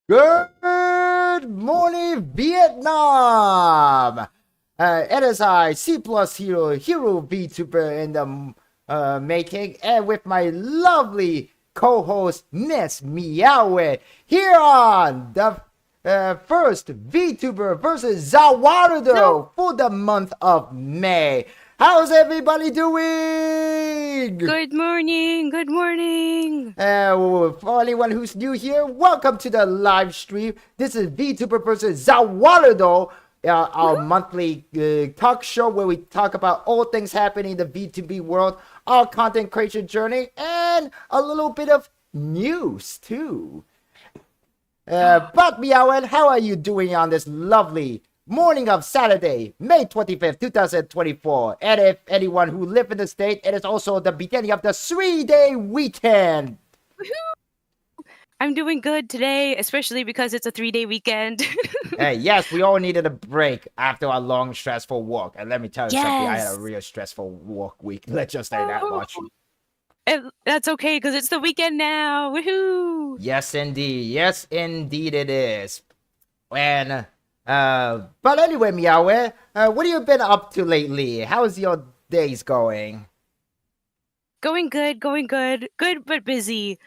Good morning, Vietnam! It is I, Hero Vtuber in the making, and with my lovely co-host, Miss Meowie, here on the first Vtuber versus ZA WARUDO for the month of May. How's everybody doing? Good morning. Good morning. For anyone who's new here, welcome to the live stream. This is Vtuber versus ZA WARUDO, our monthly talk show where we talk about all things happening in the V2B world, our content creation journey, and a little bit of news too. But Meowen, how are you doing on this lovely morning of Saturday, May 25th, 2024? And if anyone who live in the state, it is also the beginning of the 3-day weekend. I'm doing good today, especially because it's a 3-day weekend. Hey, yes, we all needed a break after a long, stressful walk. And let me tell you something, I had a Yes. real stressful walk week. Let's just say that much. That's okay, because it's the weekend now. Woohoo! Yes, indeed. Yes, indeed it is. And, but anyway, Meowie, what have you been up to lately? How's your days going? Going good, going good. Good but busy.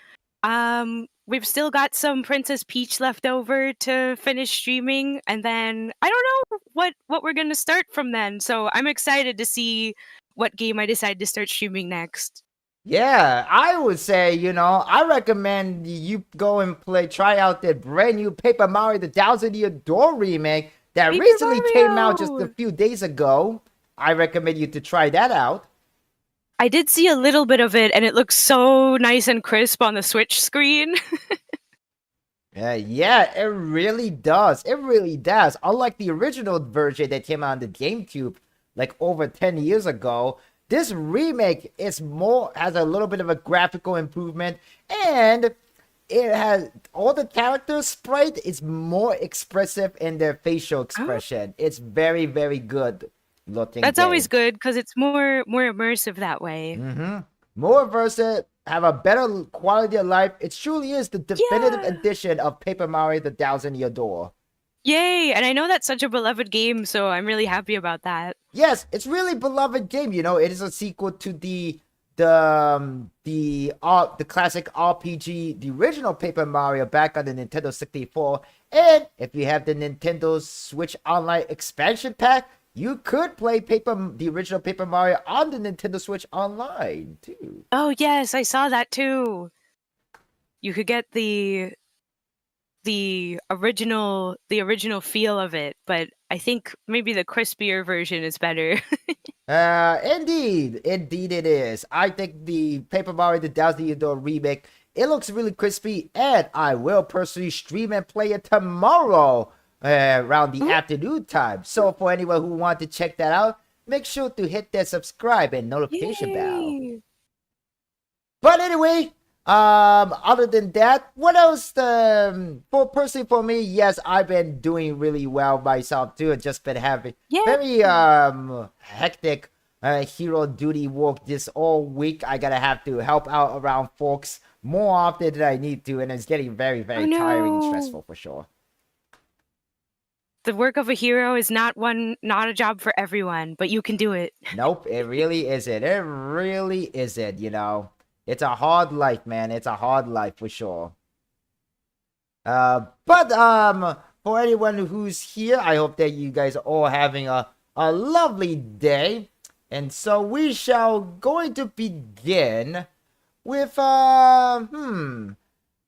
We've still got some Princess Peach left over to finish streaming, and then I don't know what we're gonna start from then. So I'm excited to see what game I decide to start streaming next. Yeah, I would say, I recommend you go and try out the brand new Paper Mario The Thousand Year Door remake that Paper recently came out just Mario! a few days ago. I recommend you to try that out. I did see a little bit of it, and it looks so nice and crisp on the Switch screen. Yeah, it really does. It really does. Unlike the original version that came out on the GameCube like over 10 years ago, this remake has a little bit of a graphical improvement, and it has all the characters sprite is more expressive in their facial expression. It's very, very good looking. That's always good because it's more immersive that way. More versatile, have a better quality of life. It truly is the definitive edition of Paper Mario The Thousand Year Door. Yay! And I know that's such a beloved game, so I'm really happy about that. Yes, it's really beloved game. It is a sequel to the classic RPG, the original Paper Mario back on the Nintendo 64. And if you have the Nintendo Switch Online expansion pack, you could play the original Paper Mario on the Nintendo Switch Online too. Oh yes, I saw that too. You could get the original feel of it, but I think maybe the crispier version is better. Indeed it is. I think the Paper Mario The Thousand Year Door remake, it looks really crispy, and I will personally stream and play it tomorrow around the afternoon time. So for anyone who wants to check that out, make sure to hit that subscribe and notification bell. But anyway, other than that, what else? For me, yes, I've been doing really well myself too. I've just been having very hectic hero duty work this all week. I gotta have to help out around folks more often than I need to, and it's getting very, very tiring and stressful for sure. The work of a hero is not a job for everyone, but you can do it. Nope, it really isn't. It really isn't, It's a hard life, man. It's a hard life for sure. But for anyone who's here, I hope that you guys are all having a lovely day. And so we shall going to begin with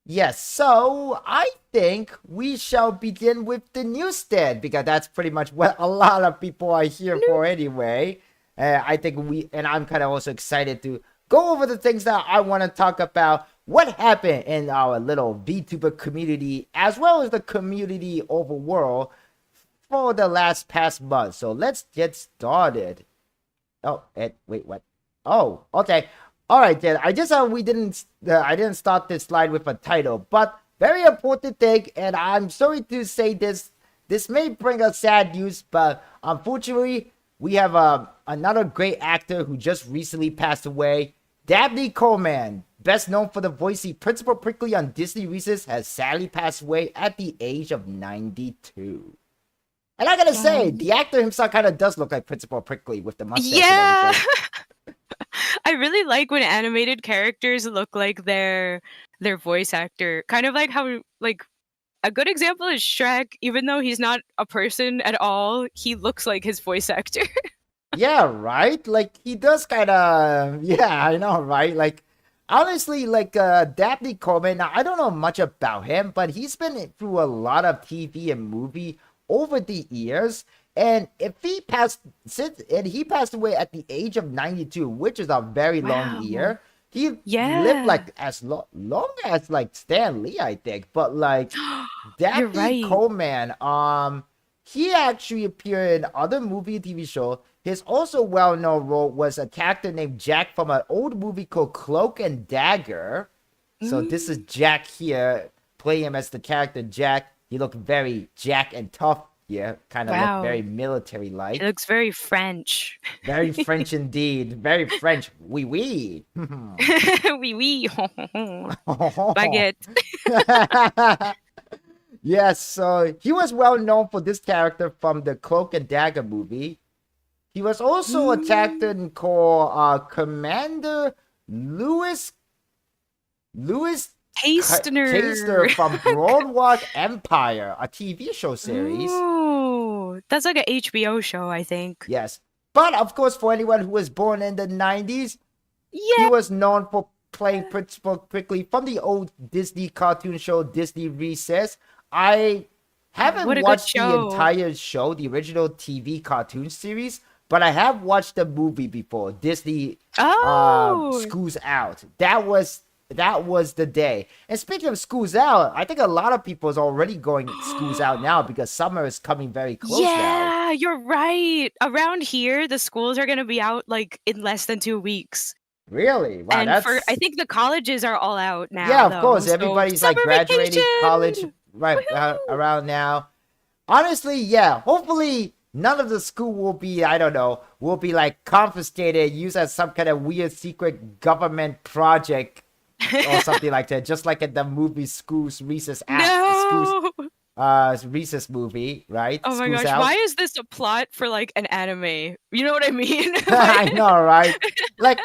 yes, so I think we shall begin with the newsstand, because that's pretty much what a lot of people are here for anyway. I think I'm kind of also excited to go over the things that I want to talk about, what happened in our little VTuber community, as well as the community overall for the past month. So let's get started. Oh, wait, what? Oh, okay. All right, then. I didn't start this slide with a title, but very important thing, and I'm sorry to say this may bring us sad news, but unfortunately, we have another great actor who just recently passed away. Dabney Coleman, best known for the voicing Principal Prickly on Disney Recess, has sadly passed away at the age of 92. And I gotta say, the actor himself kind of does look like Principal Prickly with the mustache and everything. I really like when animated characters look like their voice actor. Kind of like how, like, a good example is Shrek. Even though he's not a person at all, he looks like his voice actor. Yeah, right? Like, he does kind of... Yeah, I know, right? Like, honestly, like, Dabney Coleman, now, I don't know much about him, but he's been through a lot of TV and movie over the years. And if he passed away at the age of 92, which is a very long year. He lived like as long as like Stan Lee, I think. But like Dabney Coleman, he actually appeared in other movie and TV shows. His also well-known role was a character named Jack from an old movie called Cloak and Dagger. So this is Jack here, playing him as the character Jack. He looked very Jack and tough. Yeah, kind of look very military-like. It looks very French. Very French indeed. Very French. Oui, oui. Oui, oui. Baguette. Yes, so he was well known for this character from the Cloak and Dagger movie. He was also a character called Commander Louis Taster from Broadwalk Empire, a TV show series. Ooh, that's like an HBO show, I think. Yes. But, of course, for anyone who was born in the 90s, he was known for playing Principal Prickly from the old Disney cartoon show, Disney Recess. I haven't watched the entire show, the original TV cartoon series, but I have watched the movie before, Disney Schools Out. That was the day. And speaking of schools out, I think a lot of people is already going schools out now because summer is coming very close now. Yeah, you're right. Around here, the schools are going to be out like in less than 2 weeks. Really? Wow, and I think the colleges are all out now. Yeah, of course. Everybody's like graduating college around now. Honestly, yeah. Hopefully, none of the school will be, I don't know, will be like confiscated, used as some kind of weird secret government project or something like that, just like in the movie School's Recess Recess movie, right? Oh my gosh, why is this a plot for like an anime? You know what I mean? I know, right? Like,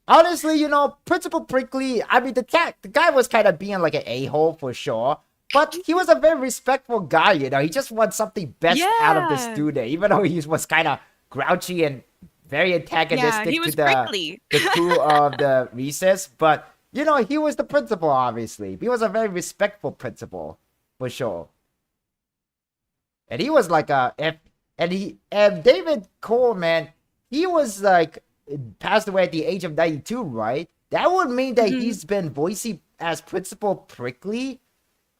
honestly, you know, Principal Prickly, I mean, the guy was kind of being like an a-hole for sure, but he was a very respectful guy, you know? He just wants something best out of the student, even though he was kind of grouchy and very antagonistic to the crew of the Recess, but you know, he was the principal, obviously. He was a very respectful principal, for sure. And he was like and David Coleman, he was like, passed away at the age of 92, right? That would mean that he's been voicing as Principal Prickly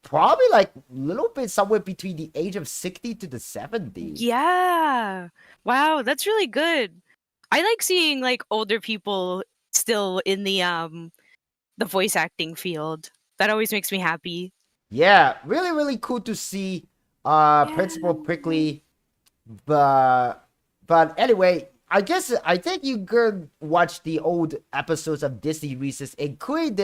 probably like a little bit somewhere between the age of 60 to the 70. Yeah. Wow, that's really good. I like seeing like older people still in the voice acting field. That always makes me happy. Yeah, really, really cool to see Principal Prickly. But anyway, I think you could watch the old episodes of Disney Recess, including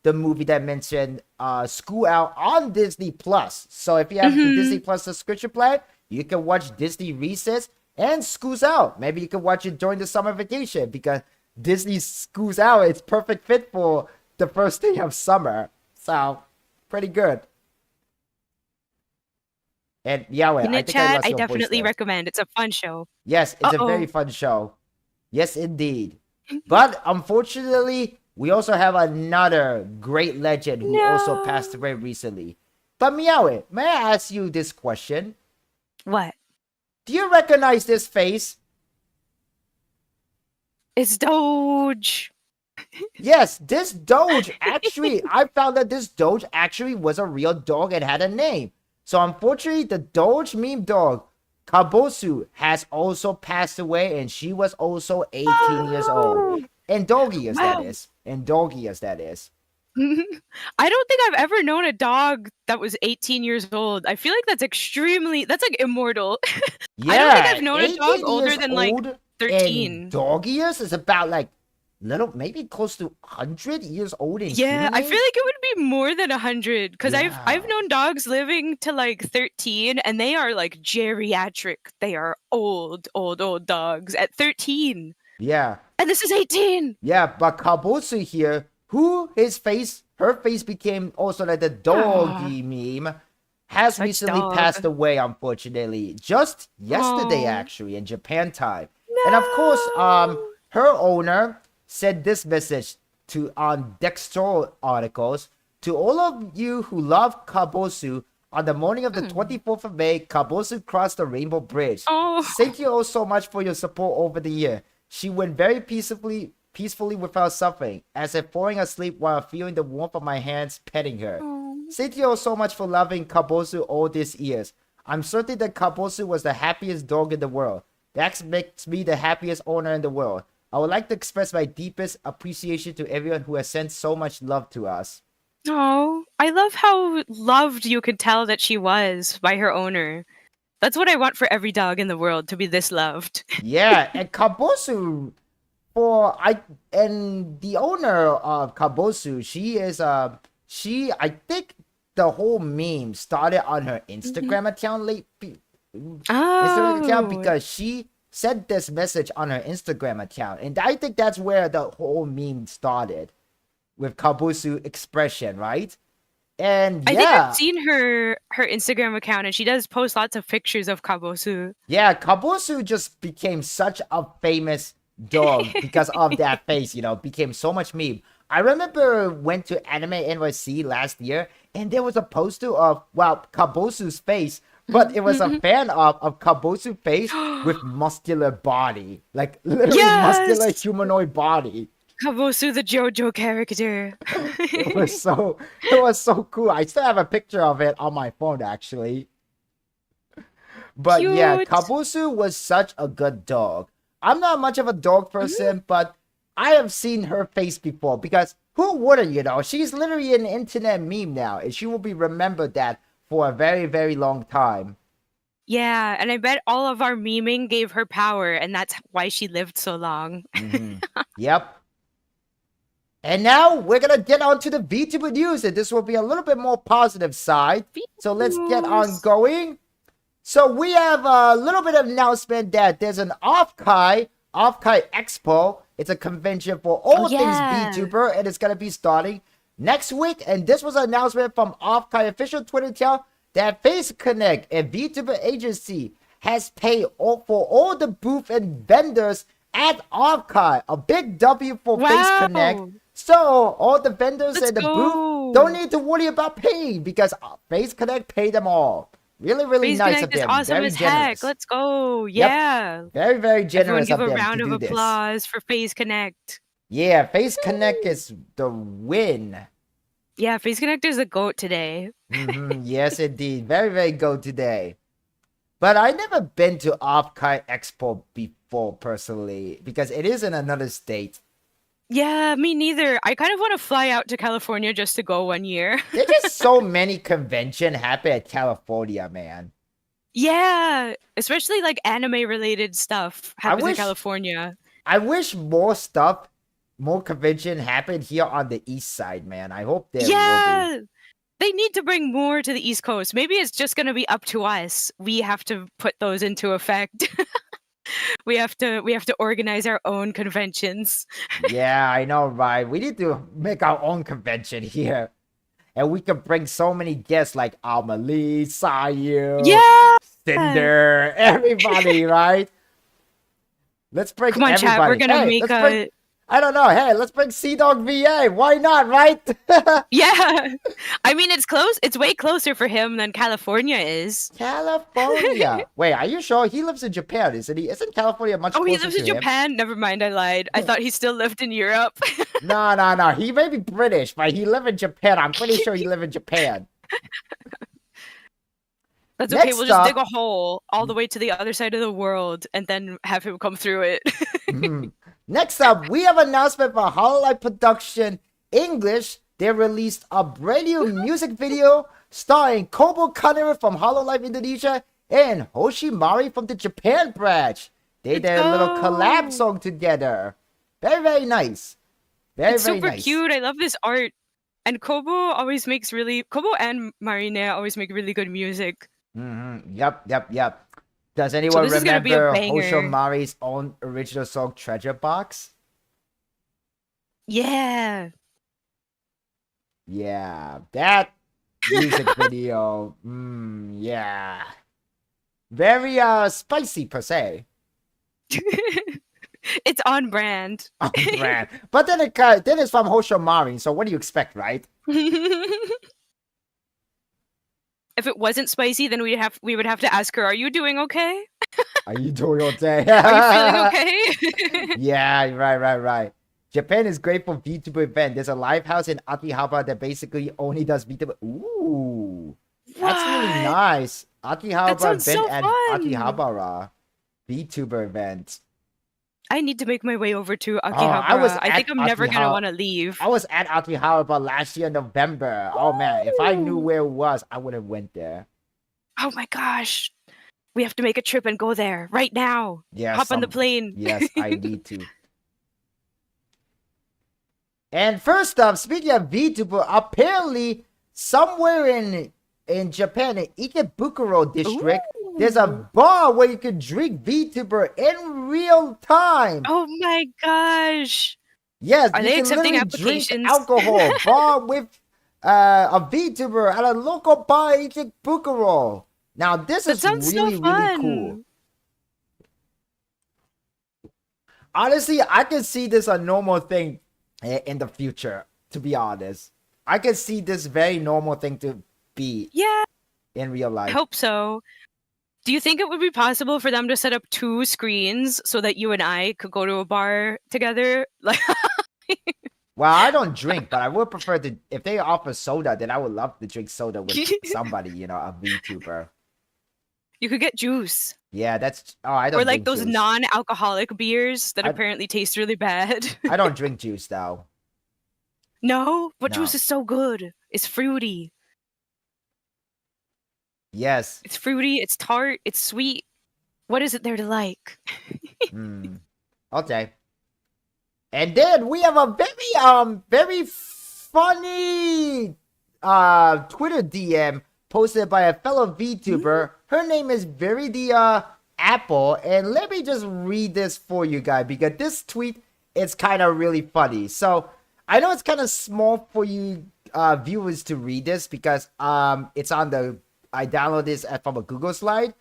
the movie that mentioned School Out on Disney Plus. So if you have the Disney Plus subscription plan, you can watch Disney Recess and Schools Out. Maybe you can watch it during the summer vacation because Disney Schools Out, it's perfect fit for the first day of summer. So, pretty good. And Yahweh, I think I definitely recommend. It's a fun show. Yes, it's a very fun show. Yes, indeed. But unfortunately, we also have another great legend who also passed away recently. But Meowie, may I ask you this question? What? Do you recognize this face? It's Doge. Yes, this Doge actually, I found that this Doge actually was a real dog and had a name. So unfortunately, the Doge meme dog, Kabosu, has also passed away, and she was also 18 years old. And doggy as that is. And doggy as that is. I don't think I've ever known a dog that was 18 years old. I feel like that's like immortal. Yeah, I don't think I've known a dog older than like 13. And dog years is about like maybe close to 100 years old in Yeah, human I age. feel like it would be more than 100 because I've Yeah. known dogs living to like 13 and they are like geriatric. They are old dogs at 13. Yeah. And this is 18. Yeah, but Kabosu here, her face became also like the Aw, doggy meme, has such recently dog. passed away, unfortunately. Just yesterday, Oh, actually, in Japan time. And of course, no. her owner said this message on Dextro articles to all of you who love Kabosu. On the morning of the 24th of May, Kabosu crossed the Rainbow Bridge. Oh, Thank you all so much for your support over the year. She went very peacefully without suffering, as if falling asleep while feeling the warmth of my hands petting her. oh. Thank you all so much for loving Kabosu all these years. I'm certain that Kabosu was the happiest dog in the world. That makes me the happiest owner in the world. I would like to express my deepest appreciation to everyone who has sent so much love to us. Oh, I love how loved you could tell that she was by her owner. That's what I want for every dog in the world, to be this loved. Yeah, and Kabosu and the owner of Kabosu, she I think the whole meme started on her Instagram account Instagram account Oh, because she sent this message on her Instagram account, and I think that's where the whole meme started with Kabosu expression, right? And I think I've yeah, seen her Instagram account, and she does post lots of pictures of Kabosu. yeah, Kabosu just became such a famous dog because of that face, became so much meme. I remember went to Anime NYC last year, and there was a poster of, well, Kabosu's face, but it was a fan of Kabosu face with muscular body, like literally muscular Yes, humanoid body. Kabosu, the JoJo character. It was so cool. I still have a picture of it on my phone, actually. But yeah, Cute. Kabusu was such a good dog. I'm not much of a dog person, but I have seen her face before because who wouldn't, She's literally an internet meme now, and she will be remembered that for a very, very long time. Yeah, and I bet all of our memeing gave her power, and that's why she lived so long. Yep. And now we're gonna get on to the VTuber news, and this will be a little bit more positive side. So let's get on Views. going. So we have a little bit of announcement that there's an Offkai Expo. It's a convention for all things Yeah. VTuber, and it's gonna be starting next week. And this was an announcement from Offkai official Twitter account that Face Connect, a VTuber agency, has paid for all the booth and vendors at Offkai. A big W for Face Connect. Wow. So all the vendors Let's and the go. booth don't need to worry about paying because Face Connect paid them all. Really, really Face nice Connect of is them. awesome Very as generous. heck. Let's go. Yeah. Very, very Everyone generous give of a them round to of do this. applause for Face Connect. Yeah, Face Connect is the win. Yeah, Face Connect is the GOAT today. Yes, indeed. Very, very good today. But I never been to Offkai Expo before, personally, because it is in another state. Yeah, me neither. I kind of want to fly out to California just to go one year. There's just so many convention happen at California, man. Yeah, especially like anime related stuff happens in California. I wish more convention happened here on the east side, man. I hope there will Yeah, they need to bring more to the East Coast. Maybe it's just going to be up to us. We have to put those into effect. we have to organize our own conventions. be. Yeah, I know, right? We need to make our own convention here. And we can bring so many guests like Amelie, Sayu, Yeah. Cinder, everybody, right? Let's bring Come on, everybody. chat. We're gonna Hey, make let's a bring, I don't know. Hey, let's bring C-Dog VA. Why not, right? yeah. I mean, it's close. It's way closer for him than California is. California. Wait, are you sure? He lives in Japan, isn't he? Isn't California much Oh, closer he lives in to him? Japan. Never mind, I lied. I thought he still lived in Europe. No. He may be British, but he live in Japan. I'm pretty sure he live in Japan. That's okay. Next We'll just up- dig a hole all the way to the other side of the world and then have him come through it. Next up, we have an announcement for Hololive Production English. They released a brand new music video starring Kobo Kanere from Hololive Indonesia and Hoshimari from the Japan branch. They did a little collab song together. Very, very nice. Very, It's very super nice. cute. I love this art. And Kobo and Marine always make really good music. Yep. Does So anyone this is gonna be a remember banger. Hoshomari's own original song, Treasure Box? Yeah. Yeah, that music video. Yeah. Very spicy per se. It's on brand. On brand. But then it's from Hoshomari, so what do you expect, right? If it wasn't spicy, then we would have to ask her, "Are you doing okay? Are you doing okay? Are you feeling okay?" Yeah, right. Japan is great for VTuber event. There's a live house in Akihabara that basically only does VTuber. Ooh. That's really What? nice. Akihabara sounds event so at fun. Akihabara. VTuber event. I need to make my way over to Oh, I was Akihabara. I at think I'm never gonna Akihabara. want to leave. I was at Akihabara last year in November. Oh man, if I knew Ooh. where it was, I would have went there. Oh my gosh. We have to make a trip and go there right now. Yes, Hop on the plane. Yes, I need to. And first up, speaking of VTuber, apparently somewhere in Japan, in Ikebukuro district, there's a bar where you can drink VTuber in real time. Oh my gosh. Yes, Are you they can accepting literally drink applications? alcohol bar with a VTuber at a local bar in Ikebukuro. Now this That is sounds really, so really fun. cool. Honestly, I can see this a normal thing in the future, to be honest. I can see this very normal thing to be Yeah, in real I life. hope so. Do you think it would be possible for them to set up 2 screens so that you and I could go to a bar together? Like, Well, I don't drink, but I would prefer to, if they offer soda, then I would love to drink soda with somebody, a VTuber. you could get juice. Yeah, I don't Or like drink those juice. non-alcoholic beers that I- apparently taste really bad. I don't drink juice though. No, but No. juice is so good. It's fruity. Yes. It's fruity, it's tart, it's sweet. What is it there to like? Okay. And then we have a very funny Twitter DM posted by a fellow VTuber. Her name is Viridia Apple, and let me just read this for you guys because this tweet is kind of really funny. So I know it's kind of small for you viewers to read this because it's on the I downloaded this from a Google slide.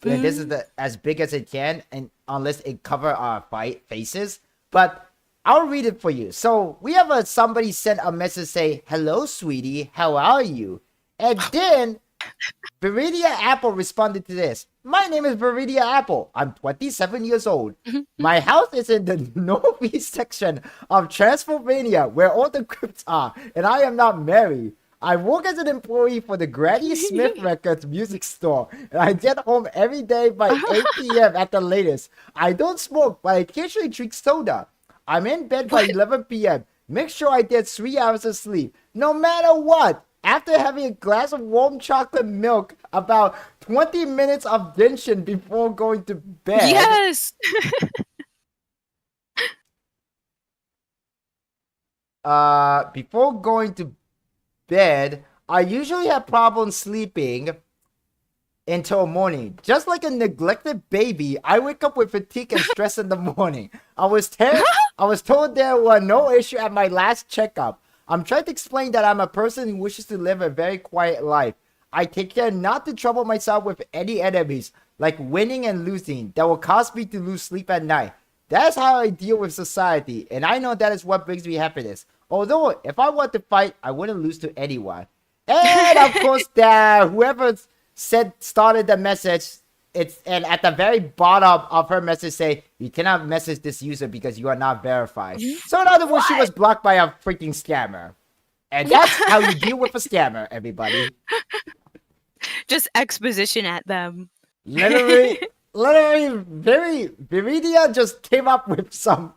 And this is as big as it can, and unless it cover our faces. But I'll read it for you. So we have somebody sent a message say, "Hello, sweetie, how are you?" And then Viridia Apple responded to this. "My name is Viridia Apple. I'm 27 years old. My house is in the northeast section of Transylvania, where all the crypts are, and I am not married. I work as an employee for the Granny Smith Records music store, and I get home every day by 8 p.m. at the latest. I don't smoke, but I occasionally drink soda. I'm in bed by 11 p.m. Make sure I get 3 hours of sleep, no matter what. After having a glass of warm chocolate milk, about 20 minutes of denshin before going to bed." Yes! Before going to bed, I usually have problems sleeping until morning. Just like a neglected baby, I wake up with fatigue and stress in the morning. I was told there were no issue at my last checkup. I'm trying to explain that I'm a person who wishes to live a very quiet life. I take care not to trouble myself with any enemies, like winning and losing, that will cause me to lose sleep at night. That's how I deal with society, and I know that is what brings me happiness. Although, if I want to fight, I wouldn't lose to anyone. And of course, whoever started the message, and at the very bottom of her message say, "You cannot message this user because you are not verified." So in other words, she was blocked by a freaking scammer. And that's how you deal with a scammer, everybody. Just exposition at them. Literally, Viridia just came up with some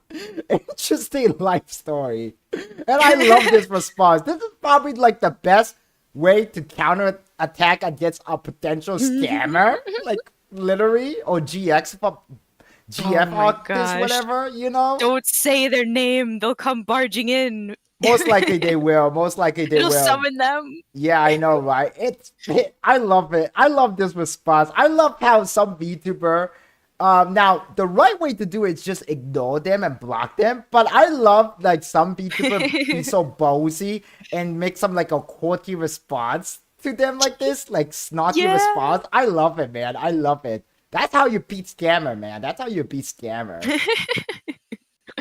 interesting life story. And I love this response. This is probably like the best way to counter attack against a potential scammer. Like, literally, or GX GF my artist, gosh. whatever, you know? Don't say their name. They'll come barging in. Most likely they will. Most likely they It'll will. summon them. Yeah, I know, right? I love it. I love this response. I love how some VTuber, now the right way to do it is just ignore them and block them. But I love like some VTuber be so ballsy and make some like a quirky response to them like this, like snarky Yeah. response. I love it, man. I love it. That's how you beat scammer, man. That's how you beat scammer.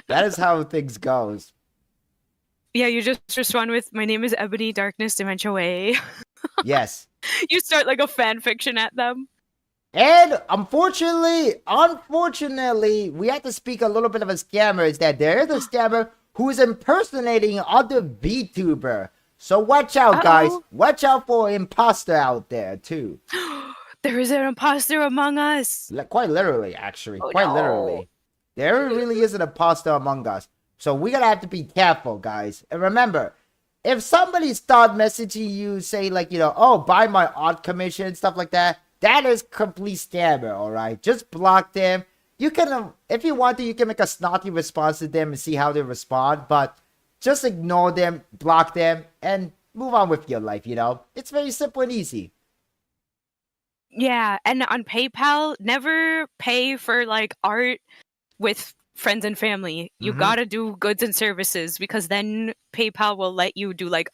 That is how things goes. Yeah, you just respond with, "My name is Ebony Darkness Dementia Way." Yes. You start like a fan fiction at them. And unfortunately, we have to speak a little bit of a scammer. Is that there is a scammer who is impersonating other VTuber. So watch out, guys. Watch out for an imposter out there too. There is an imposter among us. Quite literally, actually. Oh, Quite no. literally. There really is an imposter among us. So we're gonna have to be careful, guys. And remember, if somebody start messaging you, say like, you know, oh, buy my art commission, stuff like that, that is complete scammer, all right? Just block them. You can, if you want to, you can make a snarky response to them and see how they respond, but just ignore them, block them, and move on with your life, you know? It's very simple and easy. Yeah, and on PayPal, never pay for like art with friends and family. You gotta do goods and services, because then PayPal will let you do like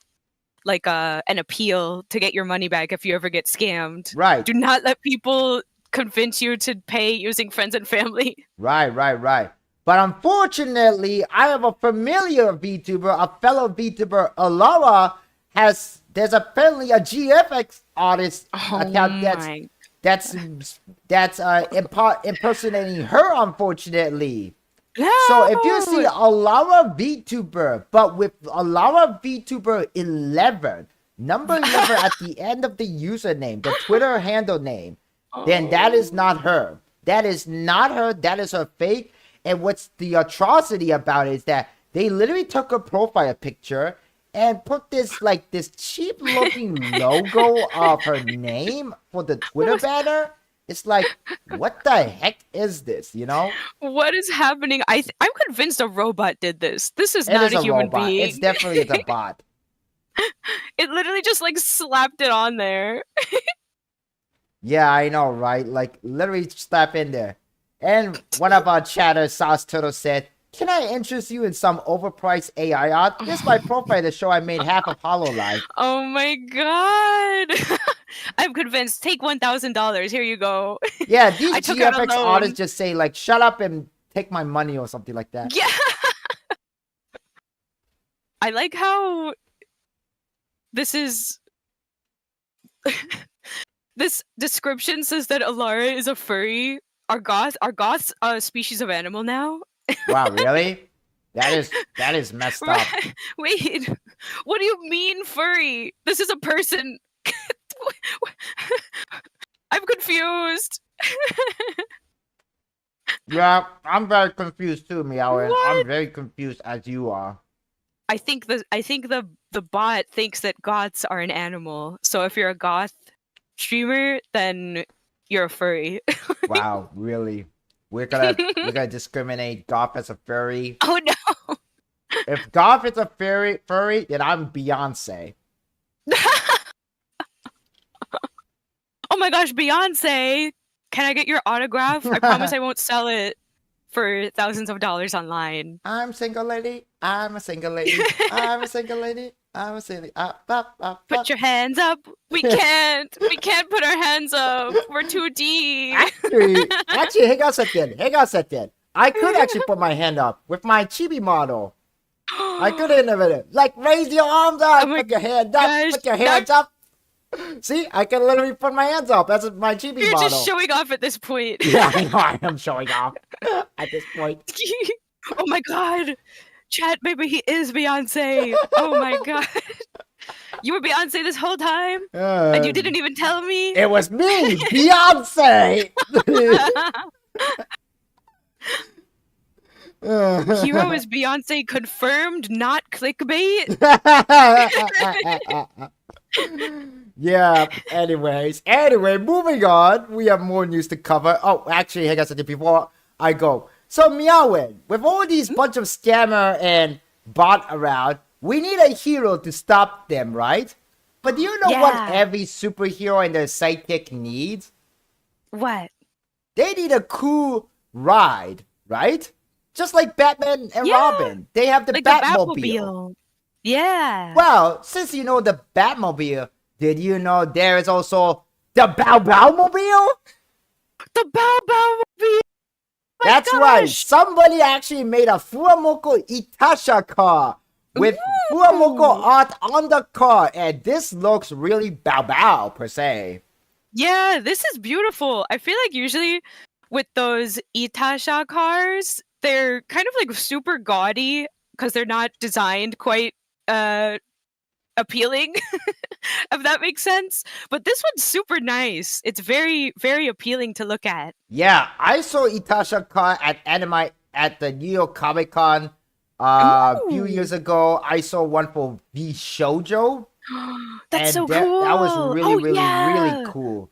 an appeal to get your money back if you ever get scammed. Right. Do not let people convince you to pay using friends and family. Right. But unfortunately, I have a familiar VTuber, a fellow VTuber, Alara, there's apparently a GFX artist account that's impersonating her, unfortunately. No! So if you see Alara VTuber, but with Alara VTuber 11, number 11 at the end of the username, the Twitter handle name, then that is not her. That is not her. That is her fake. And what's the atrocity about it is that they literally took her profile picture and put this like this cheap looking logo of her name for the Twitter banner. It's like, what the heck is this, you know? What is happening? I'm convinced a robot did this. This is not a human robot. being. It's definitely a bot. It literally just like slapped it on there. Yeah, I know, right? Like, literally slap in there. And one of our chatters, Sauce Turtle, said, "Can I interest you in some overpriced AI art? This is my profile to show I made half of HoloLive." Oh my god. I'm convinced. Take $1,000. Here you go. Yeah, these I took out a GFX loan. artists just say, like, shut up and take my money or something like that. Yeah. I like how this is... This description says that Alara is a furry. Are goths a species of animal now? Wow, really? That is messed up. Wait, what do you mean furry? This is a person. I'm confused. Yeah, I'm very confused too, Meow. What? I'm very confused as you are. I think the bot thinks that goths are an animal. So if you're a goth streamer, then you're a furry. Wow, really? We're gonna discriminate goth as a furry. Oh no. If goth is a furry, then I'm Beyonce. Oh my gosh, Beyonce! Can I get your autograph? I promise I won't sell it for thousands of dollars online. I'm single lady. I'm a single lady. I'm a single lady. I'm a single. Put your hands up. We can't. We can't put our hands up. We're too deep. Actually, hang on a second. I could actually put my hand up with my chibi model. I could innovate it. Like, raise your arms up. Oh Put your hand up. Put your hands up. See, I can literally put my hands up. That's my chibi You're model. just showing off at this point. Yeah, I know. I am showing off at this point. Oh my god. Chat, maybe he is Beyonce. Oh my god. You were Beyonce this whole time? And you didn't even tell me? It was me, Beyonce! Hero is Beyonce confirmed, not clickbait? Yeah, anyway, moving on. We have more news to cover. Oh, actually, hang on a second. Before I go, so Meowin, with all these bunch of scammer and bot around, we need a hero to stop them, right? But do you know what Yeah. every superhero and their sidekick needs? What? They need a cool ride, right? Just like Batman and Yeah. Robin. They have the Like Batmobile. the Batmobile. Yeah. Well, since you know the Batmobile, did you know there is also the Bow Bow Mobile? The Bow Bow Mobile. That's right. Somebody actually made a Furamoko Itasha car with Furamoko art on the car, and this looks really Bow Bow per se. Yeah, this is beautiful. I feel like usually with those Itasha cars, they're kind of like super gaudy because they're not designed quite appealing, if that makes sense. But this one's super nice. It's very, very appealing to look at. Yeah, I saw Itasha car at the New York Comic Con a few years ago. I saw one for V Shoujo. That's so that, cool. That was really, really cool.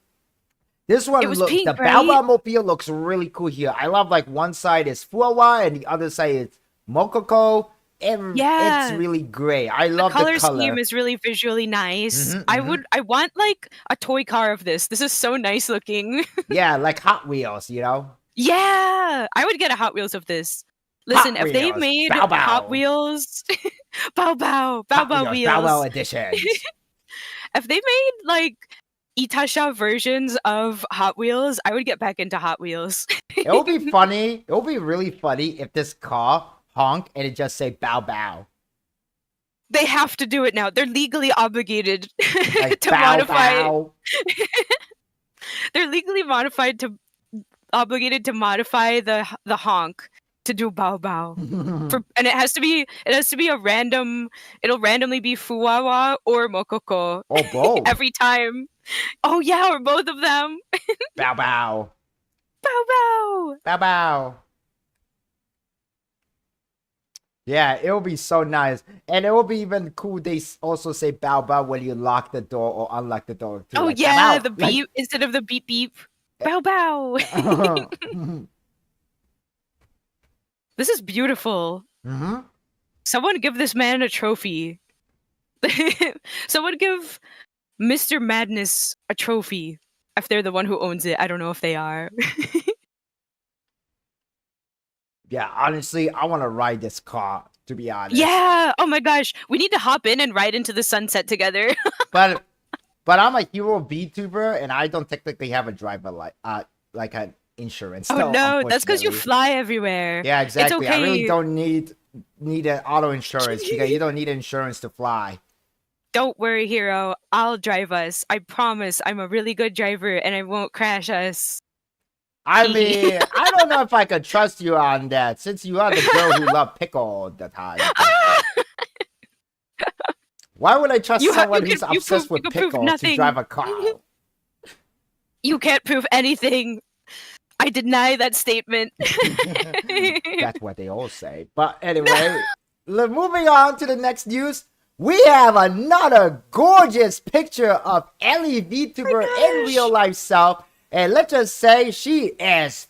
This one looks, the Bow Bow Mobile looks really cool here. I love like one side is Fuwa and the other side is Mokoko. It's really great. I love the color. The color scheme is really visually nice. I want like a toy car of this. This is so nice looking. Yeah, like Hot Wheels, you know? Yeah, I would get a Hot Wheels of this. Listen, if they made Hot Wheels, Bow Bow Wheels, Bow Bow editions. If they made like Itasha versions of Hot Wheels, I would get back into Hot Wheels. It would be funny. It would be really funny if this car honk and it just say Bow Bow. They have to do it now. They're legally obligated like to bow, modify. Bow. They're legally obligated to modify the honk to do Bow Bow. And it has to be a random. It'll randomly be Fuwawa or Mokoko. Or both. Every time. Oh yeah, or both of them. Bow Bow. Bow Bow. Bow Bow. Yeah, it will be so nice. And it will be even cool. They also say Bow Bow when you lock the door or unlock the door. Too. Oh like, yeah, the beep instead of the beep beep. Bow Bow. This is beautiful. Someone give this man a trophy. Someone give Mr. Madness a trophy. If they're the one who owns it. I don't know if they are. Yeah, honestly, I want to ride this car, to be honest. Yeah! Oh my gosh. We need to hop in and ride into the sunset together. but I'm a hero VTuber, and I don't technically have a driver like an insurance. Oh no, that's because you fly everywhere. Yeah, exactly. It's okay. I really don't need an auto insurance because you don't need insurance to fly. Don't worry, Hero. I'll drive us. I promise I'm a really good driver and I won't crash us. I mean, I don't know if I could trust you on that since you are the girl who loved pickle all the time. Why would I trust someone who's obsessed with pickle to drive a car? You can't prove anything. I deny that statement. That's what they all say. But anyway, moving on to the next news. We have another gorgeous picture of Ellie VTuber in real life self. And let's just say she is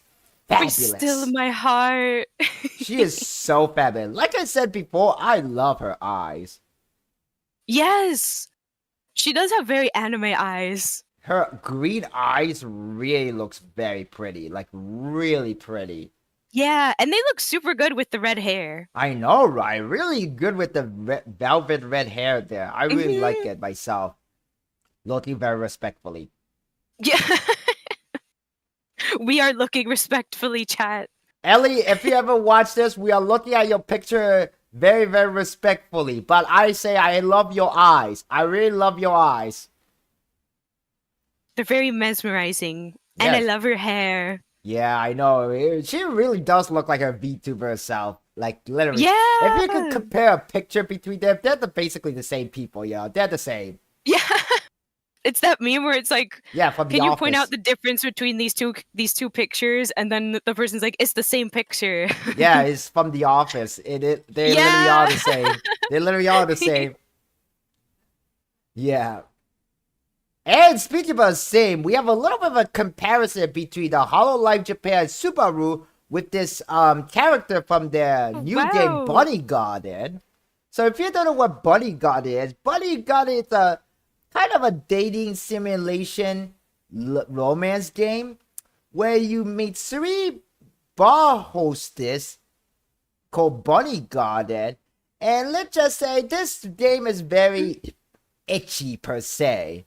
fabulous. Still in my heart. She is so fabulous. Like I said before, I love her eyes. Yes. She does have very anime eyes. Her green eyes really looks very pretty. Like, really pretty. Yeah, and they look super good with the red hair. I know, right? Really good with the velvet red hair there. I really like it myself. Looking very respectfully. Yeah. We are looking respectfully, chat. Ellie, if you ever watch this, we are looking at your picture very, very respectfully. But I say I love your eyes. I really love your eyes. They're very mesmerizing. Yes. And I love her hair. Yeah, I know. She really does look like her VTuber herself. Like, literally. Yeah. If you could compare a picture between them, they're basically the same people, yeah. They're the same. Yeah. It's that meme where it's like, yeah, from can you point out the difference between these two pictures? And then the person's like, it's the same picture. Yeah, it's from The Office. They literally are the same. They literally are the same. Yeah. And speaking about same, we have a little bit of a comparison between the HoloLive Japan Subaru with this character from their new game Wow. Bunny Garden. So if you don't know what Bunny Garden is a kind of a dating simulation romance game where you meet 3 bar hostess called Bunny Garden, and let's just say this game is very itchy per se.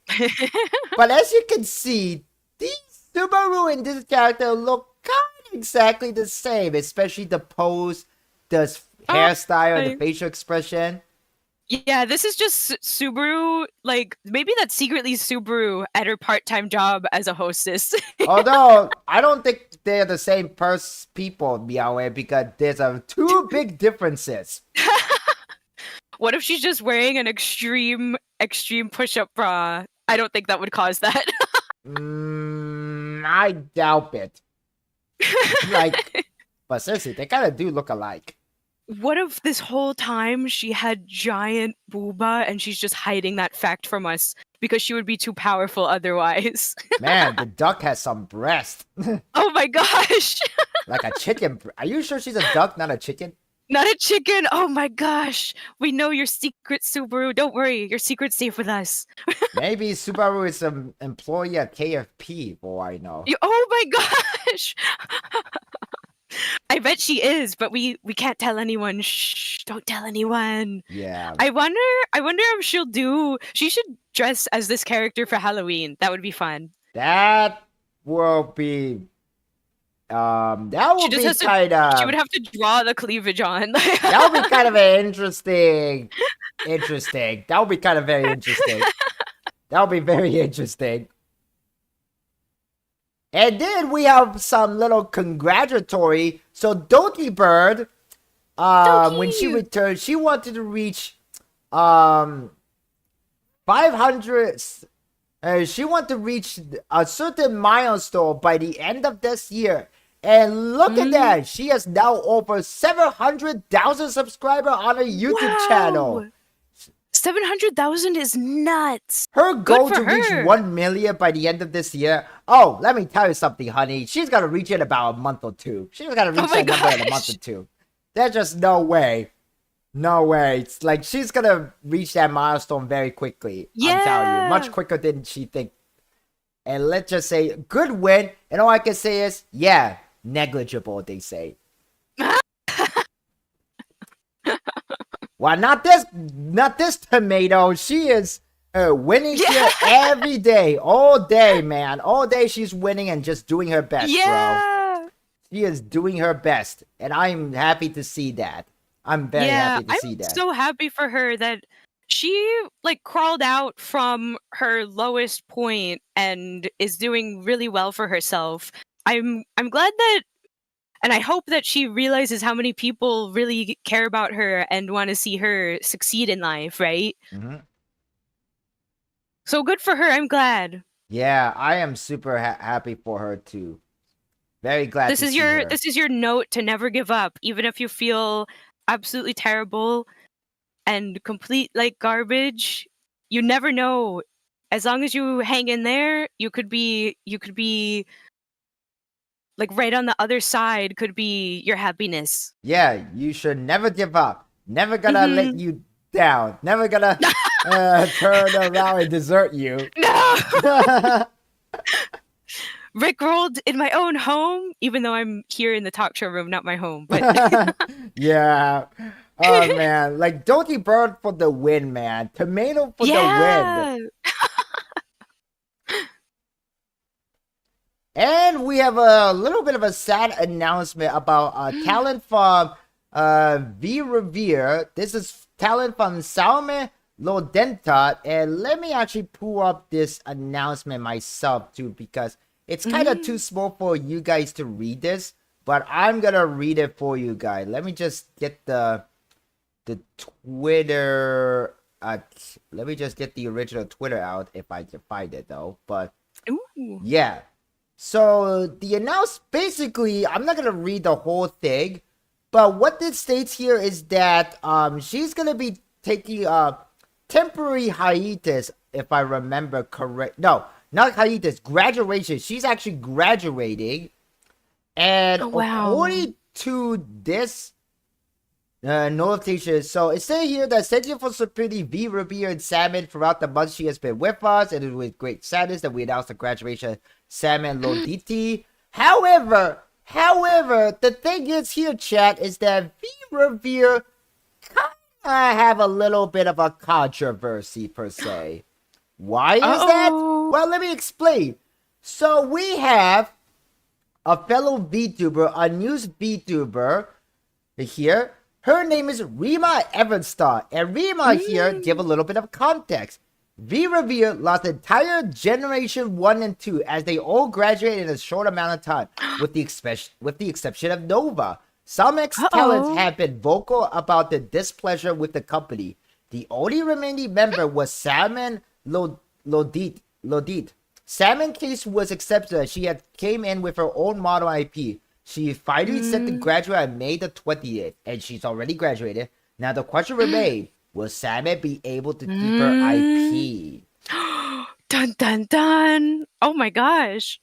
But as you can see, these Subaru and this character look kind of exactly the same, especially the pose, the hairstyle, and the facial expression. Yeah, this is just Subaru. Like, maybe that's secretly Subaru at her part-time job as a hostess. Although, I don't think they're the same people, Meowway, because there's 2 big differences. What if she's just wearing an extreme push-up bra? I don't think that would cause that. I doubt it. But seriously, they kind of do look alike. What if this whole time she had giant booba and she's just hiding that fact from us because she would be too powerful otherwise? Man, the duck has some breast. Oh my gosh! Like a chicken. Are you sure she's a duck, not a chicken? Not a chicken! Oh my gosh! We know your secret, Subaru. Don't worry, your secret's safe with us. Maybe Subaru is an employee at KFP, for all I know. Oh my gosh! I bet she is, but we can't tell anyone. Shh! Don't tell anyone. Yeah. I wonder if she should dress as this character for Halloween. That would be fun. That will be that would be kind of. She would have to draw the cleavage on. That would be kind of an interesting. That would be kind of very interesting. That would be very interesting. And then we have some little congratulatory. So Doty Bird, when she returned, she wanted to reach 500. She wanted to reach a certain milestone by the end of this year. And look at that. She has now over 700,000 subscribers on her YouTube channel. 700,000 is nuts. Her goal to reach 1 million by the end of this year. Oh, let me tell you something, honey. She's going to reach it in about a month or 2. She's going to reach that number in a month or 2. There's just no way. No way. It's like she's going to reach that milestone very quickly. Yeah. I'm telling you. Much quicker than she think. And let's just say, good win. And all I can say is, yeah, negligible, they say. Well, not this tomato. She is winning here every day, all day, man. All day she's winning and just doing her best, bro. She is doing her best, and I'm happy to see that. I'm very happy to see that. I'm so happy for her that she like crawled out from her lowest point and is doing really well for herself. I'm glad that. And I hope that she realizes how many people really care about her and want to see her succeed in life, right? Mm-hmm. So good for her. I'm glad. Yeah, I am super happy for her too. Very glad. This is your note to never give up, even if you feel absolutely terrible and complete like garbage. You never know. As long as you hang in there, you could be like right on the other side could be your happiness. Yeah, you should never give up. Never gonna let you down. Never gonna turn around and desert you. No! Rickrolled in my own home, even though I'm here in the talk show room, not my home. But yeah. Oh, man. Like, Doty Bird for the win, man. Tomato for the win. And we have a little bit of a sad announcement about talent from V Revere. This is talent from Salme Lodenta. And let me actually pull up this announcement myself too, because it's kind of too small for you guys to read this. But I'm going to read it for you guys. Let me just get the Twitter. Let me just get the original Twitter out if I can find it though. But yeah. So the announcement, basically, I'm not gonna read the whole thing, but what this states here is that she's gonna be taking a temporary hiatus, if I remember correct. No, not hiatus, graduation. She's actually graduating, And Oh, wow. according to this notation, so it says here that thank you for supporting V, Revere, and Salmon throughout the month she has been with us. It is with great sadness that we announced the graduation of Salmon Loditi. However, the thing is here, chat, is that V Revere kind of have a little bit of a controversy per se. Why is that? Well, let me explain. So we have a fellow VTuber, a news VTuber here. Her name is Rima Evanstar. And Rima here, give a little bit of context. V Revere lost entire generation 1 and 2 as they all graduated in a short amount of time, with the exception of Nova. Some ex-talents have been vocal about the displeasure with the company. The only remaining member was Salmon Lodit. Salmon case was accepted as she had came in with her own model IP. She finally set to graduate on May the 20th, and she's already graduated. Now the question remains, will Salmon be able to keep her IP? Dun dun dun! Oh my gosh!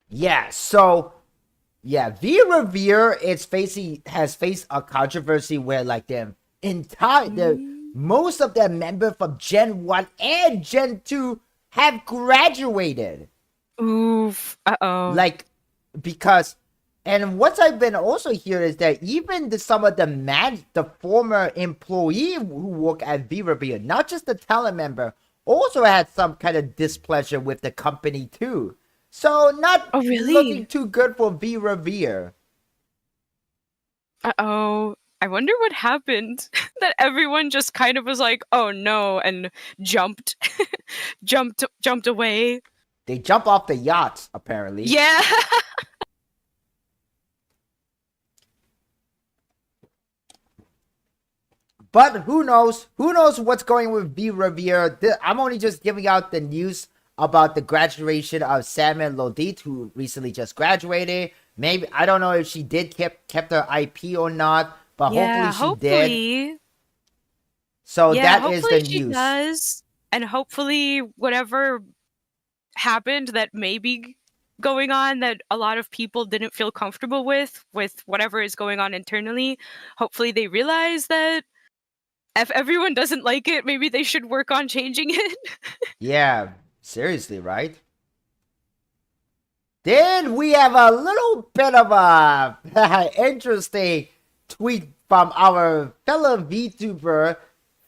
Yeah, so yeah, V Revere has faced a controversy where like most of the members from Gen 1 and Gen 2 have graduated. Oof. Like, because, and what I've been also hearing is that even some of the former employee who work at V Revere, not just the talent member, also had some kind of displeasure with the company too. So not looking too good for V Revere. I wonder what happened that everyone just kind of was like, oh no, and jumped away. They jump off the yachts, apparently. Yeah. But who knows? Who knows what's going with V Revere? I'm only just giving out the news about the graduation of Salmon Lodit, who recently just graduated. Maybe, I don't know if she did kept her IP or not, but hopefully she did. So that is the news. She does, and hopefully whatever happened that may be going on that a lot of people didn't feel comfortable with whatever is going on internally, hopefully they realize that if everyone doesn't like it, maybe they should work on changing it. Yeah, seriously, right? Then we have a little bit of a interesting tweet from our fellow VTuber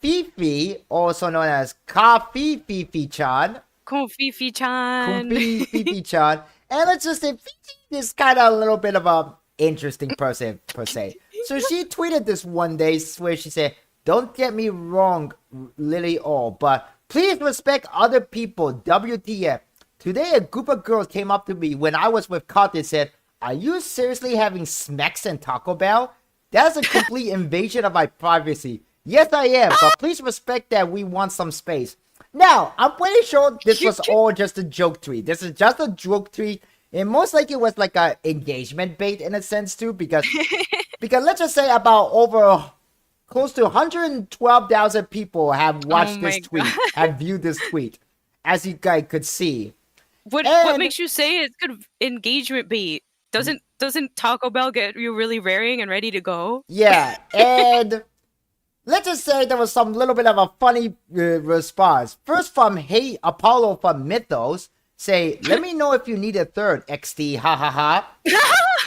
Fifi, also known as Coffee Fifi-chan. Fifi-chan. Fifi-chan. And let's just say Fifi is kind of a little bit of a interesting person per se. So she tweeted this one day where she said, "Don't get me wrong, Lily all, but please respect other people, WTF. Today, a group of girls came up to me when I was with Kat and said, 'Are you seriously having smacks and Taco Bell? That's a complete invasion of my privacy. Yes, I am, but please respect that we want some space.'" Now, I'm pretty sure this was all just a joke tweet. This is just a joke tweet. And most likely it was like an engagement bait in a sense too, because let's just say about over close to 112,000 people have watched this tweet, have viewed this tweet, as you guys could see. What makes you say it's good engagement bait? Doesn't Taco Bell get you really raring and ready to go? Yeah, and let's just say there was some little bit of a funny response. First from Hey Apollo from Mythos, say, "Let me know if you need a third, XD, ha ha ha."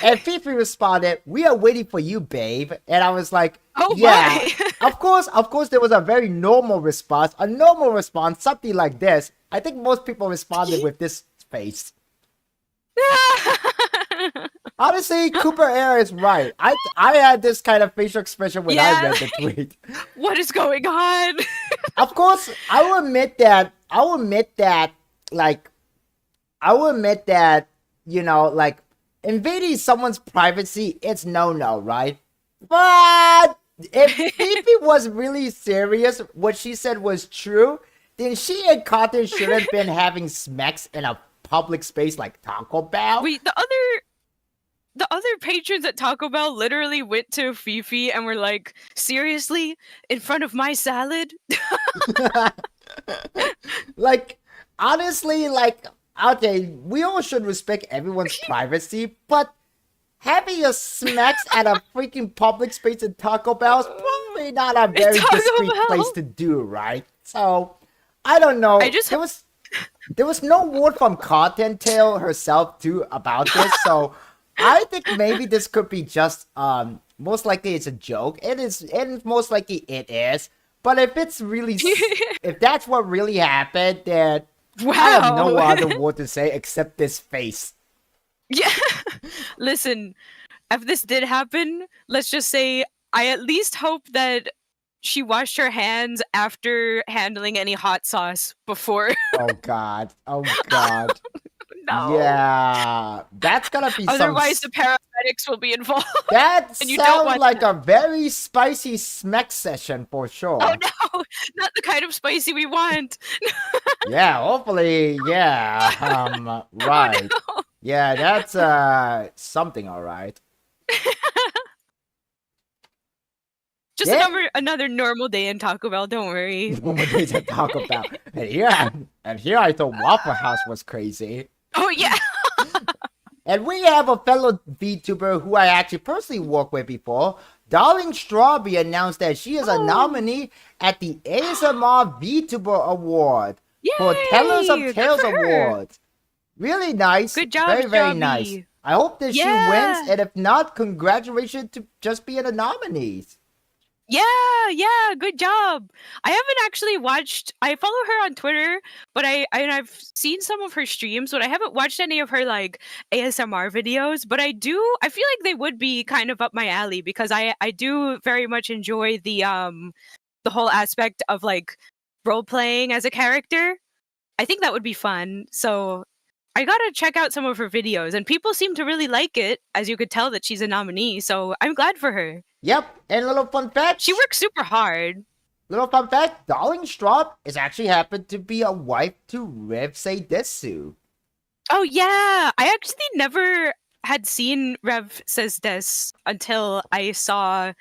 And Fifi responded, "We are waiting for you, babe." And I was like, yeah, of course there was a very normal response. A normal response, something like this. I think most people responded with this face. Honestly, Cooper Air is right. I had this kind of facial expression when I read the tweet. What is going on? Of course, I will admit that, you know, like, invading someone's privacy, it's no, right? But if Fifi was really serious, what she said was true, then she and Carter shouldn't have been having smacks in a public space like Taco Bell. Wait, the other patrons at Taco Bell literally went to Fifi and were like, "Seriously? In front of my salad?" Like, honestly, like, okay, we all should respect everyone's privacy, but having your smacks at a freaking public space in Taco Bell is probably not a very Taco discreet Bell. place to do, right? So, I don't know. There was no word from Content Tail herself too about this, so I think maybe this could be just most likely it's a joke. It is, and most likely it is. But if it's really, if that's what really happened, then Wow. I have no other word to say except this face. Yeah. Listen, if this did happen, let's just say I at least hope that she washed her hands after handling any hot sauce before. Oh God. Oh God. No. Yeah. That's gonna be Otherwise, some. the paramedics will be involved. That and you don't sounds want like that. a very spicy smack session for sure. Oh no, not the kind of spicy we want. Yeah, hopefully, yeah. Right. Oh, Yeah, that's something, all right. just Yeah. another normal day in Taco Bell. Don't worry. What days to talk about? And here I thought Waffle House was crazy. Oh yeah. And we have a fellow VTuber who I actually personally worked with before. Darling Strawberry announced that she is a nominee at the ASMR VTuber Award for Tellers Yay, of good Tales for her. Awards. Really nice. Good job, Very, very nice. Strawberry. I hope that she Yeah. wins, and if not, congratulations to just being a nominee. Yeah, good job. I haven't actually watched. I follow her on Twitter, but I've seen some of her streams, but I haven't watched any of her like ASMR videos. But I do. I feel like they would be kind of up my alley because I do very much enjoy the whole aspect of like role playing as a character. I think that would be fun. So I gotta check out some of her videos, and people seem to really like it, as you could tell that she's a nominee. So I'm glad for her. Yep, and a little fun fact. She works super hard. Little fun fact, Darling Straub is actually happened to be a wife to Revse Desu. Oh yeah, I actually never had seen Rev Says Des until I saw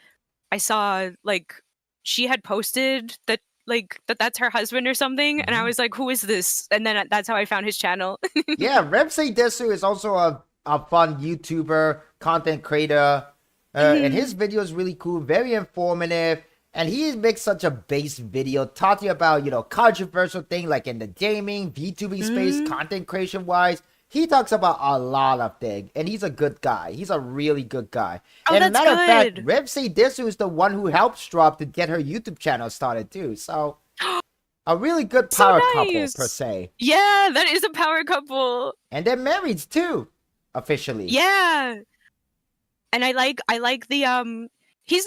like she had posted that like that's her husband or something, and I was like, who is this? And then that's how I found his channel. Yeah, Revse Desu is also a fun YouTuber, content creator, and his video is really cool, very informative. And he makes such a base video talking about, controversial thing like in the gaming, VTubing space, content creation wise. He talks about a lot of things, and he's a good guy. He's a really good guy. Oh, and that's matter of fact, good. Revse Desu is the one who helped Straub to get her YouTube channel started too. So, a really good So power couple nice. per se. Yeah, that is a power couple. And they're married too, officially. Yeah. And I like the he's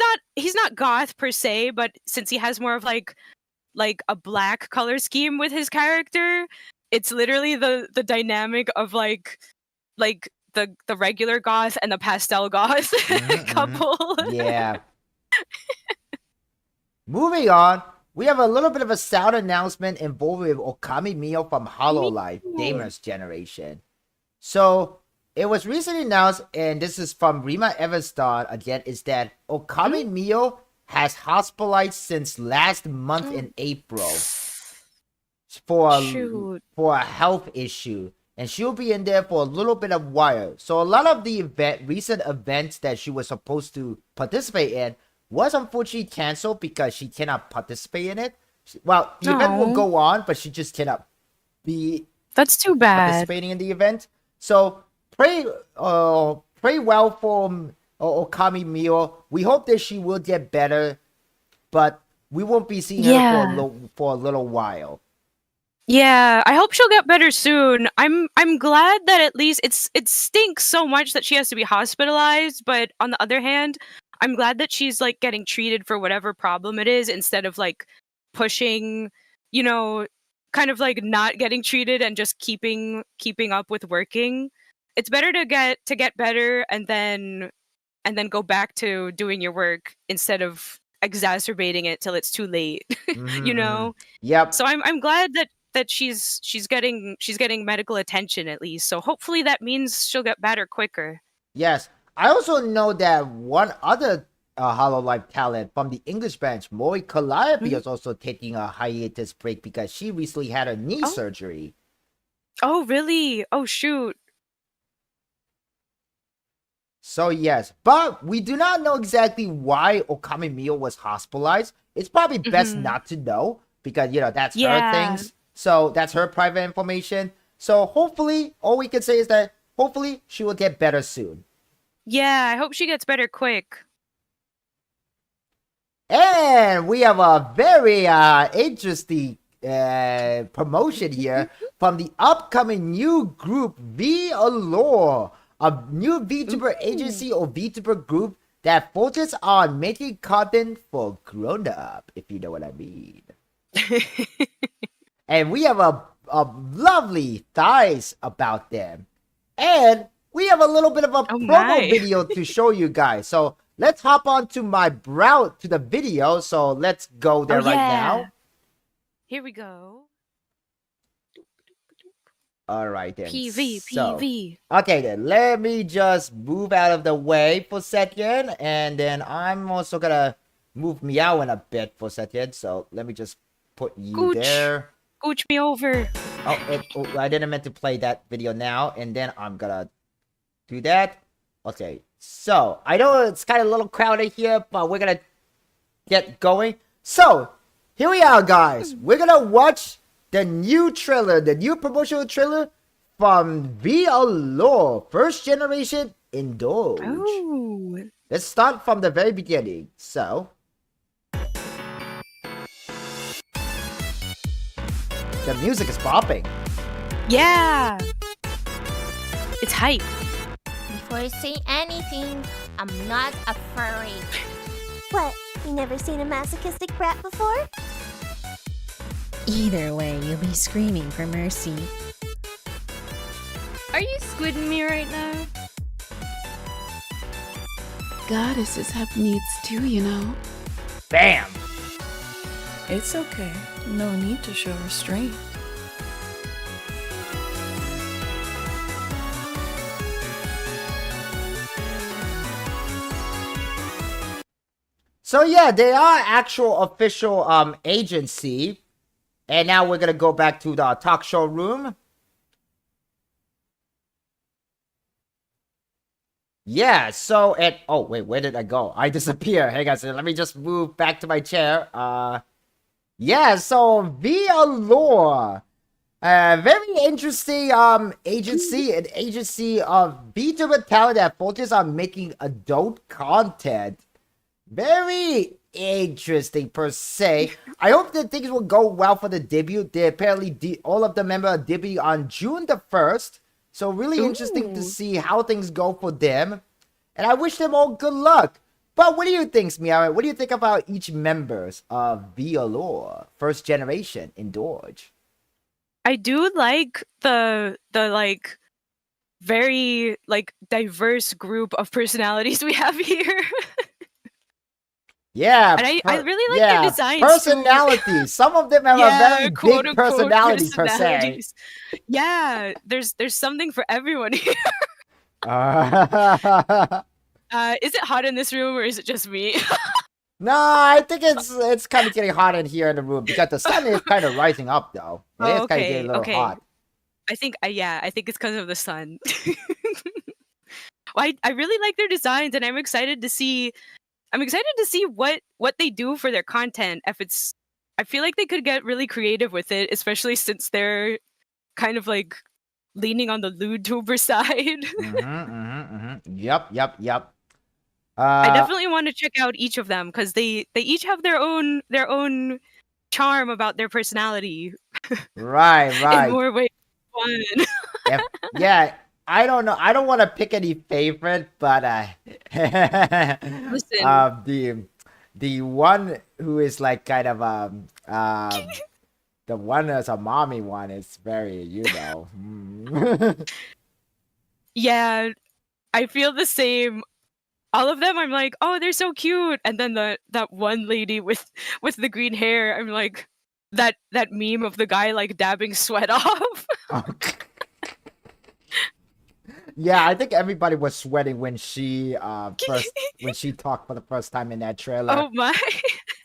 not goth per se, but since he has more of like a black color scheme with his character, it's literally the dynamic of like the regular goth and the pastel goth couple. Yeah. Moving on, we have a little bit of a sound announcement involving Okami Mio from HoloLive Gamers Generation. So, it was recently announced, and this is from Rima Everstar again, is that Okami Mio has hospitalized since last month in April for a health issue. And she'll be in there for a little bit of while. So a lot of the recent events that she was supposed to participate in was unfortunately canceled because she cannot participate in it. Well, the event will go on, but she just cannot be That's too bad. participating in the event. So pray well for Okami Mio. We hope that she will get better, but we won't be seeing her for a little while. Yeah, I hope she'll get better soon. I'm glad that at least it stinks so much that she has to be hospitalized, but on the other hand, I'm glad that she's like getting treated for whatever problem it is instead of like pushing, kind of like not getting treated and just keeping up with working. It's better to get better and then go back to doing your work instead of exacerbating it till it's too late. Yep. So I'm glad that she's getting medical attention at least. So hopefully that means she'll get better quicker. Yes. I also know that one other HoloLive talent from the English branch, Mori Calliope, is also taking a hiatus break because she recently had a knee surgery. Oh, really? Oh, shoot. So yes, but we do not know exactly why Okami Mio was hospitalized. It's probably best Mm-hmm. not to know because that's her Yeah. things. So that's her private information. So hopefully, all we can say is that hopefully she will get better soon. Yeah, I hope she gets better quick. And we have a very interesting promotion here from the upcoming new group Vallure, a new VTuber agency or VTuber group that focuses on making content for grown up, if you know what I mean. And we have a lovely thighs about them. And we have a little bit of a Oh promo my. video to show you guys. So let's hop on to my browse to the video. So let's go there right now. Here we go. All right then. PV, So, PV. okay then. Let me just move out of the way for a second. And then I'm also going to move Meow in a bit for a second. So let me just put you Gooch. there. Gooch me over. Oh, I didn't meant to play that video now, and then I'm gonna do that. Okay, so I know it's kind of a little crowded here, but we're gonna get going. So here we are, guys. We're gonna watch the new trailer, the new promotional trailer from Vallure, first generation Indulge. Oh. Let's start from the very beginning. So the music is popping. Yeah. It's hype. Before I say anything, I'm not a furry. What? You never seen a masochistic brat before? Either way, you'll be screaming for mercy. Are you squidding me right now? Goddesses have needs too, you know. Bam! It's okay. No need to show restraint. So yeah, they are actual official agency. And now we're gonna go back to the talk show room. Yeah, so oh wait, where did I go? I disappear. Hey guys, let me just move back to my chair. Yeah, so Vallure. Very interesting agency, an agency of VTuber talent that focuses on making adult content. Very interesting per se. I hope that things will go well for the debut. They apparently all of the members debut on June the 1st. So really interesting to see how things go for them. And I wish them all good luck. But what do you think, Meow? What do you think about each members of Vallure, first generation Indulge? I do like the like very like diverse group of personalities we have here. Yeah, And I really like their designs. Personalities. Some of them have a very big personality per se. personalities. Yeah, there's something for everyone here. Is it hot in this room or is it just me? No, I think it's kind of getting hot in here in the room because the sun is kind of rising up though. It is kind of getting a little hot. I think I think it's because of the sun. Well, I really like their designs and I'm excited to see what they do for their content. I feel like they could get really creative with it, especially since they're kind of like leaning on the Vtuber side. Yep. I definitely want to check out each of them because they each have their own charm about their personality. Right. In more ways than one. Yeah, I don't know. I don't want to pick any favorite, but Listen. the one who is like kind of the one that's a mommy one is very Yeah, I feel the same. All of them, I'm like, oh, they're so cute. And then that one lady with the green hair, I'm like, that meme of the guy like dabbing sweat off. Yeah, I think everybody was sweating when she when she talked for the first time in that trailer. Oh my.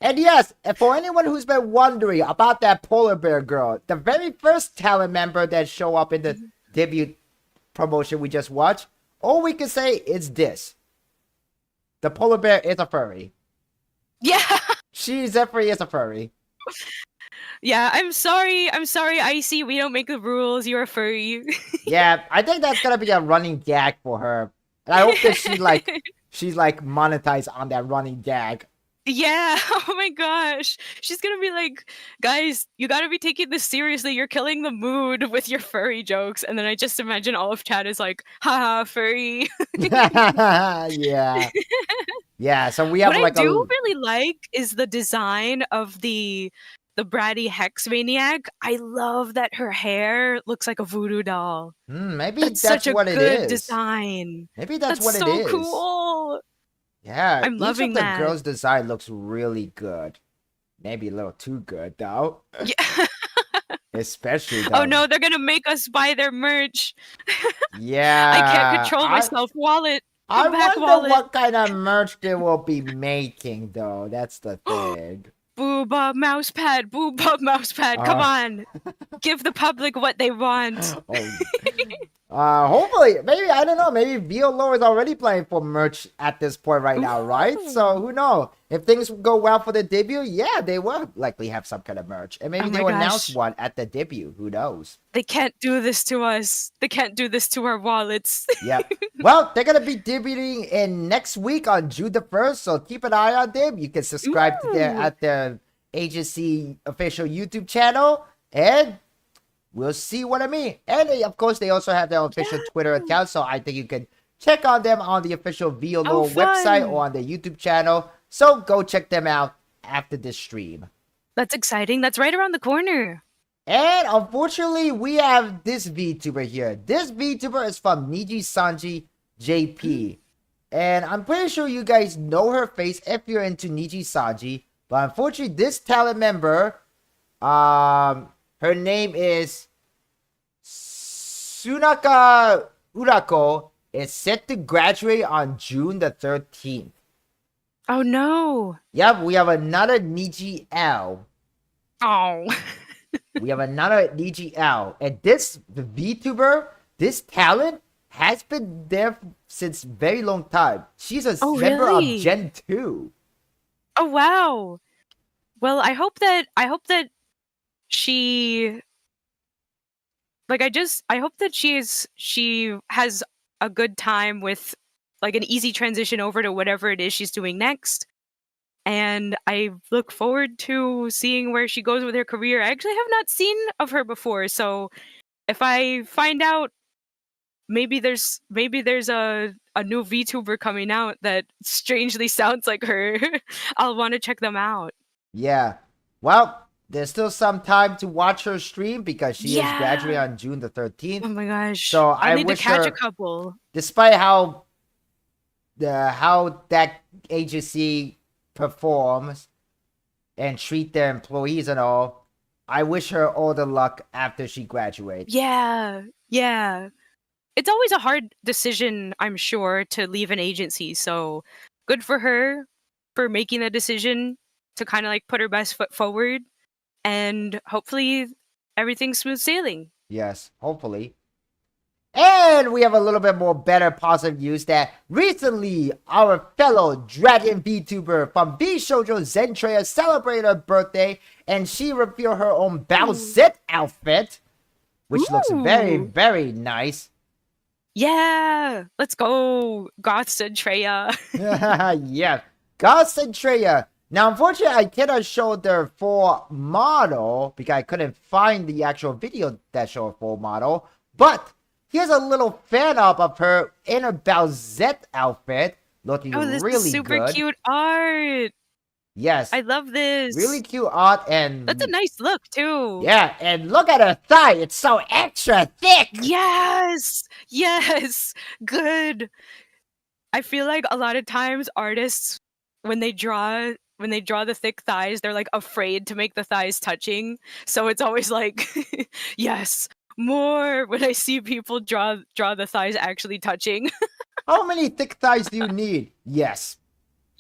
And yes, and for anyone who's been wondering about that polar bear girl, the very first talent member that show up in the debut promotion we just watched, all we can say is this. The polar bear is a furry. Yeah. She definitely is a furry. Yeah, I'm sorry, Icy, we don't make the rules, you're a furry. Yeah, I think that's gonna be a running gag for her. And I hope that she's like monetized on that running gag. Yeah, oh my gosh. She's gonna be like, guys, you gotta be taking this seriously. You're killing the mood with your furry jokes. And then I just imagine all of chat is like, haha, furry. Yeah. Yeah, so we have What like I do really like is the design of the bratty hex maniac. I love that her hair looks like a voodoo doll. Maybe That's that's such a what it good is. design. Maybe that's what so it is. Cool. Yeah, I'm loving each of the that. girls' design looks really good. Maybe a little too good though. Yeah. Especially though. Oh no, they're gonna make us buy their merch. Yeah. I can't control myself. Wallet. I Come back, wonder wallet. what kind of merch they will be making though. That's the thing. Booba mousepad. Booba mousepad. Come on. Give the public what they want. Hopefully, maybe, I don't know, maybe VLO is already playing for merch at this point right now, right? So who knows? If things go well for the debut, yeah, they will likely have some kind of merch. And maybe Oh my they'll announce gosh. one at the debut. Who knows? They can't do this to us. They can't do this to our wallets. Yeah. Well, they're going to be debuting in next week on June the 1st, so keep an eye on them. You can subscribe to their at the agency official YouTube channel, and we'll see what I mean. And of course, they also have their official Twitter account, so I think you can check on them on the official VLO website or on the YouTube channel. So go check them out after this stream. That's exciting. That's right around the corner. And unfortunately, we have this VTuber here. This VTuber is from Niji Sanji JP. And I'm pretty sure you guys know her face if you're into Niji Sanji. But unfortunately, this talent member, her name is Sunaka Urako, is set to graduate on June the 13th. Oh no. Yep, we have another Niji L. Oh. We have another Niji L. And this, the VTuber, this talent has been there since very long time. She's a member really? of Gen 2. Oh wow. Well, I hope that she I hope that she has a good time with like an easy transition over to whatever it is she's doing next. And I look forward to seeing where she goes with her career. I actually have not seen of her before, so if I find out maybe there's a new VTuber coming out that strangely sounds like her, I'll want to check them out. Yeah. Well, there's still some time to watch her stream because she is graduating on June the 13th. Oh my gosh. So I need to wish catch her, a couple. Despite how that agency performs and treat their employees and all, I wish her all the luck after she graduates. Yeah. It's always a hard decision, I'm sure, to leave an agency. So good for her for making the decision to kind of like put her best foot forward, and hopefully everything's smooth sailing. Yes, hopefully. And we have a little bit more better positive news that recently our fellow Dragon VTuber from VShoujo Zentreya celebrated her birthday, and she revealed her own Bowsette outfit, which looks very, very nice. Yeah, let's go, Goth Zentreya. Yeah, Goth Zentreya. Now, unfortunately, I cannot show their full model because I couldn't find the actual video that showed a full model, but here's a little fan art of her in her Bowsette outfit, looking this really is super good. cute art. Yes. I love this. Really cute art, and that's a nice look too. Yeah, and look at her thigh. It's so extra thick. Yes. Good. I feel like a lot of times artists, when they draw the thick thighs, they're like afraid to make the thighs touching. So it's always like, yes, more when I see people draw the thighs actually touching. How many thick thighs do you need? Yes.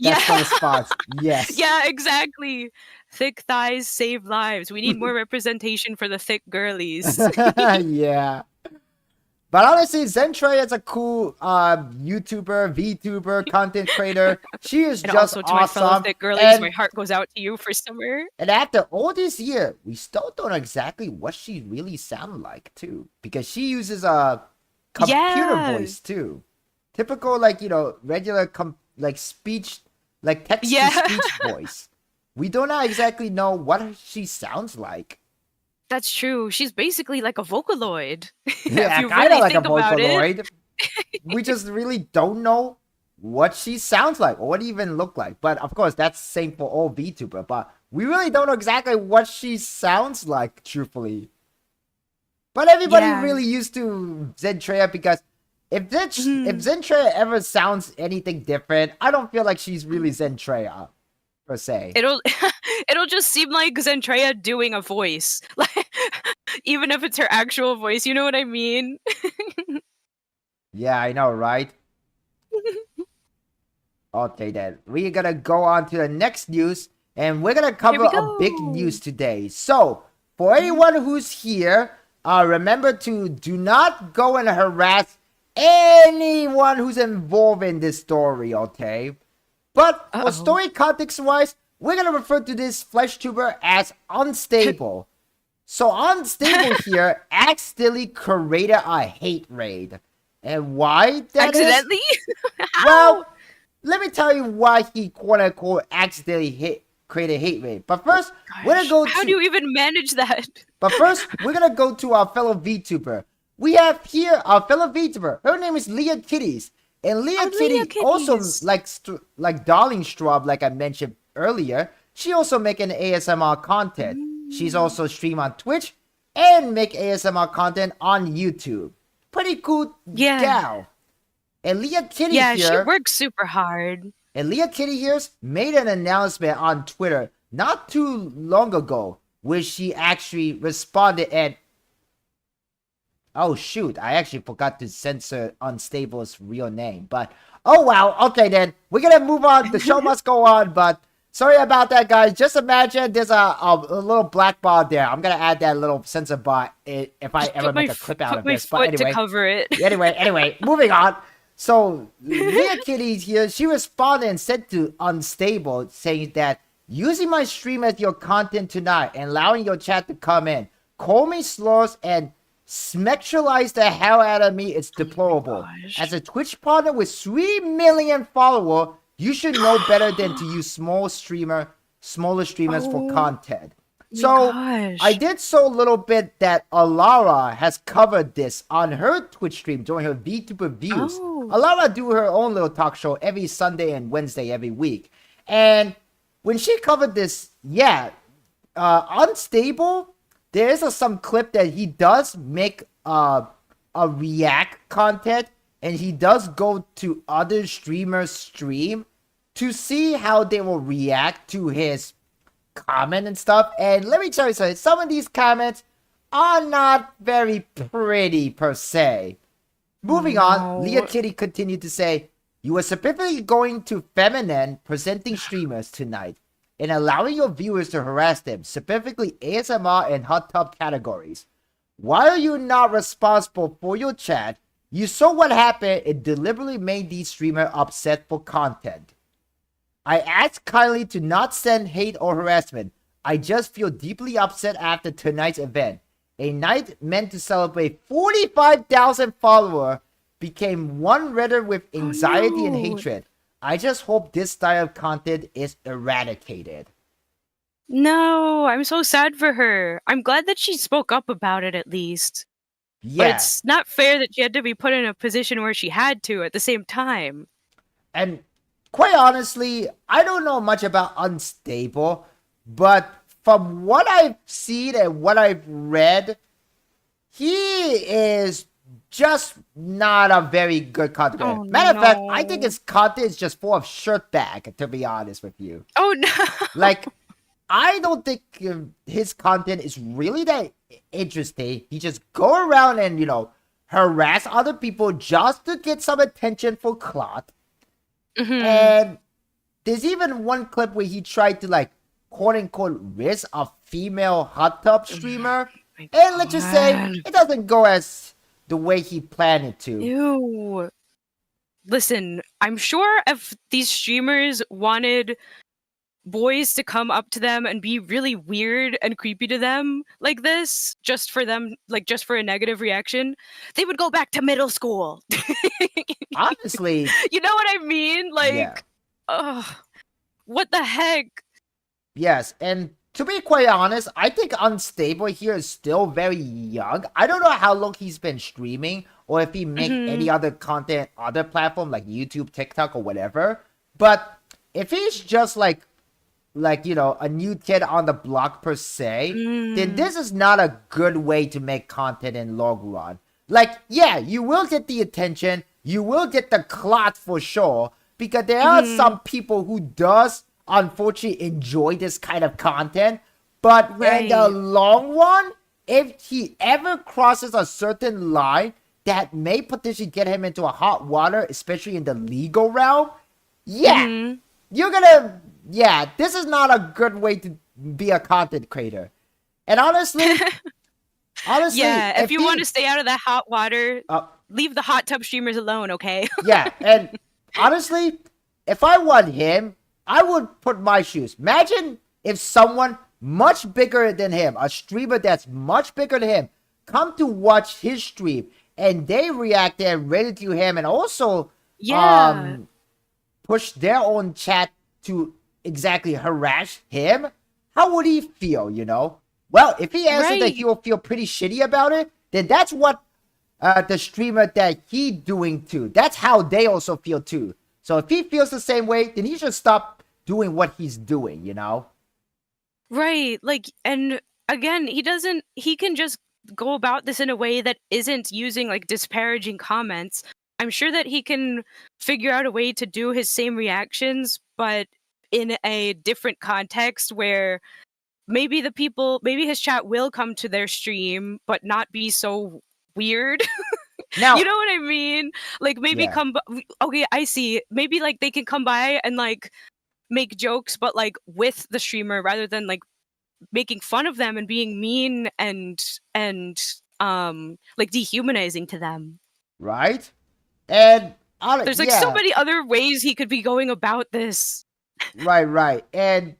That's the response. Yes. Yeah, exactly. Thick thighs save lives. We need more representation for the thick girlies. Yeah. But honestly, Zentray is a cool YouTuber, VTuber, content creator. She is And just also to my fellow awesome. thick girlies, And, my heart goes out to you for summer. and after all this year, we still don't know exactly what she really sounded like, too. Because she uses a computer Yeah. voice, too. Typical, like, regular, like, speech, like, Yeah. text-to-speech voice. We do not exactly know what she sounds like. That's true. She's basically like a Vocaloid. Yeah, if you kind of really like a think about it. Vocaloid. We just really don't know what she sounds like or what even look like. But of course, that's the same for all VTuber. But we really don't know exactly what she sounds like, truthfully. But everybody Yeah. really used to Zentrea because if Zentrea ever sounds anything different, I don't feel like she's really Zentrea, per se. It'll just seem like Zentrea doing a voice. Like even if it's her actual voice, you know what I mean? Yeah, I know, right? Okay, then. We're gonna go on to the next news, and we're gonna cover a big go. news today. So, for anyone who's here, remember to do not go and harass anyone who's involved in this story, okay? But for story context-wise, we're gonna refer to this flesh tuber as unstable. So unstable here accidentally created a hate raid. And why that is? Accidentally? Well, let me tell you why he quote-unquote accidentally created a hate raid. But first, we're gonna go How do you even manage that? But first, we're gonna go to our fellow VTuber. We have here our fellow VTuber. Her name is Leah Kitties. And Leah Kitty also, like Darling Straub, like I mentioned earlier, she also making ASMR content. She's also stream on Twitch and make ASMR content on YouTube. Pretty cool gal. And Leah Kitty here... she works super hard. And Leah Kitty here made an announcement on Twitter not too long ago where she actually responded and... Oh shoot, I actually forgot to censor Unstable's real name. But, oh wow, okay then. We're gonna move on. The show must go on, but... Sorry about that, guys. Just imagine there's a little black bar there. I'm gonna add that little censor bar if I ever make a clip out of this. But anyway, to cover it. anyway, moving on. So Leah Kitty here, she responded and said to Unstable, saying that using my stream as your content tonight and allowing your chat to come in, call me slurs and sexualize the hell out of me. It's deplorable. As a Twitch partner with 3 million followers, you should know better than to use smaller streamers for content. So, I did so a little bit that Alara has covered this on her Twitch stream during her VTuber views. Alara do her own little talk show every Sunday and Wednesday every week. And when she covered this, Unstable, there is some clip that he does make a react content. And he does go to other streamers' stream to see how they will react to his comment and stuff. And let me tell you something, some of these comments are not very pretty per se. Moving on, Leah Kitty continued to say, you are specifically going to feminine presenting streamers tonight and allowing your viewers to harass them, specifically ASMR and hot tub categories. Why are you not responsible for your chat? You saw what happened. It deliberately made these streamers upset for content. I ask kindly to not send hate or harassment. I just feel deeply upset after tonight's event. A night meant to celebrate 45,000 followers became one redder with anxiety and hatred. I just hope this style of content is eradicated. No, I'm so sad for her. I'm glad that she spoke up about it at least. Yeah. But it's not fair that she had to be put in a position where she had to at the same time. And quite honestly, I don't know much about Unstable, but from what I've seen and what I've read, he is just not a very good content creator. Matter of fact, I think his content is just full of shirtbag, to be honest with you. Oh no! Like, I don't think his content is really that interesting. He just go around and, harass other people just to get some attention for clout. And there's even one clip where he tried to like quote unquote risk a female hot tub streamer, and let's just say it doesn't go as the way he planned it to. Ew. Listen, I'm sure if these streamers wanted boys to come up to them and be really weird and creepy to them like this, just for them, like just for a negative reaction, they would go back to middle school. Honestly, you know what I mean? Like, yeah. ugh, what the heck? Yes, and to be quite honest, I think Unstable here is still very young. I don't know how long he's been streaming, or if he make any other content, other platform like YouTube, TikTok, or whatever. But if he's just like you know, a new kid on the block per se, then this is not a good way to make content in long run. Like, yeah, you will get the attention, you will get the clout for sure, because there are some people who does unfortunately enjoy this kind of content, but in the long run, if he ever crosses a certain line that may potentially get him into a hot water, especially in the legal realm, yeah, you're gonna, yeah, this is not a good way to be a content creator. And honestly, yeah, if you want to stay out of that hot water, leave the hot tub streamers alone, okay? Yeah, and honestly, if I want him, I would put my shoes. Imagine if someone much bigger than him, a streamer that's much bigger than him, come to watch his stream and they react and ridicule him and also push their own chat to exactly harass him. How would he feel, you know? Well, if he answered that he will feel pretty shitty about it, then that's what the streamer that he doing too. That's how they also feel too. So if he feels the same way, then he should stop doing what he's doing, you know? Right. Like, and again, he can just go about this in a way that isn't using like disparaging comments. I'm sure that he can figure out a way to do his same reactions, but in a different context where maybe his chat will come to their stream, but not be so weird. Now, you know what I mean? Like maybe okay, I see. Maybe like they can come by and like make jokes, but like with the streamer rather than like making fun of them and being mean and like dehumanizing to them. Right? And there's like so many other ways he could be going about this. Right. And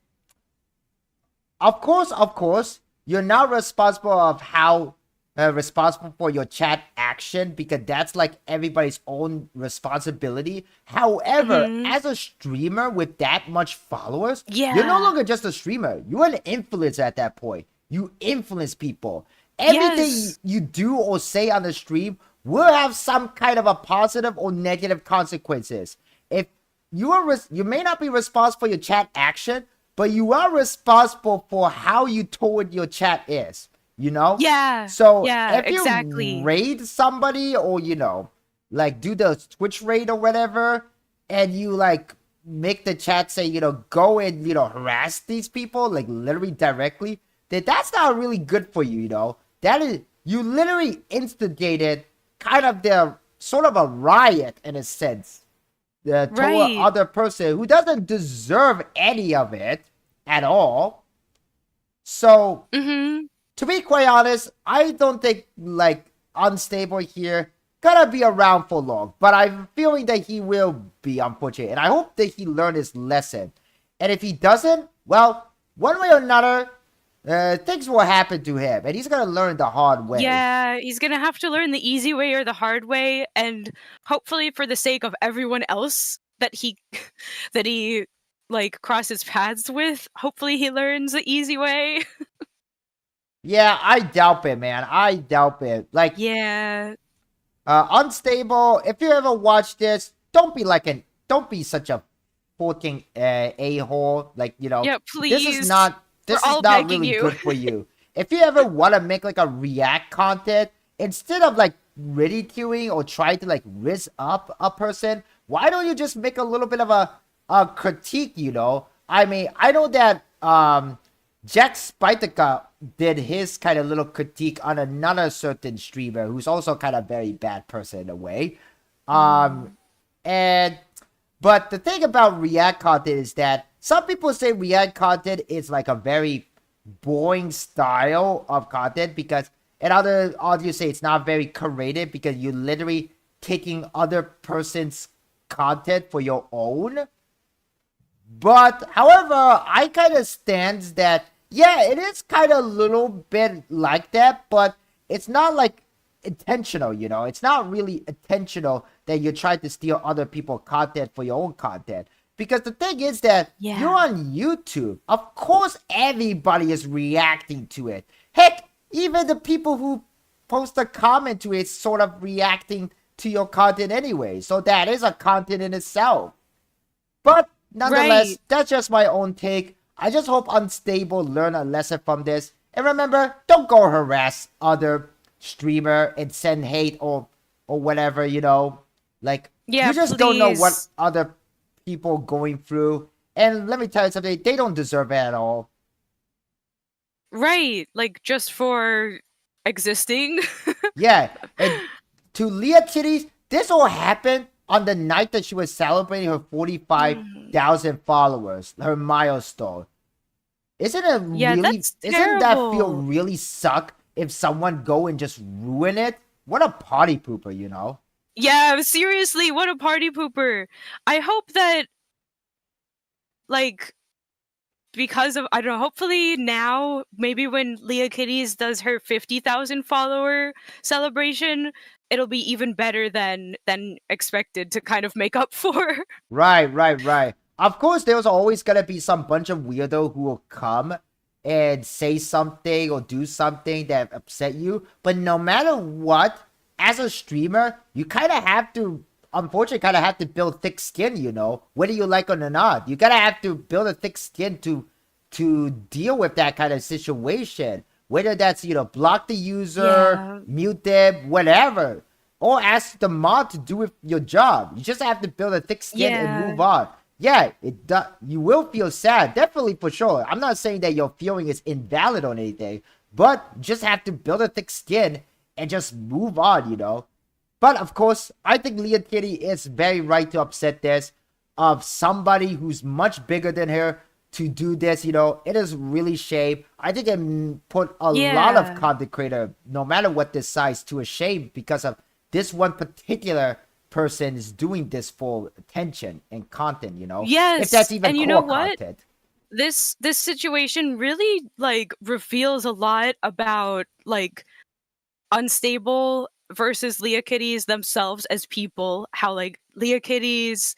of course, you're not responsible of how responsible for your chat action, because that's like everybody's own responsibility. However, as a streamer with that much followers, you're no longer just a streamer. You're an influencer at that point. You influence people. Everything you do or say on the stream will have some kind of a positive or negative consequences. If you may not be responsible for your chat action, but you are responsible for how you toward your chat is. You know? Yeah. So if you raid somebody, or you know, like do the Twitch raid or whatever, and you like make the chat say, you know, go and, you know, harass these people, like literally directly, then that's not really good for you, you know? That is, you literally instigated kind of the sort of a riot in a sense toward other person who doesn't deserve any of it at all. So to be quite honest, I don't think like Unstable here gonna be around for long, but I'm feeling that he will be, unfortunately, and I hope that he learned his lesson. And if he doesn't, well, one way or another, things will happen to him, and he's gonna learn the hard way. Yeah, he's gonna have to learn the easy way or the hard way, and hopefully, for the sake of everyone else that he like crosses paths with, hopefully he learns the easy way. Yeah, I doubt it, man. I doubt it. Like, yeah. Unstable, if you ever watch this, don't be such a fucking a-hole. Like, you know, please. This is not really good for you. If you ever want to make like a react content, instead of like ridiculing or trying to like risk up a person, why don't you just make a little bit of a critique, you know? I mean, I know that Jack Spitica did his kind of little critique on another certain streamer who's also kind of very bad person in a way. And But the thing about React content is that some people say React content is like a very boring style of content because, and other audience say it's not very curated because you're literally taking other person's content for your own. But however, I kind of stands that, yeah, it is kind of a little bit like that, but it's not like intentional, you know. It's not really intentional that you're trying to steal other people's content for your own content. Because the thing is that you're on YouTube. Of course, everybody is reacting to it. Heck, even the people who post a comment to it sort of reacting to your content anyway. So that is a content in itself. But nonetheless, that's just my own take. I just hope Unstable learn a lesson from this. And remember, don't go harass other streamer and send hate or whatever, you know. Like, you just don't know what other people going through. And let me tell you something, they don't deserve it at all. Right, like, just for existing. Yeah, and to Leah Kitties, this all happened on the night that she was celebrating her 45,000 followers, her milestone. Isn't it really, isn't that feel really suck if someone go and just ruin it? What a party pooper, you know? Yeah, seriously, what a party pooper. I hope that, like, because of, I don't know, hopefully now, maybe when Leah Kitties does her 50,000 follower celebration, it'll be even better than expected to kind of make up for. Right. Of course, there's always gonna be some bunch of weirdo who will come and say something or do something that upset you. But no matter what, as a streamer, you kind of have to, unfortunately, kind of have to build thick skin, you know, whether you like it or not. You gotta have to build a thick skin to deal with that kind of situation. Whether that's, you know, block the user, mute them, whatever. Or ask the mod to do with your job. You just have to build a thick skin and move on. Yeah, you will feel sad, definitely for sure. I'm not saying that your feeling is invalid or anything, but you just have to build a thick skin and just move on, you know. But of course, I think Leah Kitty is very right to upset this of somebody who's much bigger than her to do this, you know. It is really shame. I think it put a lot of content creator, no matter what this size, to a shame because of this one particular person is doing this for attention and content, you know. Yes, if that's even and you core know what? content. This situation really, like, reveals a lot about, like, Unstable versus Leah Kitties themselves as people. How, like, Leah Kitties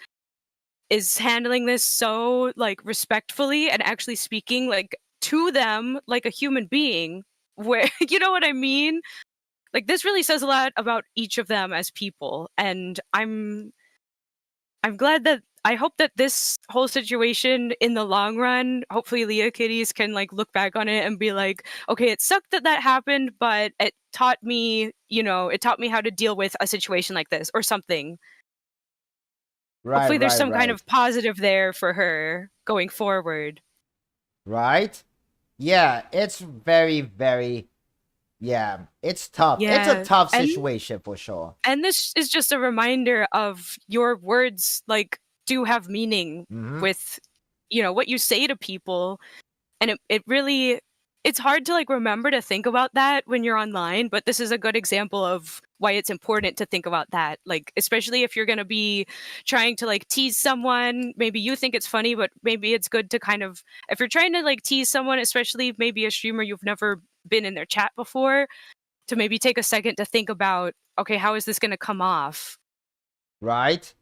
is handling this so, like, respectfully and actually speaking, like, to them like a human being. Where, you know what I mean? Like, this really says a lot about each of them as people, and I'm glad that, I hope that this whole situation in the long run, hopefully Leah Kitties can, like, look back on it and be like, okay, it sucked that happened, but it taught me, you know, it taught me how to deal with a situation like this or something. Hopefully there's some kind of positive there for her going forward. Right? Yeah, it's very, very, yeah, it's tough. It's a tough situation for sure. And this is just a reminder of your words, like, do have meaning with, you know, what you say to people. And it really, it's hard to, like, remember to think about that when you're online, but this is a good example of why it's important to think about that. Like, especially if you're going to be trying to, like, tease someone, maybe you think it's funny, but maybe it's good to kind of, if you're trying to, like, tease someone, especially maybe a streamer you've never been in their chat before, to maybe take a second to think about, okay, how is this going to come off? Right.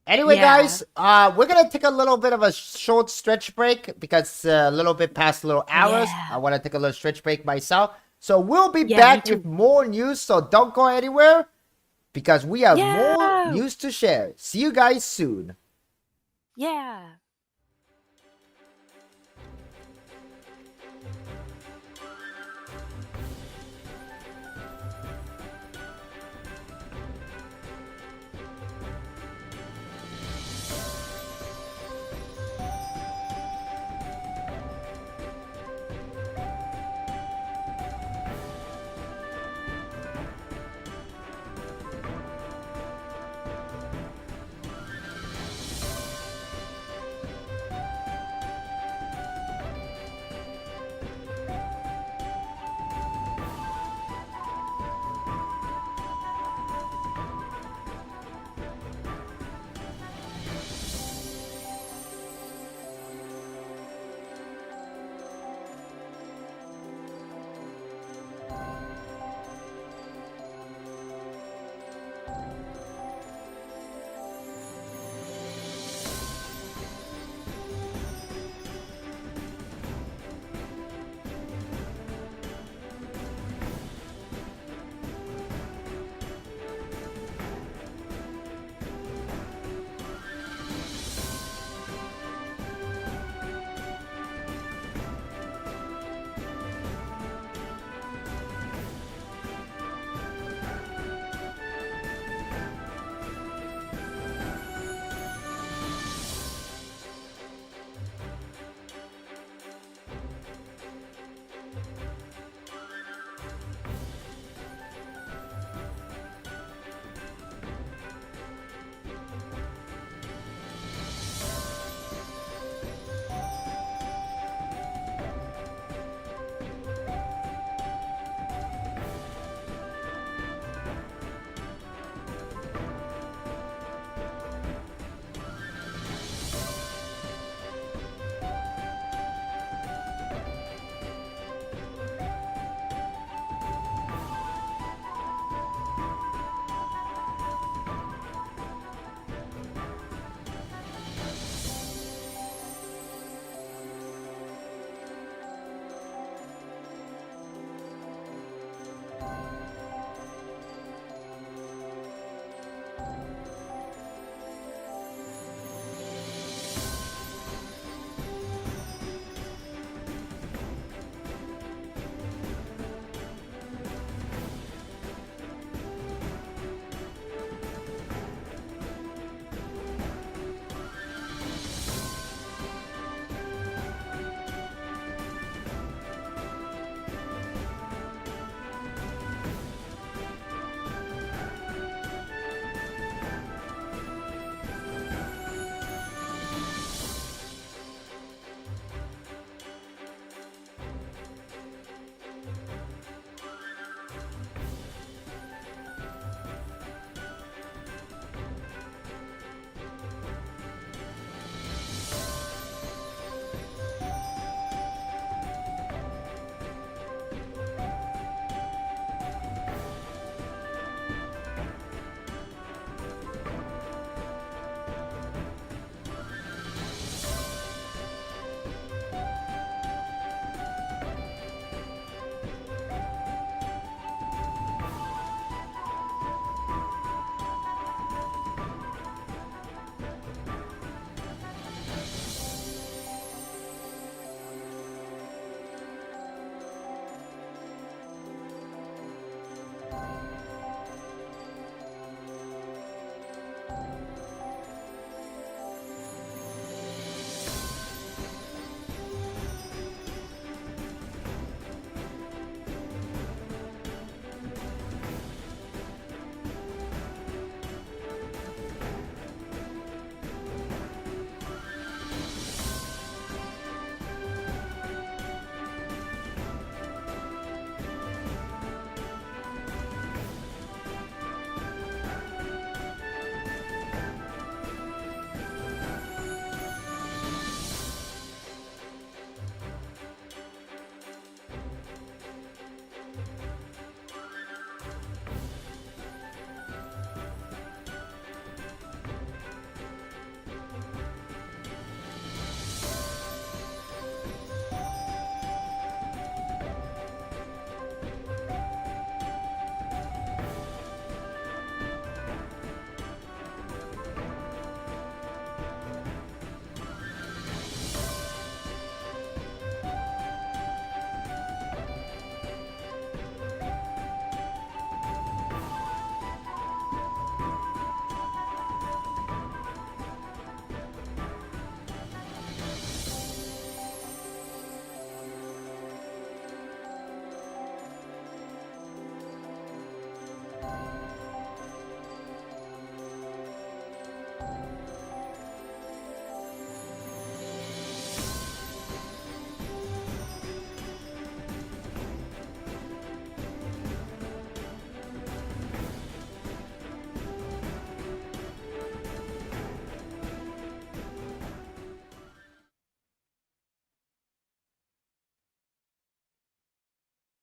Anyway, guys, we're going to take a little bit of a short stretch break because it's a little bit past little hours. I want to take a little stretch break myself. So we'll be back with more news. So don't go anywhere because we have more news to share. See you guys soon. Yeah.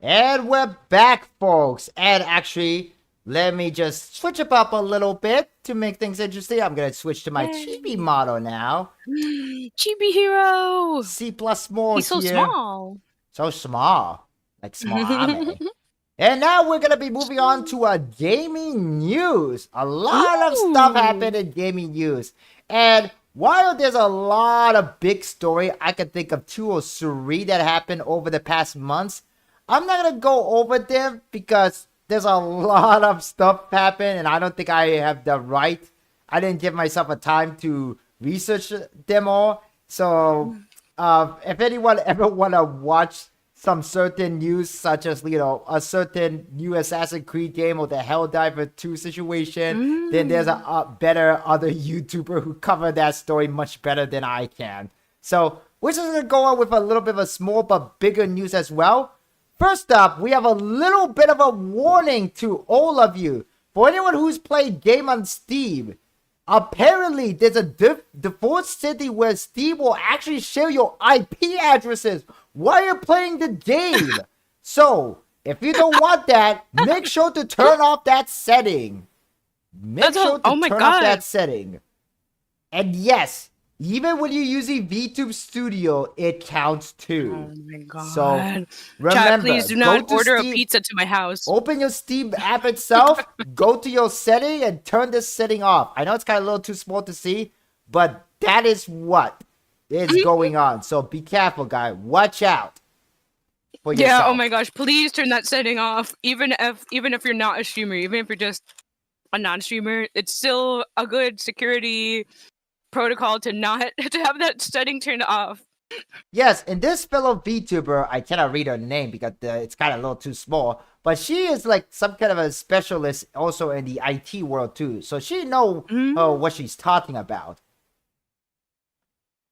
And we're back, folks. And actually, let me just switch it up a little bit to make things interesting. I'm gonna switch to my chibi model now. Chibi Hero. C plus more He's so here. small. So small. Like small anime. And now we're gonna be moving on to a gaming news. A lot of stuff happened in gaming news. And while there's a lot of big story, I can think of 2 or 3 that happened over the past months. I'm not gonna go over them because there's a lot of stuff happen, and I don't think I have the right. I didn't give myself a time to research them all. So, if anyone ever wanna watch some certain news, such as a certain new Assassin's Creed game or the Helldiver 2 situation, then there's a better other YouTuber who cover that story much better than I can. So we're just gonna go on with a little bit of a small but bigger news as well. First up, we have a little bit of a warning to all of you. For anyone who's played game on Steam, apparently there's a default setting where Steam will actually share your IP addresses while you're playing the game. So, if you don't want that, make sure to turn off that setting. Make sure to turn off that setting. And yes, even when you're using VTube Studio, it counts too. Oh my god. So, remember, Chat, please do not order Steam, a pizza to my house. Open your Steam app itself, go to your setting, and turn this setting off. I know it's kind of a little too small to see, but that is what is going on. So be careful, guys. Watch out for yourself. Yeah, oh my gosh, please turn that setting off. Even if you're not a streamer, even if you're just a non-streamer, it's still a good security protocol to have that setting turned off. Yes, and this fellow VTuber, I cannot read her name because it's kind of a little too small, but she is like some kind of a specialist also in the IT world too, so she knows what she's talking about.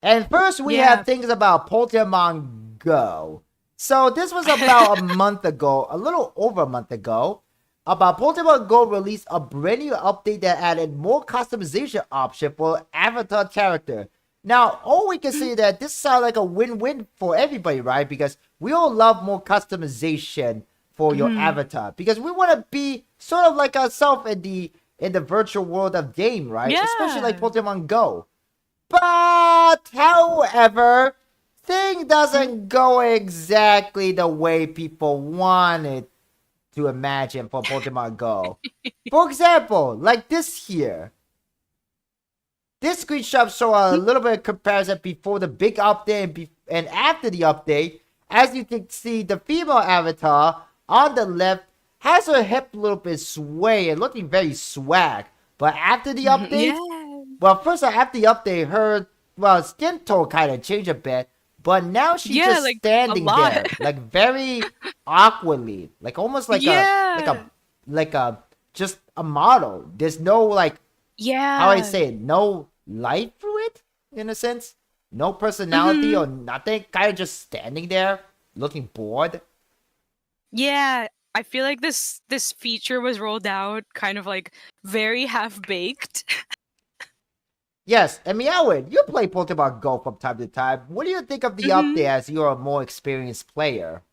And first we have things about Pokemon Go. So this was about a month ago, a little over a month ago. Pokemon Go released a brand new update that added more customization option for avatar character. Now, all we can say that this sounds like a win-win for everybody, right? Because we all love more customization for your avatar. Because we want to be sort of like ourselves in the virtual world of game, right? Yeah. Especially like Pokemon Go. But, however, thing doesn't go exactly the way people wanted to imagine for Pokemon Go. For example, like this here. This screenshot shows a little bit of comparison before the big update and after the update. As you can see, the female avatar on the left has her hip a little bit sway and looking very swag. But after the update, first after the update, her skin tone kind of changed a bit. But now she's just like, standing there, like very awkwardly, like almost like just a model. There's no like, how I say it, no life through it in a sense, no personality or nothing. Kind of just standing there, looking bored. Yeah, I feel like this feature was rolled out kind of like very half baked. Yes, and Meowin, you play Pokemon Go from time to time. What do you think of the update as you're a more experienced player?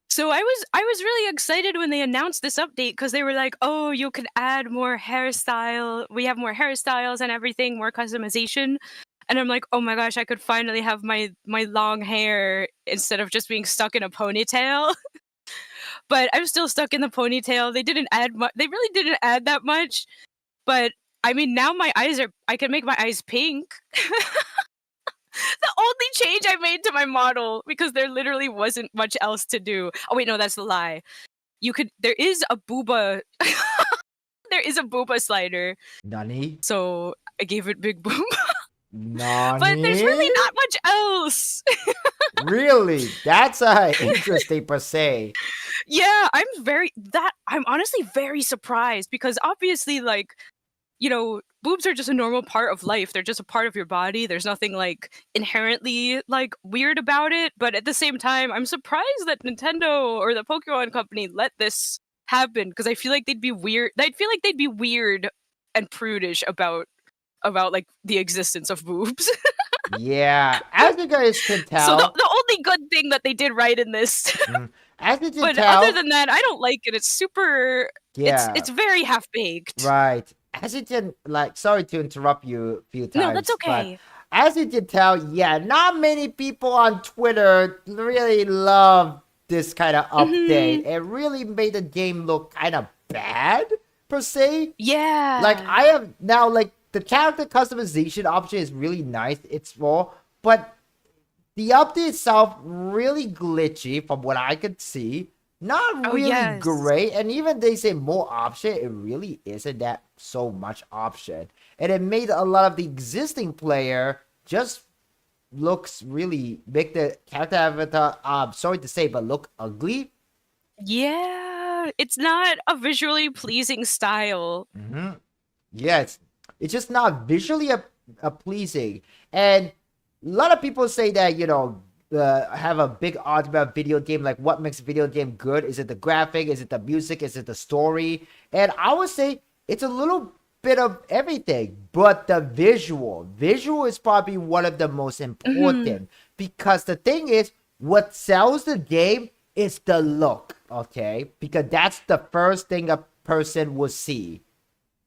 So I was really excited when they announced this update because they were like, oh, you can add more hairstyle. We have more hairstyles and everything, more customization. And I'm like, oh my gosh, I could finally have my long hair instead of just being stuck in a ponytail. But I'm still stuck in the ponytail. They didn't add much. They really didn't add that much. But I mean, now I can make my eyes pink. The only change I made to my model, because there literally wasn't much else to do. Oh wait, no, that's the lie. There is a booba. There is a booba slider. Nani? So I gave it big booba. Nani? But there's really not much else. Really? That's interesting per se. Yeah, I'm honestly very surprised because obviously, like, you know, boobs are just a normal part of life. They're just a part of your body. There's nothing like inherently like weird about it. But at the same time, I'm surprised that Nintendo or the Pokemon Company let this happen because I feel like they'd be weird. I feel like they'd be weird and prudish about like the existence of boobs. Yeah, as you guys can tell. So the only good thing that they did right in this. As you can But tell, other than that, I don't like it. It's super. yeah, It's very half baked. right. As you can, like, sorry to interrupt you a few times. No, that's but okay. as you can tell, yeah, not many people on Twitter really love this kind of update. It really made the game look kind of bad, per se. Yeah. Like, I have now, like, the character customization option is really nice. It's small, but the update itself really glitchy from what I could see. Not really yes. great, and even they say more option, it really isn't that so much option. And it made a lot of the existing player just looks really make the character avatar sorry to say, but look ugly. Yeah, it's not a visually pleasing style. Yes, it's just not visually a pleasing. And a lot of people say that, you know, have a big argument about video game, like what makes a video game good. Is it the graphic? Is it the music? Is it the story? And I would say it's a little bit of everything, but the visual is probably one of the most important, because the thing is, what sells the game is the look, okay? Because that's the first thing a person will see.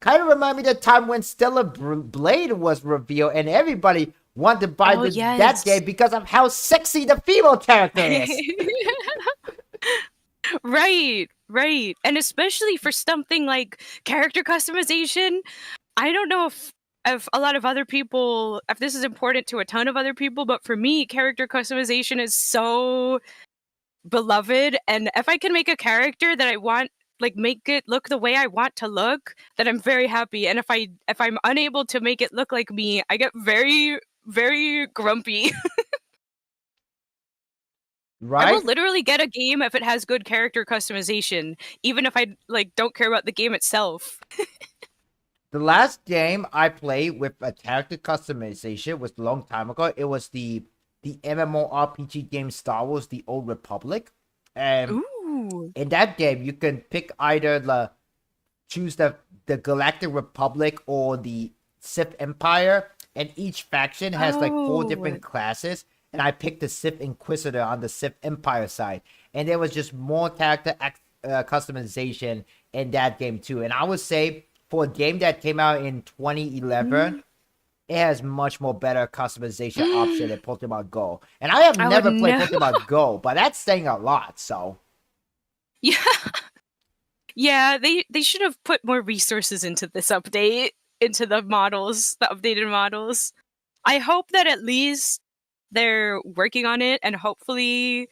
Kind of remind me of the time when Stellar Blade was revealed and everybody wanted to buy that game because of how sexy the female character is. Right. And especially for something like character customization, I don't know if a lot of other people, if this is important to a ton of other people, but for me, character customization is so beloved. And if I can make a character that I want, like make it look the way I want to look, then I'm very happy. And if I'm unable to make it look like me, I get very, very grumpy. Right? I will literally get a game if it has good character customization, even if I like don't care about the game itself. The last game I played with a character customization was a long time ago. It was the MMORPG game Star Wars: The Old Republic. And Ooh. in that game, you can pick either choose the Galactic Republic or the Sith Empire, and each faction has like 4 different classes. And I picked the Sith Inquisitor on the Sith Empire side, and there was just more character customization in that game too. And I would say for a game that came out in 2011, it has much more better customization option than Pokemon Go. And I have never played Pokemon Go, but that's saying a lot. So yeah, they should have put more resources into this update, into the models, the updated models. I hope that at least they're working on it, and hopefully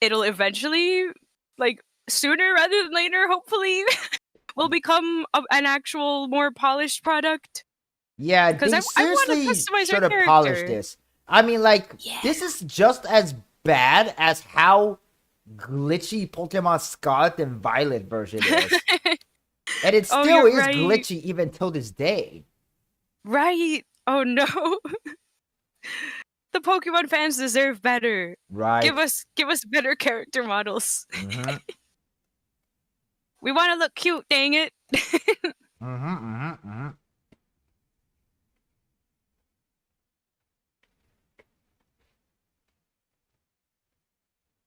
it'll eventually, like sooner rather than later, hopefully will become an actual more polished product. Yeah, because they seriously should have polished this. I mean, like, this is just as bad as how glitchy Pokemon Scarlet and Violet version is. And it still is glitchy even till this day. Right. Oh no. The Pokemon fans deserve better. Right. Give us better character models. We want to look cute, dang it.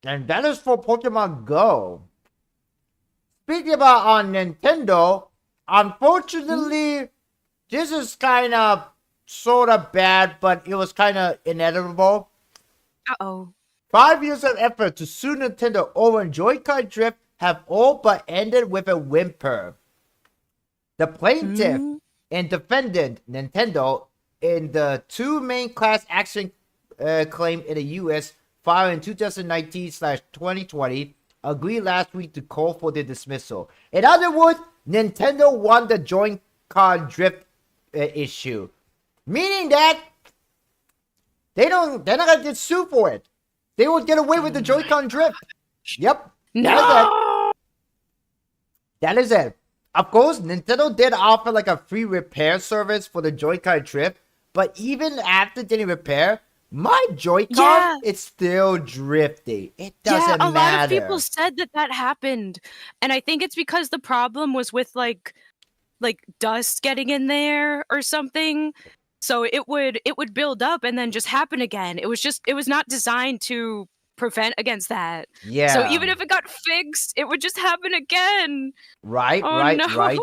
And that is for Pokemon Go. Speaking about on Nintendo, unfortunately, this is kind of sort of bad, but it was kind of inevitable. 5 years of effort to sue Nintendo over Joy-Con drift have all but ended with a whimper. The plaintiff and defendant, Nintendo, in the 2 main class action claim in the U.S. filed in 2019/2020, agreed last week to call for the dismissal. In other words, Nintendo won the Joy-Con drift issue, meaning that they're not gonna get sued for it. They would get away with the Joy-Con drift. Yep. That is it. Of course, Nintendo did offer like a free repair service for the Joy-Con drift, but even after getting repair, my Joy-Con it's still drifting. It doesn't matter. A lot of people said that happened, and I think it's because the problem was with like dust getting in there or something. So it would build up and then just happen again. It was not designed to prevent against that. Yeah. So even if it got fixed, it would just happen again. Right, Oh right, no. right.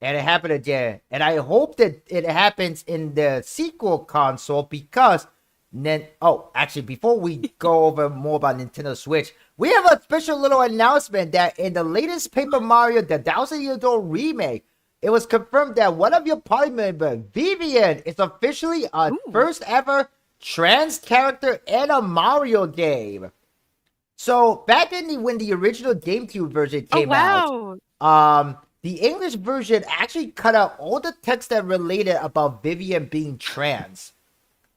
And it happened again. And I hope that it happens in the sequel console because then, actually, before we go over more about Nintendo Switch, we have a special little announcement that in the latest Paper Mario The Thousand Year Door remake, it was confirmed that one of your party members, Vivian, is officially a first ever trans character in a Mario game. So back in when the original GameCube version came out, the English version actually cut out all the text that related about Vivian being trans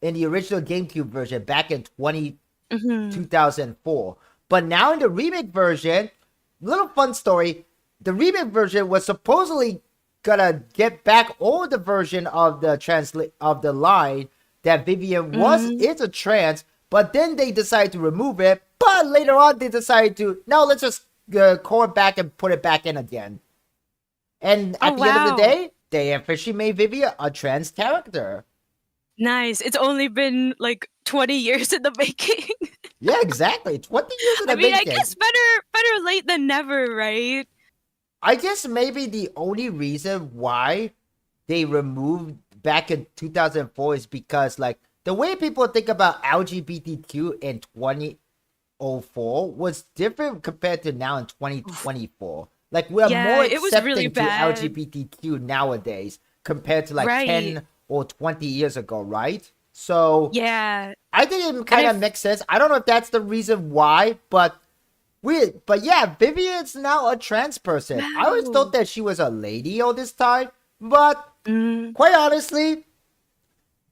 in the original GameCube version back in 2004. But now in the remake version, little fun story, the remake version was supposedly gonna get back all the version of the line that Vivian is a trans, but then they decided to remove it. But later on, they decided to let's just call it back and put it back in again. And at the end of the day, they officially made Vivian a trans character. Nice. It's only been like 20 years in the making. Yeah, exactly. 20 years in the making. I guess better late than never, right? I guess maybe the only reason why they removed back in 2004 is because, like, the way people think about LGBTQ in 2004 was different compared to now in 2024. Like, we're more accepting to LGBTQ nowadays compared to, like, 10 or 20 years ago, right? So, yeah, I think it kind of makes sense. I don't know if that's the reason why, but yeah, Vivian's now a trans person. Wow. I always thought that she was a lady all this time, but quite honestly,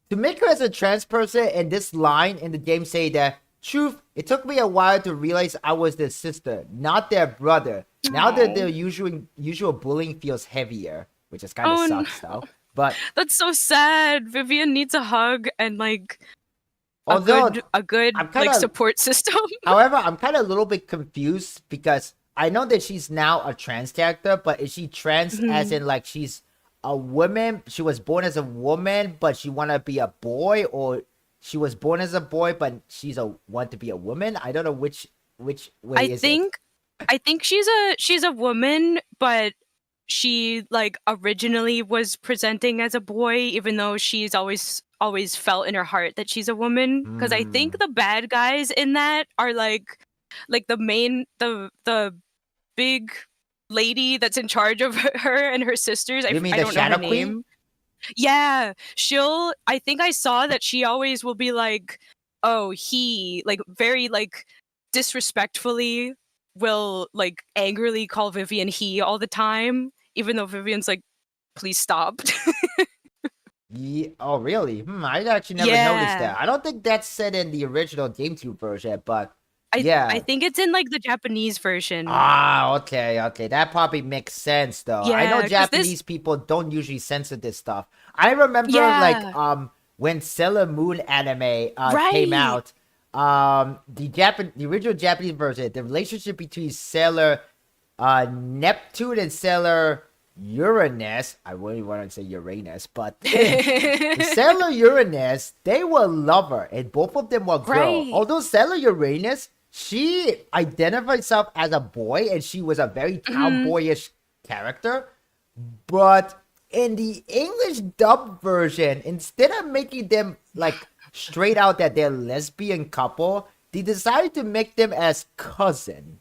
to make her as a trans person and this line in the game say that, truth, it took me a while to realize I was their sister, not their brother. Now that their usual bullying feels heavier, which is kind of sucks though. But that's so sad. Vivian needs a hug and like a good support system. However, I'm kind of a little bit confused because I know that she's now a trans character, but is she trans as in like she's a woman? She was born as a woman, but she want to be a boy, or she was born as a boy, but she's want to be a woman? I don't know which way is it. I think she's a woman, but she like originally was presenting as a boy, even though she's always felt in her heart that she's a woman. Because I think the bad guys in that are like the main the big lady that's in charge of her and her sisters. You mean I the don't know Shadow her Queen? name. Yeah, I think I saw that she always will be like, oh, he like very like disrespectfully will like angrily call Vivian he all the time, even though Vivian's like, please stop. Yeah. Oh, really? I actually never noticed that. I don't think that's said in the original GameCube version, but I think it's in like the Japanese version. Ah, okay. That probably makes sense, though. Yeah, I know Japanese people don't usually censor this stuff. I remember, like, when Sailor Moon anime came out, the original Japanese version, the relationship between Sailor Neptune and Sailor Uranus, I really want to say Uranus, but Sailor Uranus, they were lover, and both of them were girls. Although Sailor Uranus, she identified herself as a boy, and she was a very tomboyish character. But in the English dub version, instead of making them like straight out that they're lesbian couple, they decided to make them as cousin.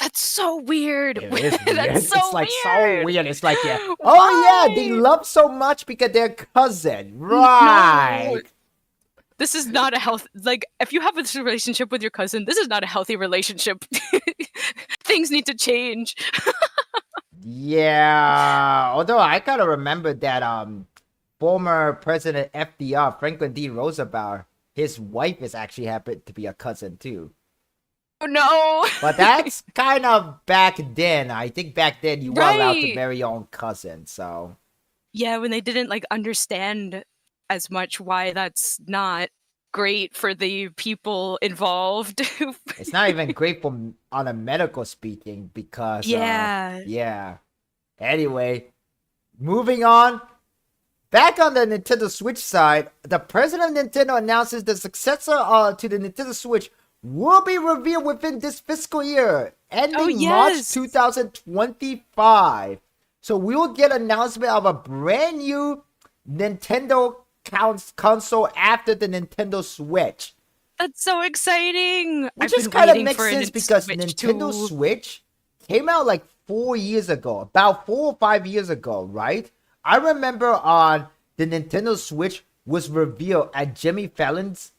That's so weird. It is weird. That's so it's like weird. so weird. It's like, yeah, they love so much because they're cousin, right? No. This is not a health. Like, if you have this relationship with your cousin, this is not a healthy relationship. Things need to change. Yeah. Although I kind of remember that former President FDR, Franklin D. Roosevelt, his wife is actually happened to be a cousin too. Oh no. But that's kind of back then. I think back then you were allowed to marry your own cousin, so. Yeah, when they didn't like understand as much why that's not great for the people involved. It's not even great on a medical speaking because yeah. Anyway, moving on. Back on the Nintendo Switch side, the president of Nintendo announces the successor to the Nintendo Switch will be revealed within this fiscal year, ending March yes. 2025. So we will get announcement of a brand new Nintendo console after the Nintendo Switch. That's so exciting. Which I've just been kind of waiting makes for a sense because Switch Nintendo too. Switch came out like 4 years ago, about 4 or 5 years ago, right? I remember on the Nintendo Switch was revealed at Jimmy Fallon's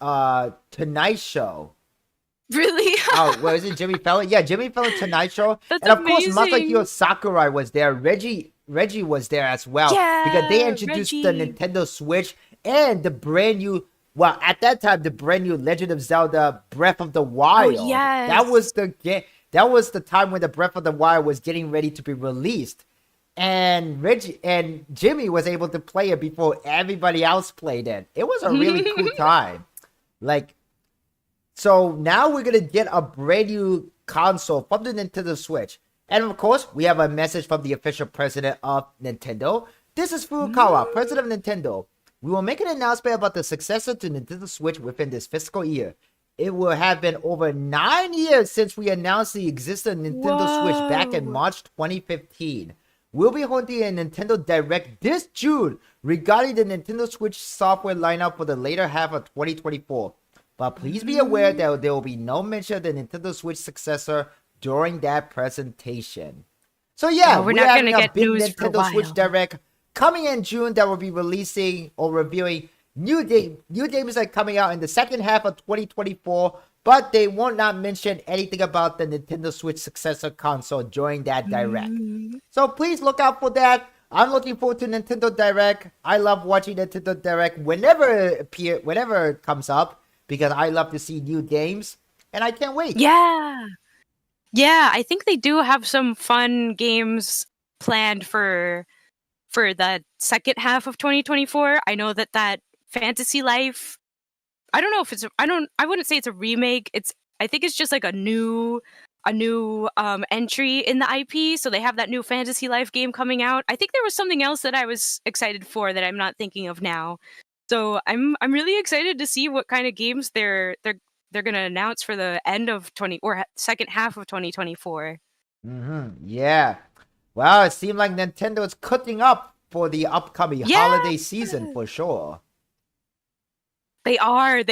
Tonight Show. Really? Oh, what is it, Jimmy Fallon? Yeah, Jimmy Fallon Tonight Show. That's And of course, amazing. Masahiro Sakurai was there. Reggie was there as well. Because they Yeah, introduced Reggie. the Nintendo Switch and the brand new, well, at that time, the brand new Legend of Zelda Breath of the Wild. yes. That was the that was the time when the Breath of the Wild was getting ready to be released. And Reggie and Jimmy was able to play it before everybody else played it. It was a really cool time. Like, so now we're gonna get a brand new console from the Nintendo Switch. And of course, we have a message from the official president of Nintendo. This is Furukawa, president of Nintendo. We will make an announcement about the successor to Nintendo Switch within this fiscal year. It will have been over 9 years since we announced the existing Nintendo Switch back in Whoa. March 2015. We'll be holding a Nintendo Direct this June regarding the Nintendo Switch software lineup for the later half of 2024. But please be aware that there will be no mention of the Nintendo Switch successor during that presentation. So yeah, No, we're we're not having gonna a get big news for a Nintendo Switch while. Direct coming in June that will be releasing or revealing new games are coming out in the second half of 2024, but they will not mention anything about the Nintendo Switch successor console during that Direct. So please look out for that. I'm looking forward to Nintendo Direct. I love watching Nintendo Direct whenever it comes up because I love to see new games and I can't wait. Yeah. Yeah, I think they do have some fun games planned for the second half of 2024. I know that Fantasy Life, I don't know if I wouldn't say it's a remake. I think it's just like a new entry in the IP. So they have that new Fantasy Life game coming out. I think there was something else that I was excited for that I'm not thinking of now. So I'm really excited to see what kind of games they're going to announce for the end of second half of 2024. Yeah. Well, it seemed like Nintendo is cooking up for the upcoming holiday season for sure. They are.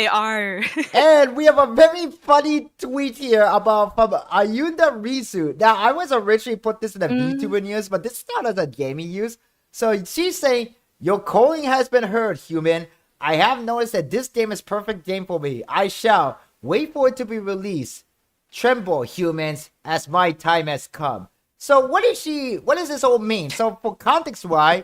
And we have a very funny tweet here from Ayunda Rizu. Now, I was originally put this in the VTuber news, but this started as a gaming news. So she's saying, your calling has been heard, human. I have noticed that this game is perfect game for me. I shall wait for it to be released. Tremble, humans, as my time has come. So what does this all mean? So for context-wise,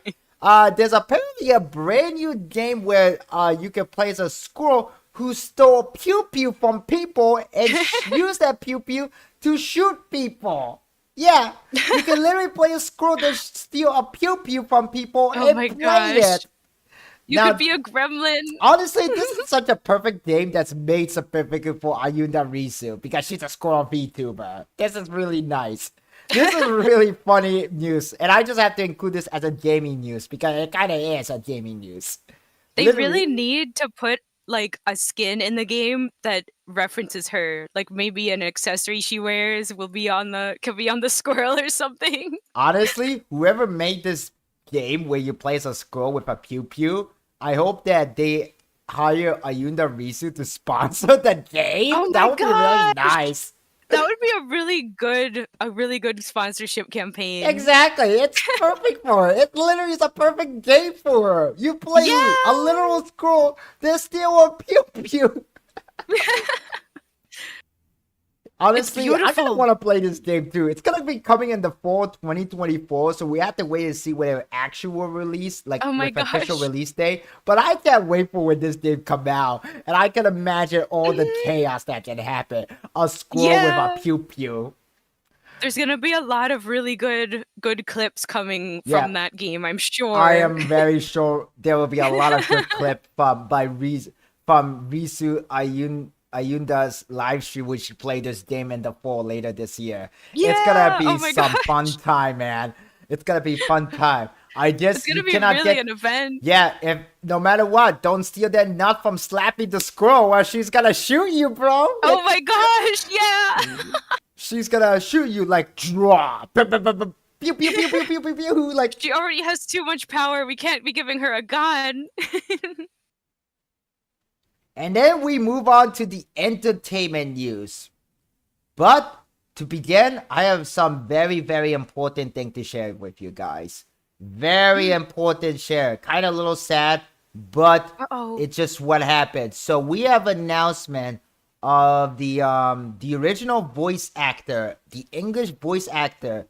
there's apparently a brand new game where you can play as a squirrel who stole pew pew from people and use that pew pew to shoot people. Yeah, you can literally play a squirrel that steal a pew pew from people and my play gosh. it. You Now, could be a gremlin. honestly, this is such a perfect game that's made specifically for Ayunda Rizu because she's a squirrel VTuber. This is really nice. This is really funny news, and I just have to include this as a gaming news because it kind of is a gaming news. They Literally- really need to put like a skin in the game that references her. Like maybe an accessory she wears could be on the squirrel or something. Honestly, whoever made this game where you play as a squirrel with a pew pew, I hope that they hire Ayunda Rizu to sponsor the game. Oh That my would be really gosh. nice. That would be a really good sponsorship campaign. Exactly, it's perfect for her. It literally is a perfect game for her. You play a literal squirrel, then steal a pew pew. Honestly, I kind of beautiful. want to play this game too. It's gonna be coming in the fall 2024, so we have to wait and see when it actual release, like Oh my with official gosh. release date. But I can't wait for when this game come out, and I can imagine all the chaos that can happen. A squirrel Yeah. with a pew pew. There's gonna be a lot of really good clips coming Yeah. from that game, I'm sure. I am very sure there will be a lot of good clip from Rizu Ayunda's live stream, which she played this game in the fall later this year. It's gonna Yeah! be Oh my some gosh. fun time, man. It's gonna be fun time. It's gonna you be cannot really get. an event. Yeah, if no matter what, don't steal that nut from Slappy the squirrel, or she's gonna shoot you, bro. Oh my gosh, yeah. She's gonna shoot you like draw. Pew pew pew pew pew pew pew. Like She already has too much power. We can't be giving her a gun. And then we move on to the entertainment news. But to begin, I have some very, very important thing to share with you guys. Very important share. Kind of a little sad, but it's just what happened. So we have announcement of the original voice actor, the English voice actor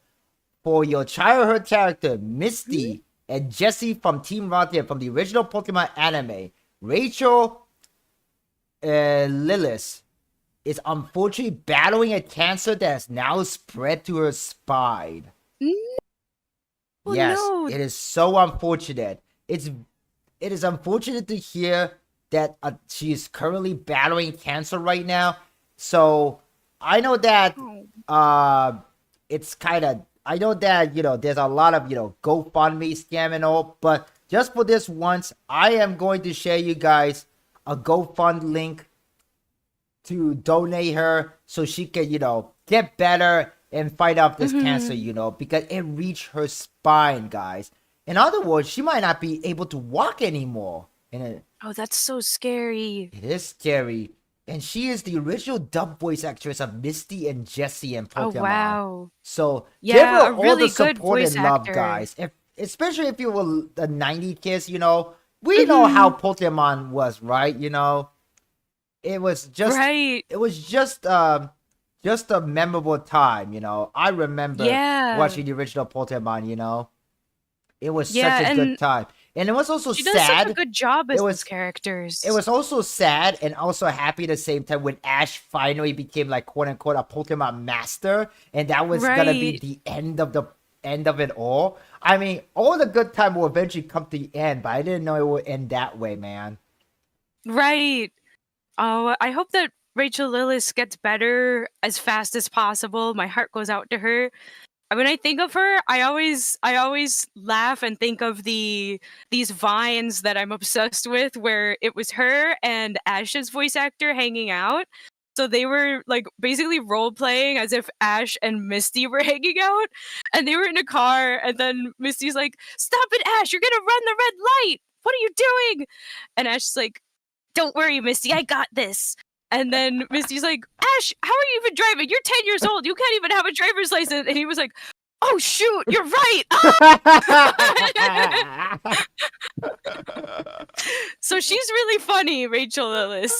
for your childhood character, Misty and Jessie from Team Rocket from the original Pokemon anime. Rachel Lillis is unfortunately battling a cancer that has now spread to her spine. Oh, Yes, no. it is so unfortunate. It is unfortunate to hear that she is currently battling cancer right now. So I know that it's kind of, I know that, you know, there's a lot of, you know, GoFundMe scam and all, but just for this once, I am going to share you guys a GoFund link to donate her so she can, you know, get better and fight off this cancer, you know, because it reached her spine, guys. In other words, she might not be able to walk anymore. And Oh, that's so scary. it is scary. And she is the original dub voice actress of Misty and Jessie in Pokemon. Oh, wow. So Yeah, give her a all really the good support voice and love, actor. guys. Especially if you were the 90 kids, you know, we know how Pokemon was, right? You know, it was just Right. it was just a memorable time, you know. I remember Yeah. watching the original Pokemon, you know. It was Yeah, such a good and time. And it was also She does such a sad. good job as It was- those characters. It was also sad and also happy at the same time when Ash finally became like quote unquote a Pokemon master, and that was gonna be Right. the end of it all. I mean, all the good time will eventually come to the end, but I didn't know it would end that way, man. Right. Oh, I hope that Rachel Lillis gets better as fast as possible. My heart goes out to her. When I think of her, I always laugh and think of these vines that I'm obsessed with, where it was her and Ash's voice actor hanging out. So they were like basically role playing as if Ash and Misty were hanging out, and they were in a car. And then Misty's like, "Stop it, Ash! You're gonna run the red light. What are you doing?" And Ash's like, "Don't worry, Misty, I got this." And then Misty's like, "Ash, how are you even driving? You're 10 years old. You can't even have a driver's license." And he was like, "Oh, shoot, you're right." So she's really funny, Rachel Lillis.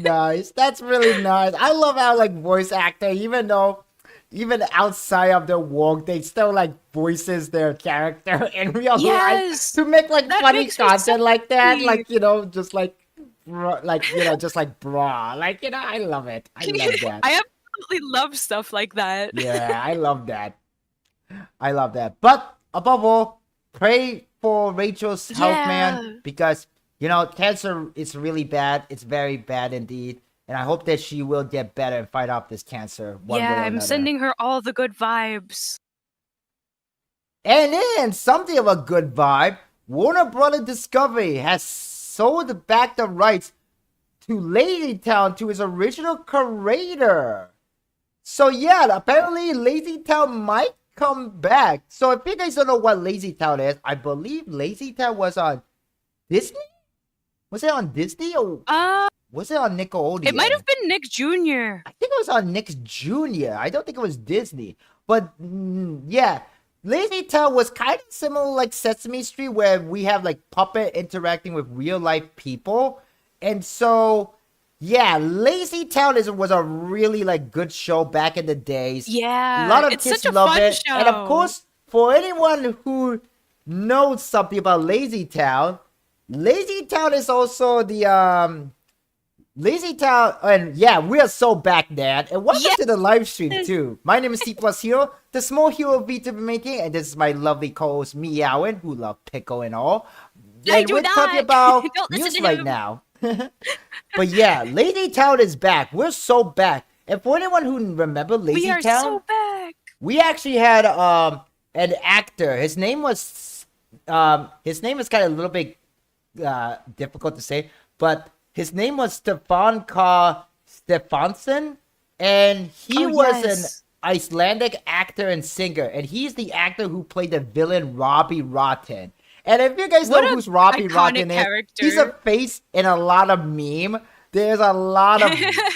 Nice. That's really nice. I love how like voice actor, even outside of their work, they still like voices their character in real life Yes. to make like That funny makes me so content like that. happy. Like, you know, just like just like bra. Like, you know, I love it. I love that. I absolutely love stuff like that. Yeah, I love that. I love that. But above all, pray for Rachel's health, Yeah. man, because you know cancer is really bad. It's very bad indeed, and I hope that she will get better and fight off this cancer. One way Yeah, or I'm another. sending her all the good vibes. And then something of a good vibe. Warner Brother Discovery has sold back the rights to Lazy Town to its original creator. So yeah, apparently Lazy Town might come back. So if you guys don't know what Lazy Town is, I believe Lazy Town was on Disney? Was it on Disney or was it on Nickelodeon? It might have been Nick Jr. I think it was on Nick's Jr. I don't think it was Disney. But yeah, Lazy Town was kind of similar like Sesame Street, where we have like puppet interacting with real life people. And so yeah, Lazy Town was a really like good show back in the days. Yeah, A lot of it's kids such a love fun it. show. And of course, for anyone who knows something about Lazy Town is also the Lazy Town, and yeah, we are so back, Dad. And welcome to the live stream too. My name is C+Hero, the small hero of Vtuber making, and this is my lovely co-host Meowin, who love pickle and all. I And do we're not. talking about Don't listen news to right him. now. But yeah, Lazy Town is back. We're so back. And for anyone who remember Lazy We are Town, so back. we actually had an actor. His name was his name is kind of a little bit difficult to say, but his name was Stefan K. Stefansson, and he was an Icelandic actor and singer, and he's the actor who played the villain Robbie Rotten. And if you guys know who's Robbie Rotten is, he's a face in a lot of meme. There's a lot of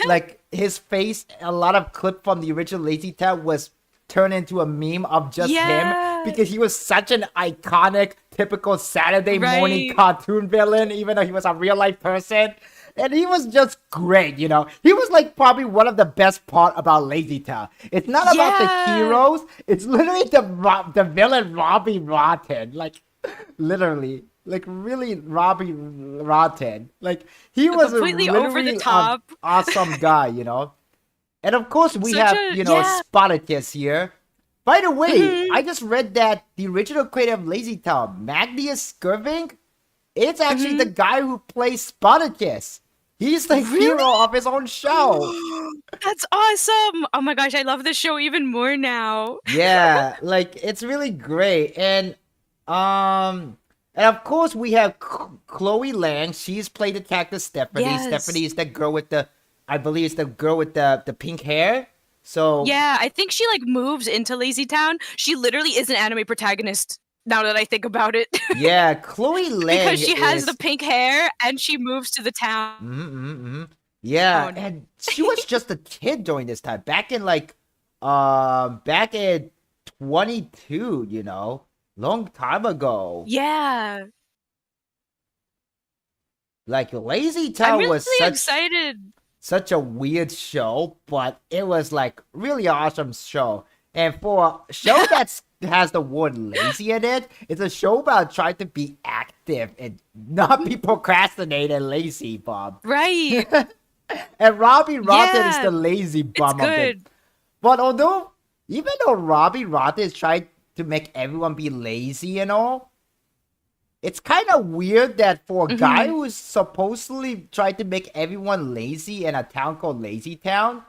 like his face, a lot of clip from the original Lazy Town was turned into a meme of just him because he was such an iconic, typical Saturday morning cartoon villain, even though he was a real life person. And he was just great, you know. He was like probably one of the best part about Lazy Town. It's not about the heroes. It's literally the villain Robbie Rotten. Like, literally. Like, really Robbie Rotten. Like, he was completely over the top. Awesome guy, you know. And of course, we have, Spartacus here. By the way, I just read that the original creator of Lazy Town, Magnus Skirving, it's actually the guy who plays Spartacus. He's the hero of his own show. That's awesome. Oh my gosh, I love this show even more now. Yeah, like, it's really great. And of course, we have Chloe Lang. She's played the character Stephanie. Yes. Stephanie is the girl with I believe it's the girl with the pink hair. So yeah, I think she like moves into Lazy Town. She literally is an anime protagonist now that I think about it. Yeah, Chloe Lang because she has the pink hair and she moves to the town. Yeah, and she was just a kid during this time. Back in back in 22, you know, long time ago. Yeah. Like Lazy Town I'm really was excited. Such a weird show, but it was like really awesome show. And for a show that has the word lazy in it, it's a show about trying to be active and not be procrastinating and lazy, Bob. Right. And Robbie Rotten is the lazy bum it's of good. it. But even though Robbie Rotten is trying to make everyone be lazy and all, it's kind of weird that for a guy who's supposedly tried to make everyone lazy in a town called Lazy Town,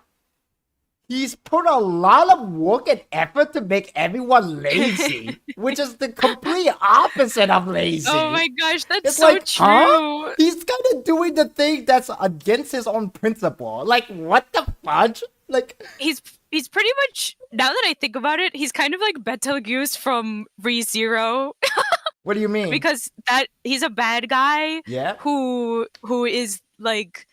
he's put a lot of work and effort to make everyone lazy, which is the complete opposite of lazy. Oh my gosh, that's It's so like, true. huh? He's kind of doing the thing that's against his own principle. Like, what the fudge? Like, He's pretty much, now that I think about it, he's kind of like Betelgeuse from ReZero. what do you mean? Because he's a bad guy who is like,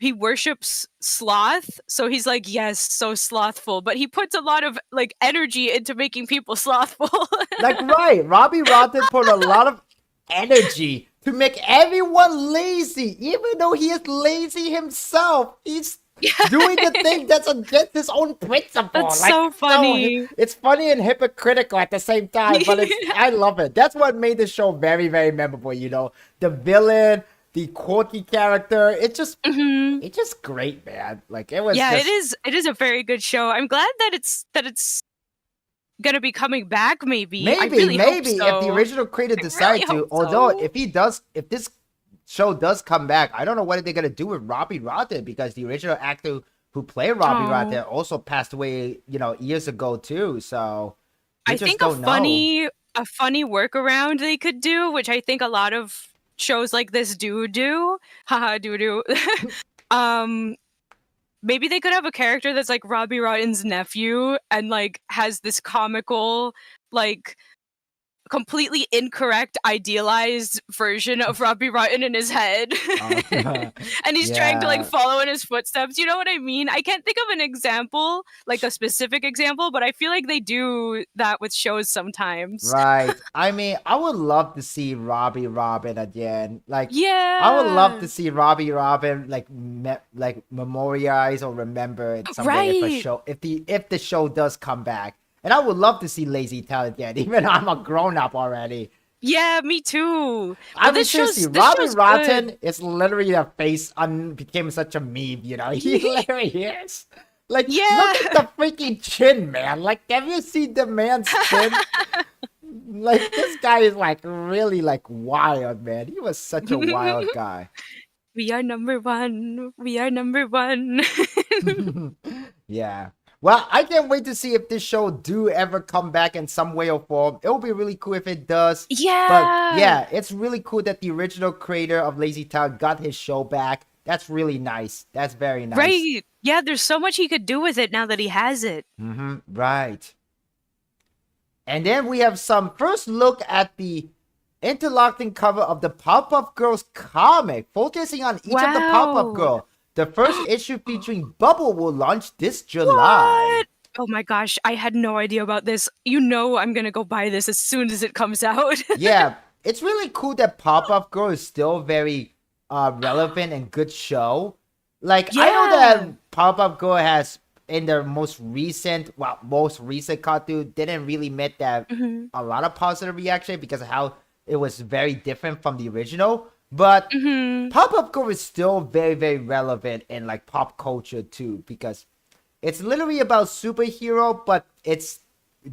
he worships sloth, so he's like, yes, so slothful, but he puts a lot of like energy into making people slothful. Like, right, Robbie Rotten put a lot of energy to make everyone lazy, even though he is lazy himself. He's doing the thing that's against his own principle. That's like, so funny. It's funny and hypocritical at the same time, but I love it. That's what made the show very, very memorable, you know. The villain, the quirky character, it's just great, man. Like, it was it is a very good show. I'm glad that it's gonna be coming back, maybe. I really hope so. If the original creator decides to, although if this show does come back, I don't know what they're gonna do with Robbie Rotten, because the original actor who played Robbie Rotten also passed away, you know, years ago too. So I think a funny workaround they could do, which I think a lot of shows like this do. Haha, do. Maybe they could have a character that's like Robbie Rotten's nephew and like has this comical, like, completely incorrect, idealized version of Robbie Rotten in his head. And he's trying to like follow in his footsteps. You know what I mean? I can't think of an example, like a specific example, but I feel like they do that with shows sometimes. Right. I mean, I would love to see Robbie Rotten again. Like, I would love to see Robbie Rotten like memorialize or remember it someday if the show does come back. And I would love to see Lazy Town again, even though I'm a grown-up already. Yeah, me too. I mean, seriously, Robbie Rotten is literally a face became such a meme, you know? He literally is. Like, look at the freaking chin, man. Like, have you seen the man's chin? Like, this guy is, like, really, like, wild, man. He was such a wild guy. We are number one. We are number one. Yeah. Well, I can't wait to see if this show do ever come back in some way or form. It will be really cool if it does. Yeah. But yeah, it's really cool that the original creator of Lazy Town got his show back. That's really nice. That's very nice. Right. Yeah, there's so much he could do with it now that he has it. Right. And then we have some first look at the interlocking cover of the Pop-Up Girls comic, focusing on each of the Pop-Up Girl. The first issue featuring Bubble will launch this July. What? Oh my gosh, I had no idea about this. You know I'm gonna go buy this as soon as it comes out. Yeah, it's really cool that Pop-Up Girl is still very relevant and good show. Like, I know that Pop-Up Girl has, in their most recent cartoon, didn't really met that a lot of positive reaction because of how it was very different from the original. But Pop-Up Girl is still very, very relevant in like pop culture too, because it's literally about superhero, but it's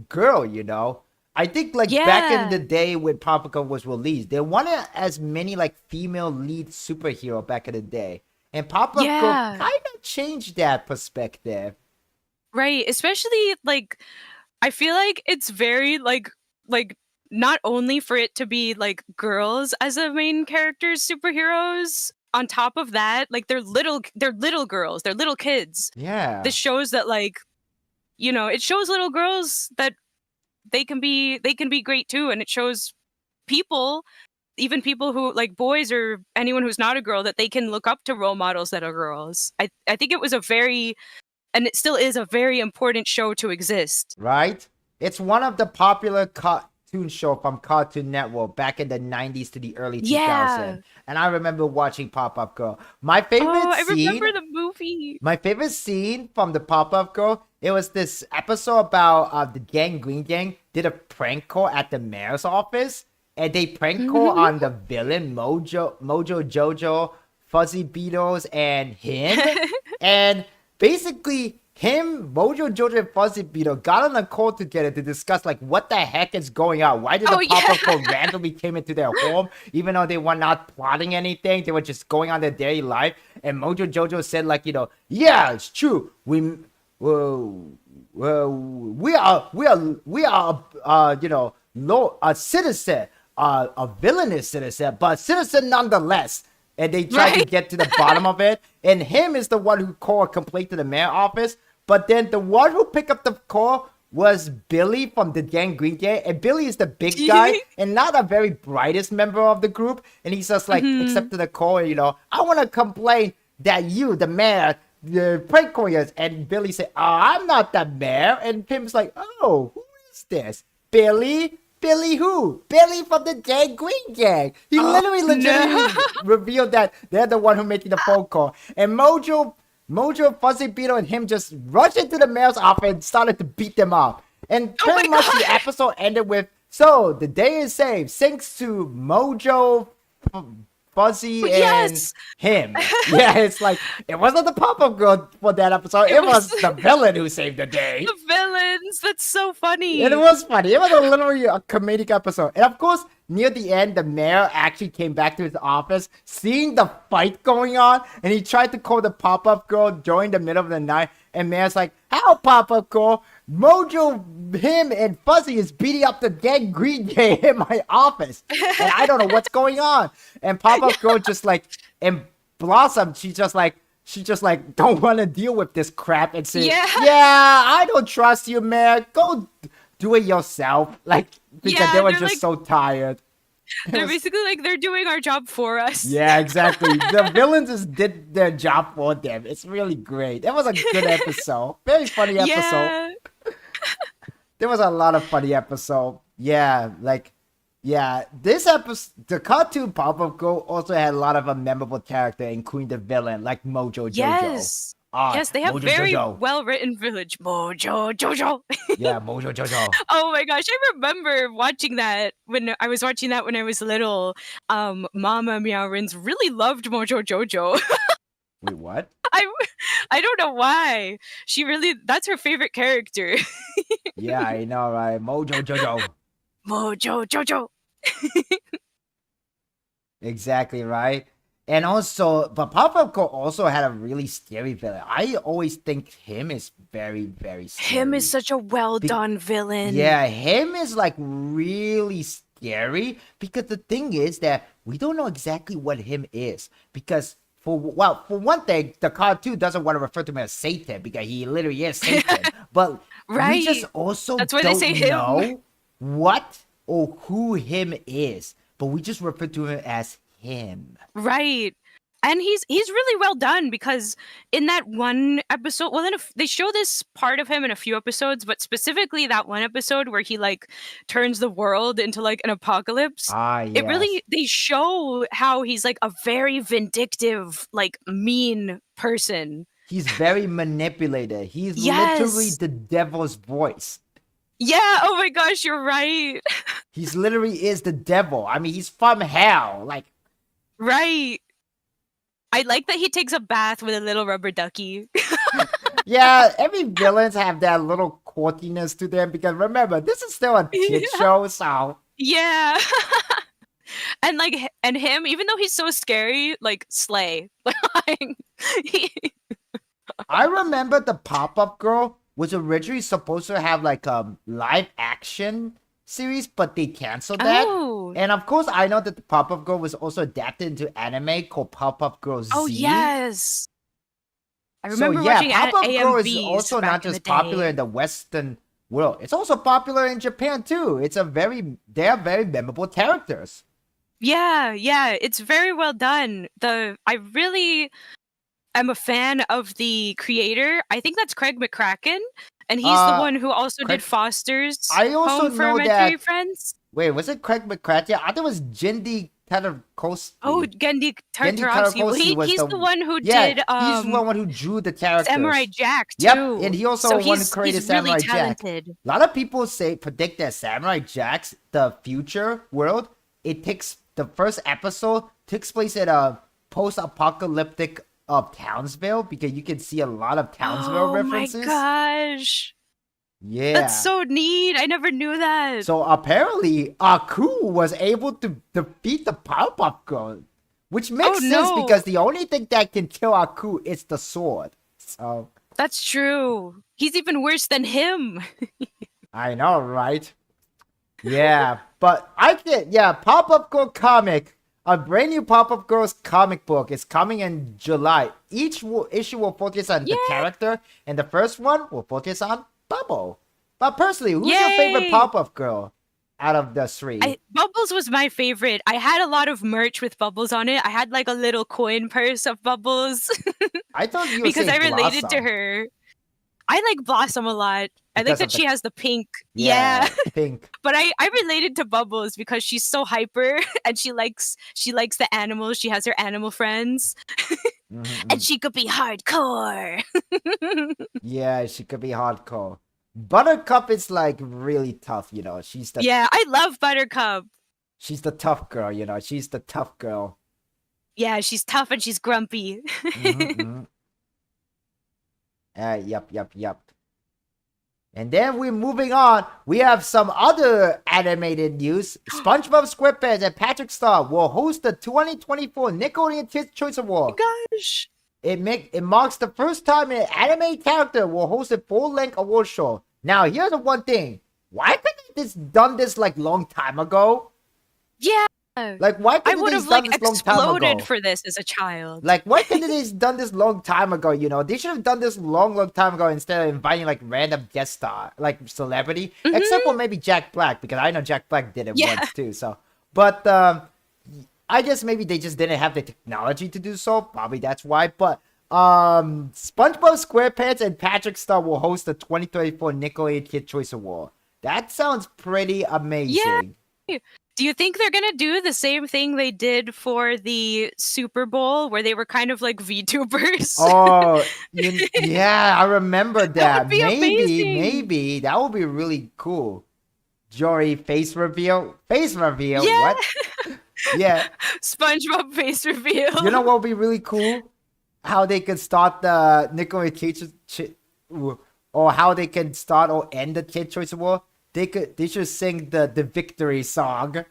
girl, you know. I think like back in the day when Pop-Up Girl was released, they wanted as many like female lead superhero back in the day. And Pop-Up Girl kind of changed that perspective. Right, especially like I feel like it's very like not only for it to be like girls as the main characters, superheroes, on top of that, like they're little girls, they're little kids. Yeah. This shows that like, you know, it shows little girls that they can be great too, and it shows people, even people who like boys or anyone who's not a girl, that they can look up to role models that are girls. I think it was and it still is a very important show to exist. Right? It's one of the popular cartoon show from Cartoon Network back in the 90s to the early 2000s. And I remember watching Pop-Up Girl. My favorite scene... I remember the movie. My favorite scene from the Pop-Up Girl, it was this episode about the Green Gang did a prank call at the mayor's office. And they prank call on the villain, Mojo Jojo, Fuzzy Beetles, and him. And... basically, Mojo Jojo, and Fuzzy Beetle got on a call together to discuss, like, what the heck is going on? Why did the Pop-Up Girl randomly came into their home, even though they were not plotting anything? They were just going on their daily life. And Mojo Jojo said, like, you know, yeah, it's true. We are, you know, a citizen, a villainous citizen, but citizen nonetheless. And they tried to get to the bottom of it. And him is the one who called a complaint to the mayor office. But then the one who picked up the call was Billy from the Green Gang. And Billy is the big guy and not a very brightest member of the group. And he's just like accepted the call. And, you know, I want to complain that you, the mayor, the prank callers. And Billy said, oh, I'm not the mayor. And Pim's like, oh, who is this? Billy? Billy who? Billy from the Green Gang. He legitimately revealed that they're the one who making the phone call. And Mojo, Fuzzy Beetle, and him just rushed into the mayor's office and started to beat them up. And pretty much the episode ended with, so the day is saved thanks to Mojo, Fuzzy, and him. Yeah, it's like, it wasn't the Pop-Up Girl for that episode. It was the villain who saved the day. The villains. That's so funny. And it was funny. It was literally a comedic episode. And of course, near the end, the mayor actually came back to his office, seeing the fight going on, and he tried to call the Pop-Up Girl during the middle of the night. And mayor's like, how Pop-Up Girl? Mojo, him, and Fuzzy is beating up the Green Gang in my office. And I don't know what's going on. And Pop-Up Girl just like, and Blossom, she just like, don't want to deal with this crap and say, yeah, I don't trust you, man. Go do it yourself. Like, because they were just like, so tired. They're basically like, they're doing our job for us. Yeah, exactly. The villains just did their job for them. It's really great. It was a good episode. Very funny episode. Yeah. There was a lot of funny episode. Yeah, like, yeah. This episode, the cartoon Pop-Up Girl also had a lot of a memorable character, including the villain, like Mojo Jojo. Yes. Yes, they have Mojo very Jojo. well-written village. Mojo Jojo. Yeah, Mojo Jojo. Oh my gosh, I remember watching that when I was little. Mama Meowrins really loved Mojo Jojo. Wait, what? I don't know why. That's her favorite character. Yeah, I know, right? Mojo Jojo. Mojo Jojo. Exactly, right? And also, but Pop-Up Girl also had a really scary villain. I always think him is very, very scary. Him is such a well done villain. Yeah, him is like really scary because the thing is that we don't know exactly what him is because for one thing, the cartoon doesn't want to refer to him as Satan because he literally is Satan. But Right. we just also That's why they don't say him. know what or who him is, but we just refer to him as him. Right. And he's really well done because in that one episode, well, they show this part of him in a few episodes, but specifically that one episode where he like turns the world into like an apocalypse. It really, they show how he's like a very vindictive, like mean person. He's very manipulated. He's Yes. literally the devil's voice. Yeah. Oh my gosh, you're right. He's literally is the devil. I mean, he's from hell. Like, Right. I like that he takes a bath with a little rubber ducky. yeah, every villains have that little quirkiness to them because remember, this is still a kid show, so Yeah. And like, and him, even though he's so scary, like slay. I remember the Pop-Up Girl was originally supposed to have like a live action series, but they canceled that. Oh. And of course, I know that the Pop-Up Girl was also adapted into anime called Pop-Up Girl Z. Oh yes. I So remember yeah, watching Pop-Up Girl is AMVs also back not in the just popular day. in the Western world. It's also popular in Japan too. They are very memorable characters. Yeah, it's very well done. I really am a fan of the creator. I think that's Craig McCracken, and he's the one who also Craig- did Foster's I also Home for know Imaginary that- Friends. Wait, was it Craig McCracken? I thought it was Jindy Tartakovsky. Oh, Gendy Gendy Tartakovsky. Well, Tartakovsky was he's the- the one who Yeah, did he's the one who drew the characters. Samurai Jack too. Yep, and he also so one who he's created he's really Samurai Jack. talented. A lot of people predict that Samurai Jack's the future world. The first episode takes place at a post-apocalyptic Townsville because you can see a lot of Townsville references. Oh my gosh. Yeah. That's so neat. I never knew that. So apparently, Aku was able to defeat the Pop-Up Girl, which makes sense no. because the only thing that can kill Aku is the sword. So That's true. He's even worse than him. I know, right? Yeah, but Pop-Up Girl comic, a brand new Pop-Up Girls comic book is coming in July. Each issue will focus on the character, and the first one will focus on Bubble. But personally, who's your favorite Yay! Pop-Up Girl out of the three? Bubbles was my favorite. I had a lot of merch with Bubbles on it. I had like a little coin purse of Bubbles I thought you were because I saying related to Blossom. her. I like Blossom a lot. I like Because that of she the- has the pink. Yeah, Yeah. pink. But I related to Bubbles because she's so hyper and she likes the animals. She has her animal friends Mhm, and she could be hardcore. Yeah, she could be hardcore. Buttercup is like really tough, you know. She's the Yeah, I love Buttercup. she's the tough girl, you know. She's the tough girl. Yeah, she's tough and she's grumpy. Mhm, mhm. Yep. And then we're moving on. We have some other animated news. SpongeBob SquarePants and Patrick Star will host the 2024 Nickelodeon Kids' Choice Award. Gosh. It marks the first time an anime character will host a full-length award show. Now, here's the one thing. Why couldn't they done this like long time ago? Yeah. Like, why I couldn't would they have done like this long time exploded ago? for this as a child. Like, why couldn't they done this long time ago? You know, they should have done this long time ago instead of inviting like random guest star, like celebrity, except for maybe Jack Black because I know Jack Black did it Yeah. once too. So, but I guess maybe they just didn't have the technology to do so. Probably that's why. But SpongeBob SquarePants and Patrick Star will host the 2024 Nickelodeon Kid Choice Award. That sounds pretty amazing. Do you think they're gonna do the same thing they did for the Super Bowl, where they were kind of like VTubers? Oh, yeah, I remember that. would be amazing. Maybe that would be really cool. Jory face reveal. Yeah. What? Yeah. SpongeBob face reveal. You know what would be really cool? How they could start the Nickelodeon or how they can start or end the Kid Choice Award. They should sing the victory song.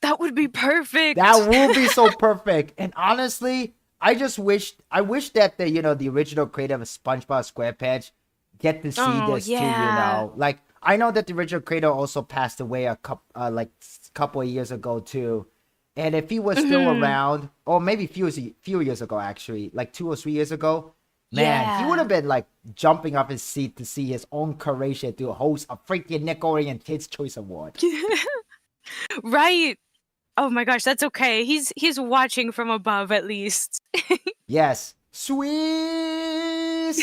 That That would be perfect. That will be so perfect. And honestly, I wish that the original creator of SpongeBob SquarePants get to see this too. Like I know that the original creator also passed away a couple of years ago too. And if he was still around, or maybe few years ago actually, like 2 or 3 years ago, man, he would have been like jumping off his seat to see his own creation to host a freaking Nickelodeon Kids Choice Award. Right. Oh my gosh, that's okay. He's watching from above at least. Yes. Sweet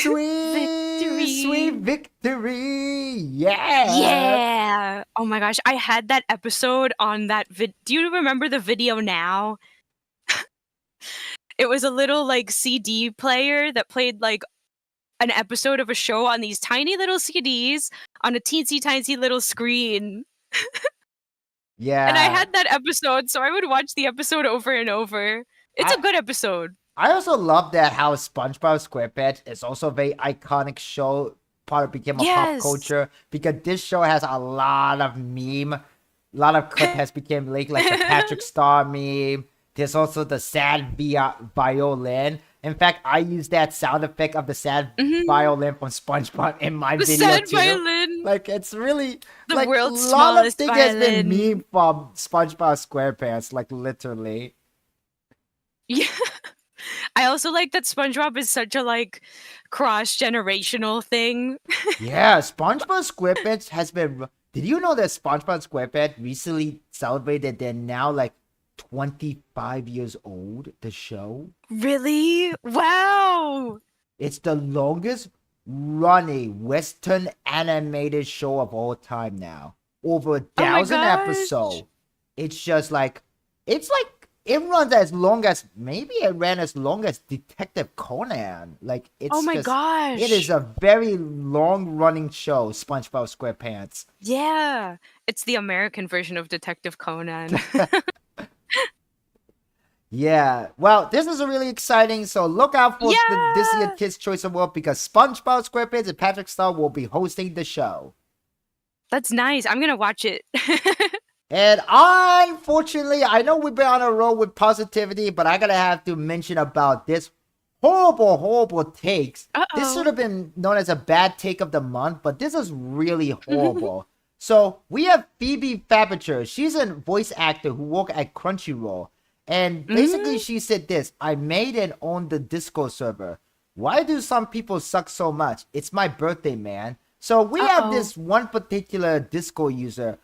victory. Yeah. Yeah. Oh my gosh, I had that episode on that do you remember the video now? It was a little like CD player that played like an episode of a show on these tiny little CDs on a teensy tiny little screen. Yeah. And I had that episode, so I would watch the episode over and over. It's a good episode. I also love that how SpongeBob SquarePants is also a very iconic show. Became a pop culture because this show has a lot of clip has become like the Patrick Star meme. There's also the sad violin. In fact, I use that sound effect of the sad violin from SpongeBob in my video sad too. Violin. Like it's really The world's a lot of smallest things has been violin. meme from SpongeBob SquarePants, like literally. Yeah. I also like that SpongeBob is such a like cross-generational thing. Yeah, SpongeBob SquarePants has been. Did you know that SpongeBob SquarePants recently celebrated they're now like 25 years old? The show. Really? Wow. It's the longest running Western animated show of all time now. Over 1,000 gosh. episodes. It's just like it runs as long as maybe it ran as long as Detective Conan. Like it's Oh my gosh. It is a very long running show, SpongeBob SquarePants. Yeah. It's the American version of Detective Conan. Yeah, well, this is really exciting, so look out for this year's Kids' Choice Award because SpongeBob SquarePants and Patrick Star will be hosting the show. That's nice. I'm gonna watch it. And unfortunately, I know we've been on a roll with positivity, but I gotta have to mention about this horrible takes. This should have been known as a bad take of the month, but this is really horrible. So we have Phoebe Fabricher. She's a voice actor who works at Crunchyroll. And basically she said this: I made and own the Discord server. Why do some people suck so much? It's my birthday, man. So we have this one particular Discord user.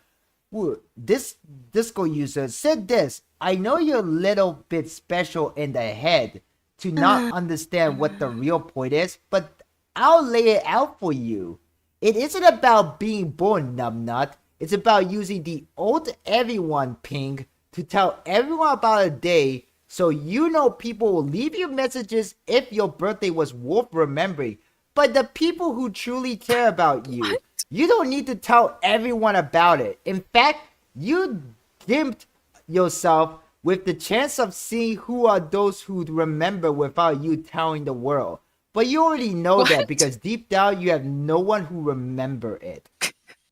This Discord user said this: I know you're a little bit special in the head to not understand what the real point is, but I'll lay it out for you. It isn't about being born, numbnut. It's about using the old everyone ping to tell everyone about a day so you know people will leave you messages if your birthday was worth remembering. But the people who truly care about you, you don't need to tell everyone about it. In fact, you gimped yourself with the chance of seeing who are those who remember without you telling the world. But you already know that because deep down you have no one who remember it.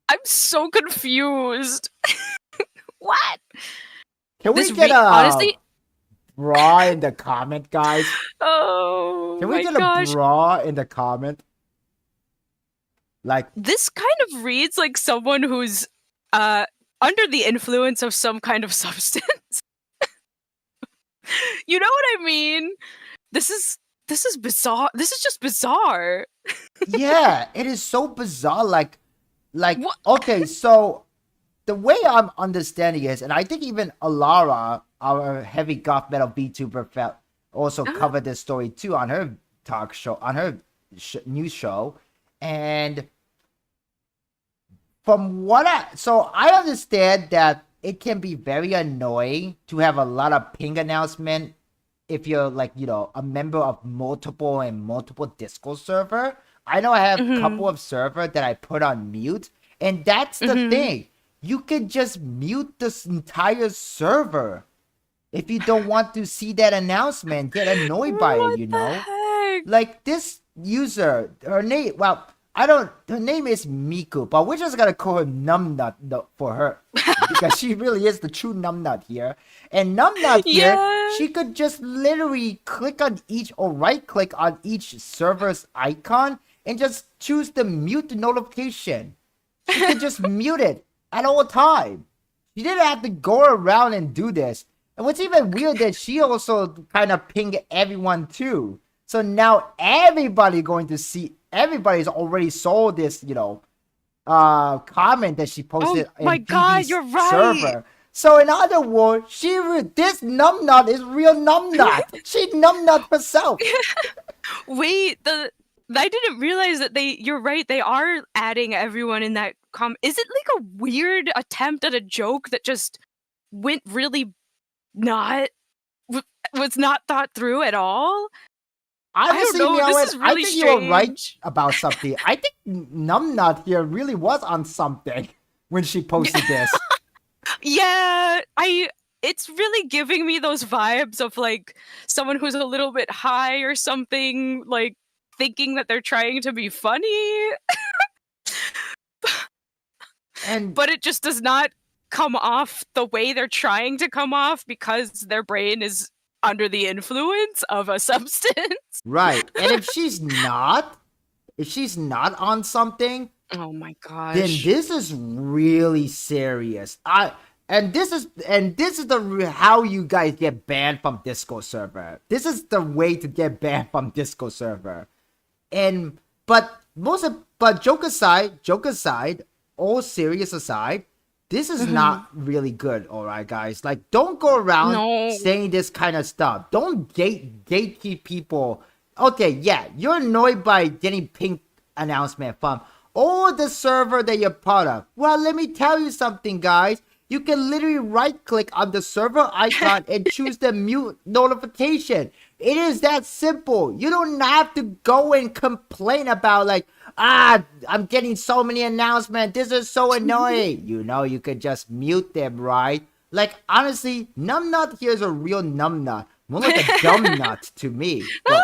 I'm so confused. What? Can we This get honestly, bra in the comment, guys? oh Can we my get gosh. a bra in the comment? Like, This kind of reads like someone who's under the influence of some kind of substance. You know what I mean? This is bizarre. This is just bizarre. yeah, it is so bizarre. Like, What? okay, so the way I'm understanding is, and I think even Alara, our heavy goth metal VTuber, also covered this story too on her talk show, on her news show, and from what I understand that it can be very annoying to have a lot of ping announcement if you're like, a member of multiple Discord server. I know I have a couple of server that I put on mute, and that's the thing. You can just mute this entire server if you don't want to see that announcement, get annoyed by it, you know? Heck? Like this user, her name, her name is Miku, but we're just gonna call her Numbnut for her, because she really is the true numbnut here. And numbnut here, Yeah. she could just literally click on each or right click on each server's icon and just choose the mute notification. She could just mute it at all time. She didn't have to go around and do this. And what's even weird that she also kind of pinged everyone too. So now everybody going to see, everybody's already saw this, comment that she posted Oh my in God, BB's you're right. server. So in other words, this numbnut is real numbnut. She numbnut herself. Wait, I didn't realize that you're right, they are adding everyone in that Is it like a weird attempt at a joke that just went really was not thought through at all? Honestly, I don't know, this Meowin, is I really think you're right strange. about something. I think numbnut here really was on something when she posted this. Yeah, it's really giving me those vibes of like someone who's a little bit high or something, like thinking that they're trying to be funny, And but it just does not come off the way they're trying to come off because their brain is under the influence of a substance. right. And if she's not on something, Oh my then gosh. this is really serious. This is how you guys get banned from Discord server. This is the way to get banned from Discord server. But joke aside, all serious aside, this is not really good, alright guys. Like, don't go around saying this kind of stuff. Don't gatekeep people. Okay, yeah, you're annoyed by getting pink announcement from all the server that you're part of. Well, let me tell you something, guys. You can literally right click on the server icon and choose the mute notification. It is that simple. You don't have to go and complain about like, I'm getting so many announcements. This is so annoying. You could just mute them, right? Like, honestly, numbnut here is a real numbnut. More like a dumb nut to me. But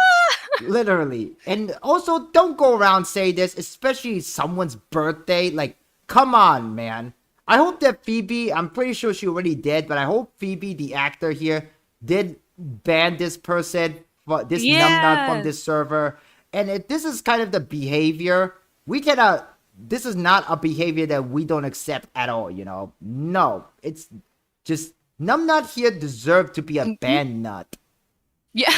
literally. And also, don't go around saying this, especially someone's birthday. Like, come on, man. I hope that Phoebe, I'm pretty sure she already did, but I hope Phoebe, the actor here, did ban this person, this numbnut from this server. And this is kind of the behavior, this is not a behavior that we don't accept at all, No, it's just, numbnut here deserve to be a ban nut. Yeah.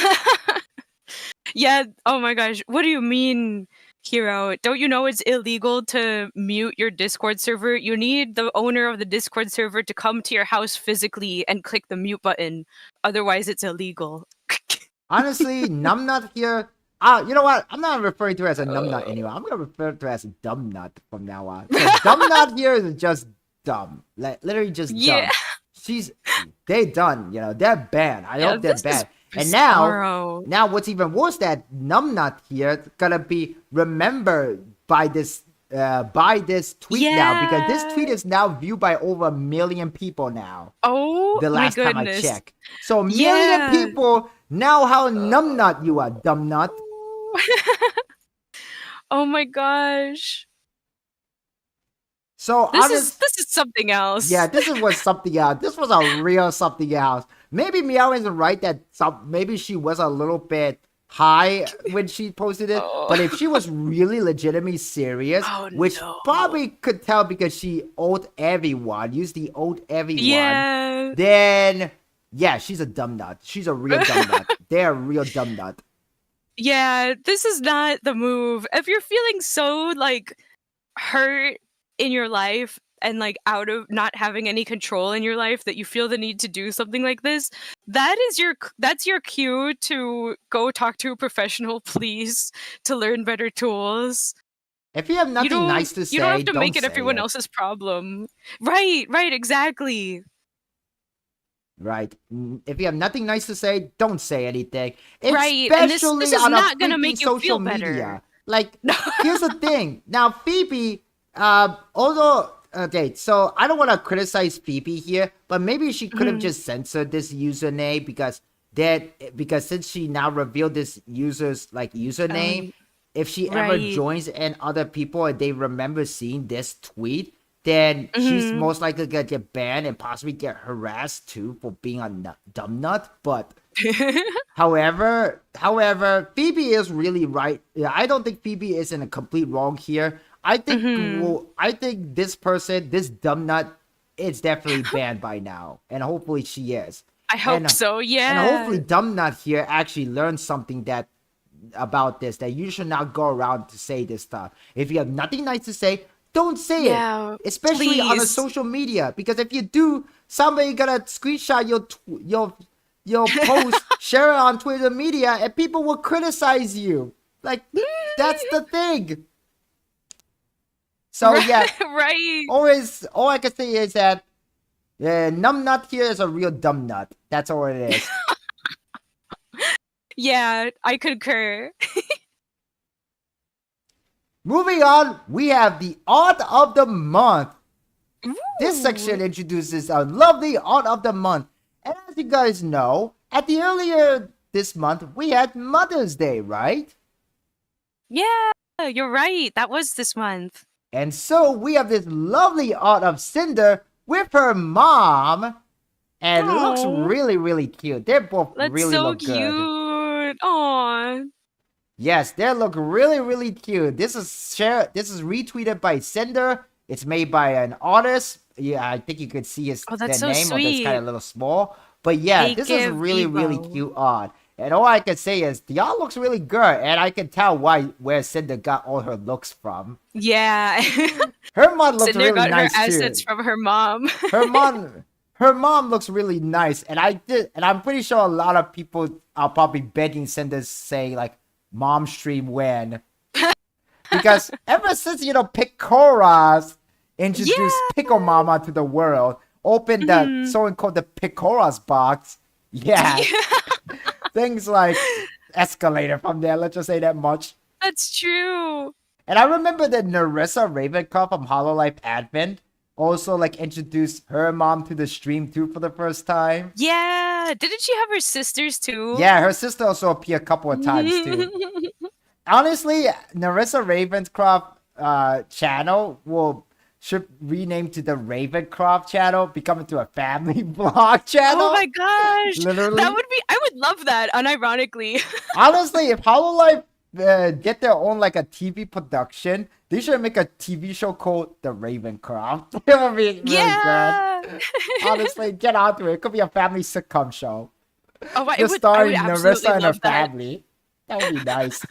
Yeah, oh my gosh. What do you mean, Hero? Don't you know it's illegal to mute your Discord server? You need the owner of the Discord server to come to your house physically and click the mute button. Otherwise, it's illegal. Honestly, numbnut here, you know what? I'm not referring to her as a numbnut anymore. I'm going to refer to her as a dumb nut from now on. Dumbnut here is just dumb. Like, literally just dumb. They're done, they're banned. I hope they're banned. And now what's even worse, that numbnut here gonna be remembered by this tweet now, because this tweet is now viewed by over 1 million people now. Oh, the last my time I goodness. checked. So 1 million people now how numbnut you are, dumb nut. Oh my gosh. So this is something else. Yeah, this was something else. This was a real something else. Maybe Meow is right that maybe she was a little bit high when she posted it. But if she was really legitimately serious, probably could tell because she owed everyone, used the owed everyone, then yeah, she's a dumb nut. She's a real dumb nut. They're a real dumb nut. Yeah, this is not the move. If you're feeling so like hurt in your life and like out of not having any control in your life that you feel the need to do something like this, that's your cue to go talk to a professional, please, to learn better tools. If you have nothing nice to say, you don't have to make it say everyone else's problem. Right, exactly. Right. If you have nothing nice to say, don't say anything. Right, and this is on not a gonna make you social feel better. media. Like, here's the thing. Now, Phoebe, although, okay, so I don't want to criticize Phoebe here, but maybe she could have just censored this username because since she now revealed this user's username, if she ever joins and other people and they remember seeing this tweet, then she's most likely gonna get banned and possibly get harassed too for being a dumb nut. But however, Phoebe is really right. Yeah, I don't think Phoebe is in a complete wrong here. I think I think this person, this dumb nut, is definitely banned by now, and hopefully she is. I hope so. Yeah. And hopefully dumb nut here actually learns something about this, that you should not go around to say this stuff. If you have nothing nice to say, don't say it, especially on a social media, because if you do, somebody gonna screenshot your post, share it on Twitter media, and people will criticize you. Like, that's the thing. So yeah, right. always, all I can say is that numbnut here is a real dumb nut. That's all it is. Yeah, I concur. Moving on, we have the Art of the Month. This section introduces a lovely Art of the Month. And as you guys know, earlier this month, we had Mother's Day, right? Yeah, you're right. That was this month. And so we have this lovely art of Cinder with her mom. And it looks really, really cute. They're both really look good. That's so cute. Aww. Yes, they look really, really cute. This is retweeted by Cinder. It's made by an artist. Yeah, I think you could see their so name, sweet. although it's kind of a little small. But yeah, this is really, really cute art. And all I can say is the art looks really good, and I can tell where Cinder got all her looks from. Yeah. Her mom looks Cinder really got nice her too. assets from her mom. Her mom looks really nice, and I'm pretty sure a lot of people are probably begging Cinder, saying like, "Mom stream when?" Because ever since Picoras introduced Pickle Mama to the world, opened the so-called the Picoras box, things like escalated from there. Let's just say that much. That's true. And I remember that Narissa Ravencroft from Hololive Advent also like introduced her mom to the stream too for the first time. Yeah, didn't she have her sisters too? Yeah, her sister also appeared a couple of times too. Honestly, Narissa Ravencroft channel should rename to the Ravencroft channel, become into a family vlog channel. Oh my gosh, literally, I would love that. Unironically, honestly, if Hololive get their own like a TV production, they should make a TV show called The Ravencroft. It would be really good. Honestly, get onto it. It could be a family sitcom show. Oh, Just starring Narissa and her family. That would be nice.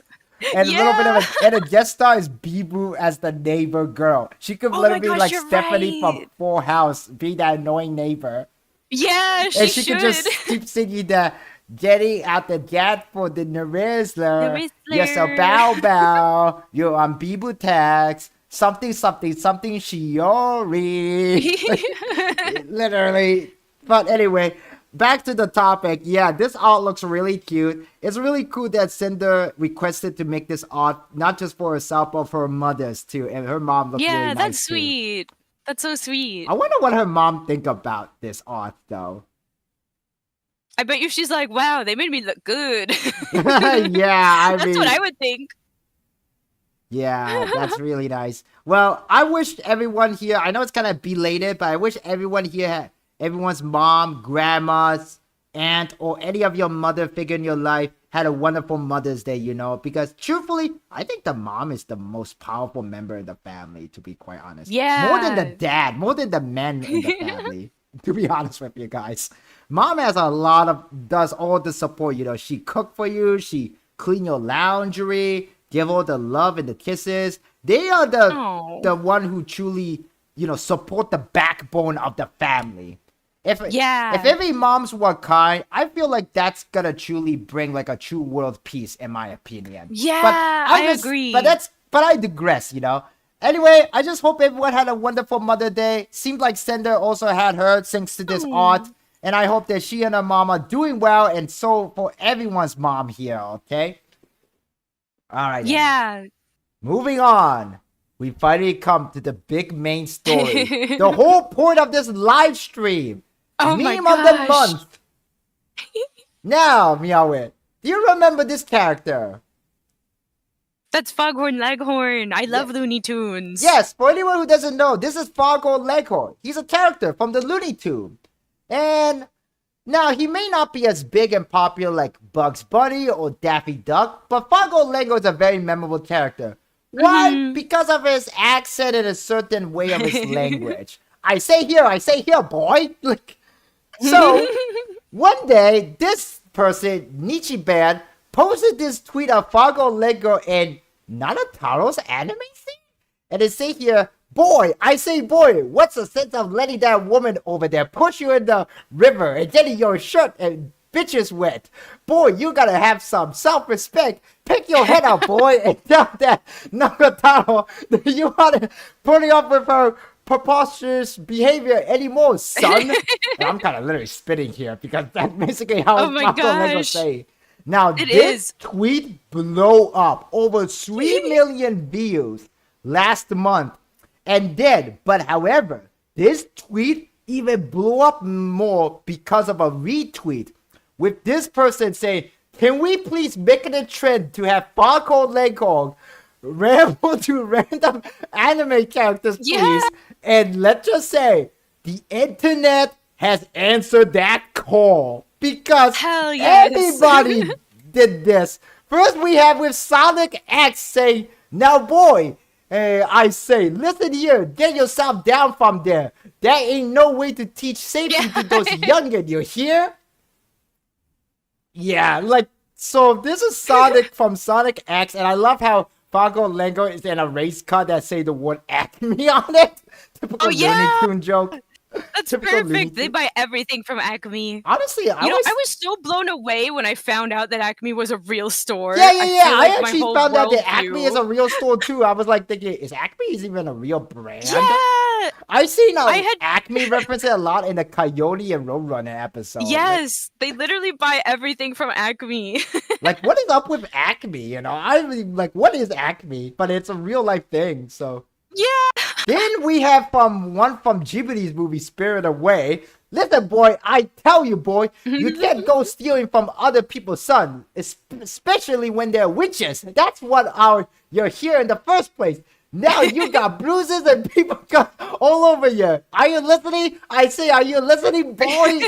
And a little bit of a guest star is Bibu as the neighbor girl. She could literally be like Stephanie from Full House, be that annoying neighbor. Yeah, and she could just keep singing the "Getting out the gat for the Rizzler." Yes, a bow. You're on Bibu tags. Something Shiori. Literally. But anyway, back to the topic. Yeah, this art looks really cute. It's really cool that Cinder requested to make this art, not just for herself, but for her mothers too. And her mom looks really nice. Yeah, that's too. sweet. That's so sweet. I wonder what her mom think about this art, though. I bet you she's like, wow, they made me look good. Yeah, that's what I would think. Yeah, that's really nice. Well, I wish everyone here, I know it's kind of belated, but I wish everyone here had everyone's mom, grandma's, aunt, or any of your mother figure in your life had a wonderful Mother's Day, because truthfully, I think the mom is the most powerful member in the family, to be quite honest. Yeah. More than the dad, more than the men in the family, to be honest with you guys. Mom has does all the support, she cook for you, she clean your laundry, give all the love and the kisses. They are the one who truly, support the backbone of the family. If every moms were kind, I feel like that's gonna truly bring like a true world peace, in my opinion. Yeah, I agree. But I digress, Anyway, I just hope everyone had a wonderful Mother Day. Seemed like Cinder also had her thanks to this art. And I hope that she and her mom are doing well, and so for everyone's mom here, okay? Alright. Yeah. Moving on. We finally come to the big main story. The whole point of this live stream. Meme of the month. Now, Meowit, do you remember this character? That's Foghorn Leghorn. I love Looney Tunes. Yes, for anyone who doesn't know, this is Foghorn Leghorn. He's a character from the Looney Tunes. And now, he may not be as big and popular like Bugs Bunny or Daffy Duck, but Foghorn Leghorn is a very memorable character. Why? Because of his accent and a certain way of his language. I say here, boy. So, one day, this person, Nichiban, posted this tweet of Foghorn Leghorn in Nanataro's anime scene. And it say here, boy, I say boy, what's the sense of letting that woman over there push you in the river and getting your shirt and bitches wet? Boy, you gotta have some self-respect. Pick your head up, boy, and tell that Nagataro that you wanna putting up with her preposterous behavior anymore, son. And I'm kind of literally spitting here because that's basically how Foghorn Leghorn say. Now, this tweet blew up over 3 million views last month. And then, but however, this tweet even blew up more because of a retweet with this person saying, can we please make it a trend to have Foghorn Leghorn ramble to random anime characters, please? And let's just say, the internet has answered that call because everybody did this. First, we have with Sonic X saying, now boy, I say, listen here, get yourself down from there. That ain't no way to teach safety to those youngin', you hear? Yeah, like, so this is Sonic from Sonic X, and I love how Foghorn Leghorn is in a race car that say the word Acme on it. Typical Looney Tune joke. That's perfect. They buy everything from Acme. Honestly, I was so blown away when I found out that Acme was a real store. Yeah. I actually found out that Acme is a real store too. I was like thinking, is Acme even a real brand? Yeah. I've seen Acme referenced a lot in the Coyote and Roadrunner episode. Yes, they literally buy everything from Acme. Like, what is up with Acme? You know, I mean, like, what is Acme? But it's a real life thing, so. Yeah. Then we have one from Ghibli's movie Spirit Away. Listen, boy, I tell you, boy, you can't go stealing from other people's son, especially when they're witches. That's what you're here in the first place. Now you got bruises and people got all over you. Are you listening? I say, are you listening, boy?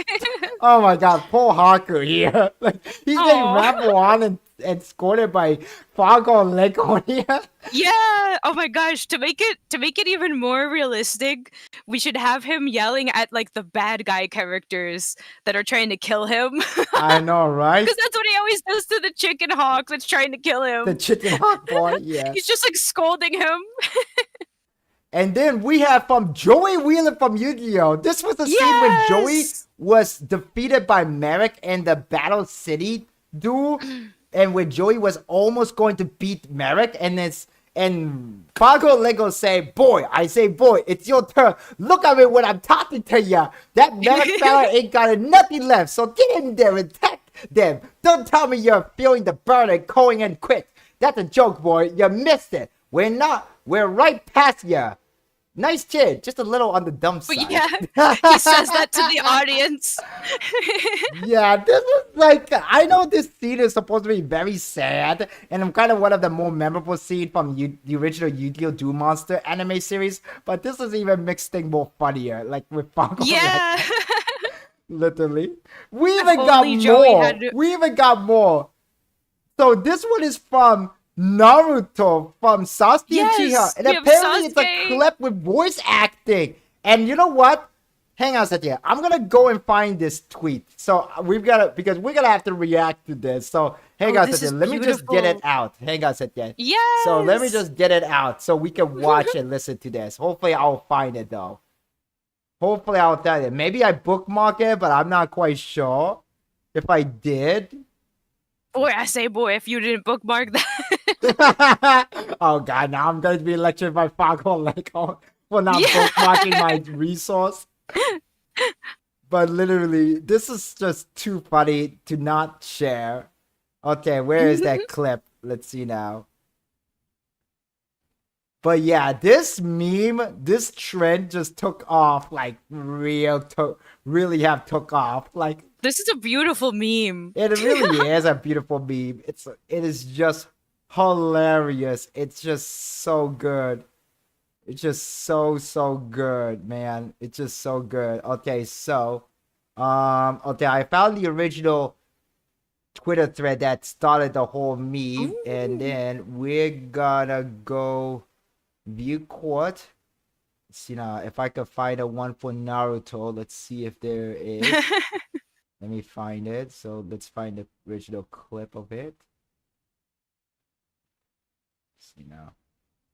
Oh my god, poor Haku here. Like, he's getting rambled on and scored by Foghorn Leghorn here. Yeah. Oh my gosh. To make it even more realistic, we should have him yelling at like the bad guy characters that are trying to kill him. I know, right? Because that's what he always does to the chicken hawk that's trying to kill him. The chicken hawk boy, yeah. He's just like scolding him. And then we have from Joey Wheeler from Yu-Gi-Oh! This was the scene when Joey was defeated by Merrick in the Battle City duel. And when Joey was almost going to beat Merrick, and Foghorn Leghorn say, boy, I say, boy, it's your turn. Look at me when I'm talking to ya. That Merrick fella ain't got nothing left, so get in there and attack them. Don't tell me you're feeling the burn and going in quick. That's a joke, boy. You missed it. We're right past ya. Nice kid, just a little on the dumb side. Yeah, he says that to the audience. Yeah, this is like, I know this scene is supposed to be very sad, and I'm kind of one of the more memorable scenes from the original Yu-Gi-Oh! Duel Monster anime series, but this is even mixed thing more funnier, like with Foghorn. Yeah. Literally. We even got more. We even got more. So this one is from Naruto from Sasuke and Uchiha, and apparently it's a clip with voice acting. And you know what? Hang on a second. I'm gonna go and find this tweet. So because we're gonna have to react to this. So hang on a second. Let me just get it out. Hang on a second. Yes. So let me just get it out so we can watch and listen to this. Hopefully I'll find it though. Hopefully I'll find it. Maybe I bookmark it, but I'm not quite sure if I did. Boy, I say boy, if you didn't bookmark that. Oh god, now I'm going to be lectured by Foghorn Leghorn for not bookmarking my resource. But literally, this is just too funny to not share. Okay, where is that clip? Let's see now. But yeah, this meme, this trend just took off, like really have took off. Like, this is a beautiful meme. It really is a beautiful meme. It is just hilarious. It's just so good. It's just so good, man. It's just so good. Okay, so okay, I found the original Twitter thread that started the whole meme, and then we're gonna go view court. See now if I could find a one for Naruto. Let's see if there is. Let me find it. So let's find the original clip of it. See now.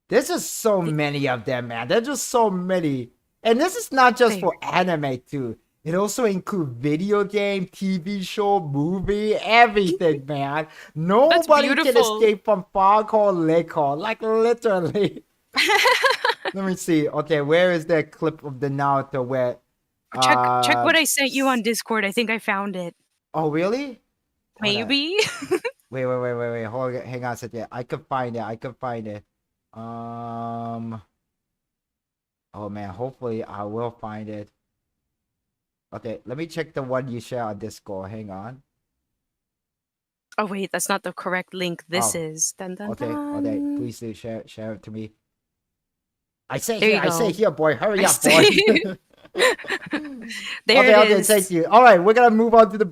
There's just so many of them, man. There's just so many. And this is not just for anime, too. It also includes video game, TV show, movie, everything, man. Nobody can escape from Foghorn Leghorn. Like, literally. Let me see. Okay, where is that clip of the Naruto where... Check what I sent you on Discord. I think I found it. Oh, really? Maybe. Wait. Hold on, hang on a second. I could find it. Oh man, hopefully I will find it. Okay, let me check the one you share on Discord. Hang on. Oh wait, that's not the correct link. This is. Dun, dun, Okay, dun. please do share it to me. I say There here, boy. Hurry up, boy. There it is. Thank you. All right, we're gonna move on to the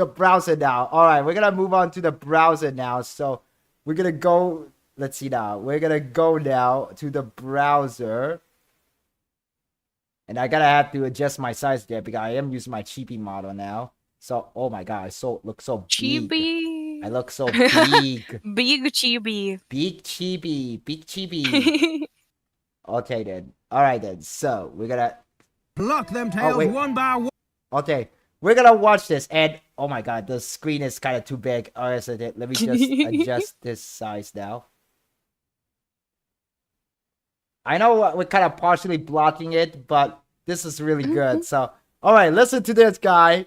browser now. All right, we're gonna move on to the browser now. So we're gonna go. Let's see now. We're gonna go now to the browser, and I gotta have to adjust my size there because I am using my chibi model now. So, oh my god, I look so big. Chibi. I look so big. Big chibi. Big chibi. Okay then. All right then. So we're gonna pluck them tails one by one. Okay, we're gonna watch this, and oh my god, the screen is kind of too big. All right, so let me just adjust this size now. I know we're kind of partially blocking it, but this is really good. So, all right, listen to this guy.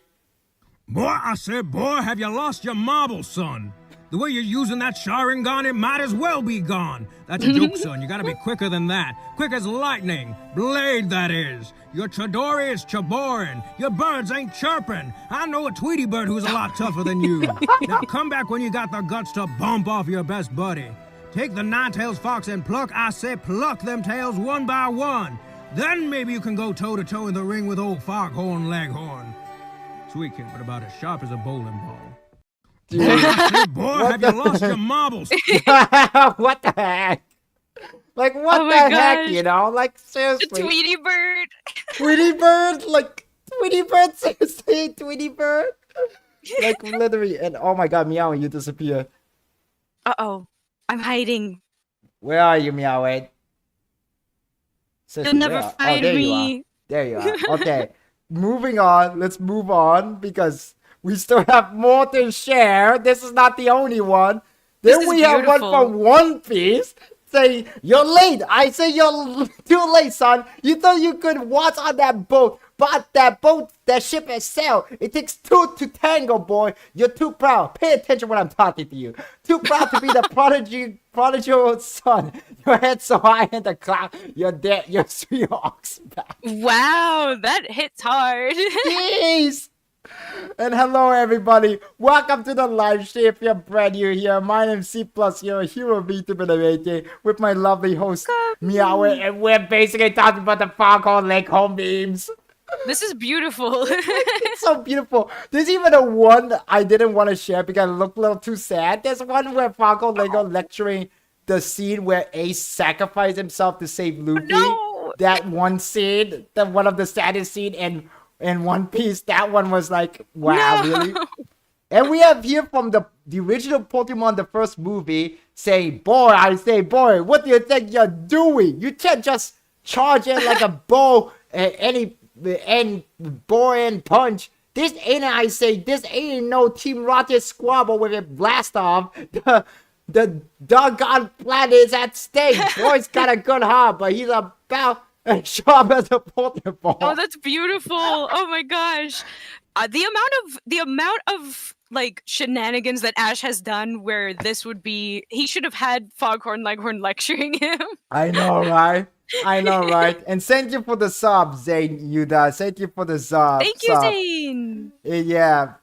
Boy, I said, boy, have you lost your marbles, son? The way you're using that Sharingan, it might as well be gone. That's a joke, son. You gotta be quicker than that. Quick as lightning. Blade, that is. Your Chidori is chaboring. Your birds ain't chirping. I know a Tweety bird who's a lot tougher than you. Now come back when you got the guts to bump off your best buddy. Take the nine-tails fox and pluck, I say pluck them tails one by one. Then maybe you can go toe-to-toe in the ring with old Foghorn Leghorn. Sweet kid, but about as sharp as a bowling ball. Boy, have you lost your marbles? What the heck? Like, what the heck, you know? Like, seriously. Tweety bird. Tweety bird? Like, Tweety bird? Seriously, Tweety bird? Like, literally. And oh my god, Meow, you disappear. Uh-oh. I'm hiding. Where are you, Meow? Wait. You'll never find me. There you are. Okay. Moving on. Let's move on because we still have more to share. This is not the only one. Then we have one from One Piece. Say, you're late. I say you're too late, son. You thought you could watch on that boat. But that ship has sailed. It takes two to tango, boy. You're too proud. Pay attention when I'm talking to you. Too proud to be the prodigal son. Your head so high in the cloud. You're dead. You're sweet ox back. Wow, that hits hard. Jeez. And hello everybody, welcome to the live stream. If you're brand new here, my name's C+HeroVt with my lovely host Meow, and we're basically talking about the Foghorn Leghorn memes. This is beautiful. It's so beautiful. There's even a one I didn't want to share because it looked a little too sad. There's one where Foghorn Leghorn lecturing the scene where Ace sacrificed himself to save Luffy. No! That one scene, one of the saddest scene, and in One Piece, that one was like, wow, no! Really? And we have here from the original Pokemon, the first movie, saying, boy, what do you think you're doing? You can't just charge in like a bow and boy and punch. This ain't no Team Rocket squabble with a blast off. The doggone planet is at stake. Boy's got a good heart, but he's about as sharp as a Pokeball. Oh, that's beautiful. Oh my gosh. The amount of like shenanigans that Ash has done where this would be, he should have had Foghorn Leghorn lecturing him. I know, right? And thank you for the sub, Zane Yuda. Thank you for the sub. Thank you, Zane. Yeah.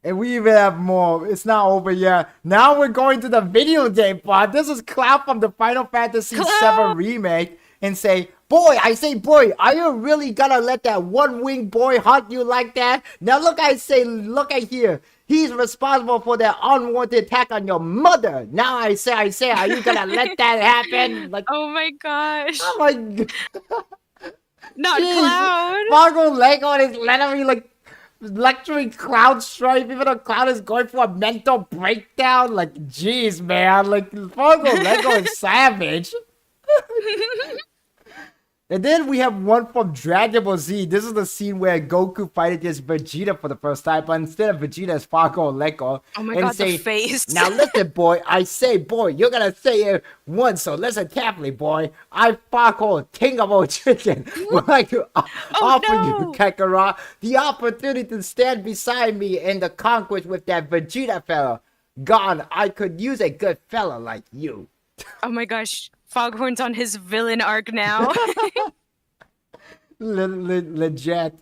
And we even have more. It's not over yet. Now we're going to the video game part. This is Cloud from the Final Fantasy VII Remake. And say, boy, I say, boy, are you really gonna let that one-winged boy hunt you like that? Now look, I say, look at here. He's responsible for that unwanted attack on your mother. Now I say, are you gonna let that happen? Like, Oh my gosh. oh my god. Not Cloud. Foghorn Leghorn is literally like lecturing Cloud Strife, even though Cloud is going for a mental breakdown. Like, jeez, man. Like, Foghorn Leghorn is savage. And then we have one from Dragon Ball Z. This is the scene where Goku fight against Vegeta for the first time, but instead of Vegeta, it's Foghorn Leghorn. Oh my and god, say, the face. now listen, boy. I say, boy, you're gonna say it once, so listen carefully, boy. I Foghorn, king of all chicken, would like to offer you, Kakarot, the opportunity to stand beside me in the conquest with that Vegeta fella. God, I could use a good fella like you. Oh my gosh. Foghorn's on his villain arc now. Legit.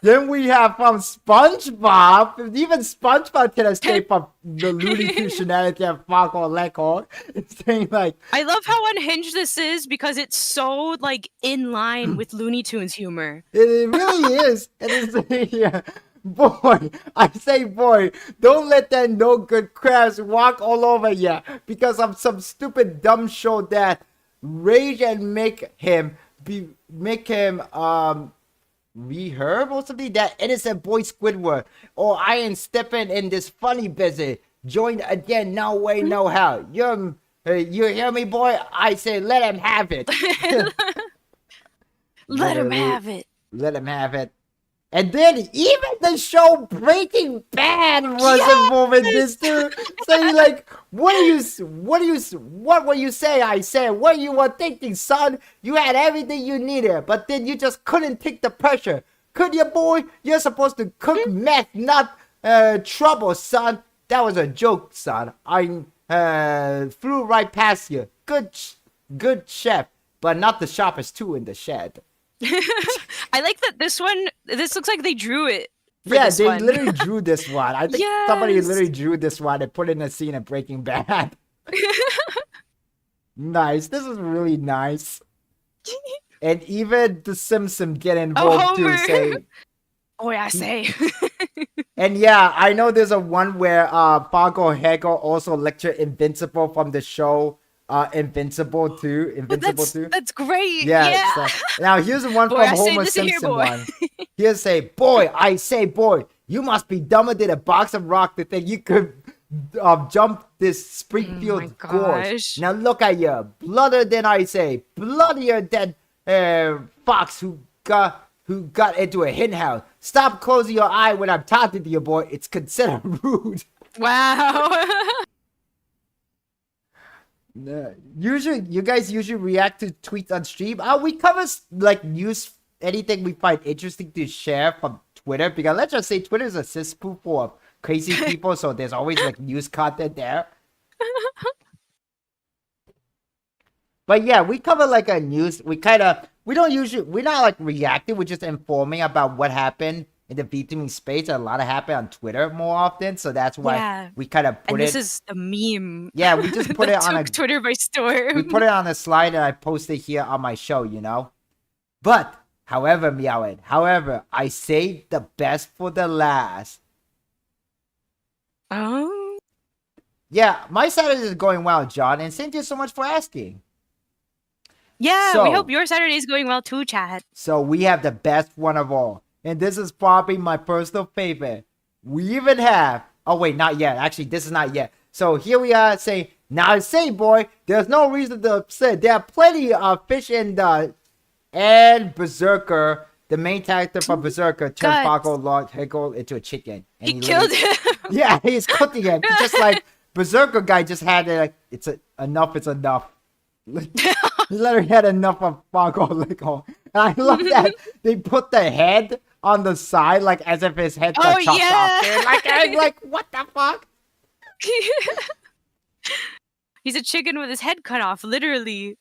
Then we have from SpongeBob. Even SpongeBob can escape from the Looney Tunes shenanigans of Foghorn Leghorn. It's saying like, I love how unhinged this is because it's so like in line with Looney Tunes humor. it really is. And it's saying here, boy, I say, boy, don't let that no good crabs walk all over you because of some stupid dumb show that rage and make him reherb or something, that innocent boy Squidward, or I am stepping in this funny business. Join again, no way, no how. You hear me, boy? I say, let him have it. Let him have it. Let him have it. And then even the show Breaking Bad was involved in this too. Saying like, what were you saying? I said, what you were thinking, son? You had everything you needed, but then you just couldn't take the pressure. Could you, boy? You're supposed to cook meth, not trouble, son. That was a joke, son. I flew right past you. Good chef, but not the sharpest tool in the shed. I like that this looks like they drew it. Yeah, they literally drew this one. I think somebody Yes. literally drew this one and put it in a scene of Breaking Bad. Nice. This is really nice. And even the Simpsons get involved too. Homer. Say, Oh yeah, say. and yeah, I know there's a one where Foghorn Leghorn also lectured Invincible from the show Invincible too. Invincible too. That's great. Yeah. Yeah. So, now here's the one Boy, from I say, Homer listen here, Simpson boy. one. Here's say, boy, I say, boy, you must be dumber than a box of rock to think you could jump this Springfield gorge. gosh. Now look at you, bloodier than I say, bloodier than fox who got into a hen house. Stop closing your eye when I'm talking to you, boy. It's considered rude. Wow. You guys usually react to tweets on stream. We cover like news, anything we find interesting to share from Twitter, because let's just say Twitter is a cesspool for crazy people, so there's always like news content there. But yeah, we cover like a news. We're not like reacting. We're just informing about what happened in the VTubing space. A lot of happen on Twitter more often, so that's why we kind of put and it. this is a meme. Yeah, we just put it that on a took Twitter by storm. we put it on a slide and I post it here on my show, you know. But however, Meowit, I saved the best for the last. Oh. Yeah, my Saturday is going well, John, and thank you so much for asking. Yeah, So- we hope your Saturday is going well too, chat. So we have the best one of all. And this is probably my personal favorite. We even have... Oh, wait, not yet. Actually, this is not yet. So here we are saying, now I say, boy, there's no reason to upset. There are plenty of fish in the... And Berserker, the main character from Berserker, turned Guts. Foghorn Leghorn into a chicken. And He killed literally- him. Yeah, he's cooking it. Just like Berserker guy just had it, like, enough, it's enough. He literally had enough of Foghorn Leghorn. And I love that they put the head on the side, like as if his head got chopped off. Dude. Like, I'm like, what the fuck? He's a chicken with his head cut off, literally.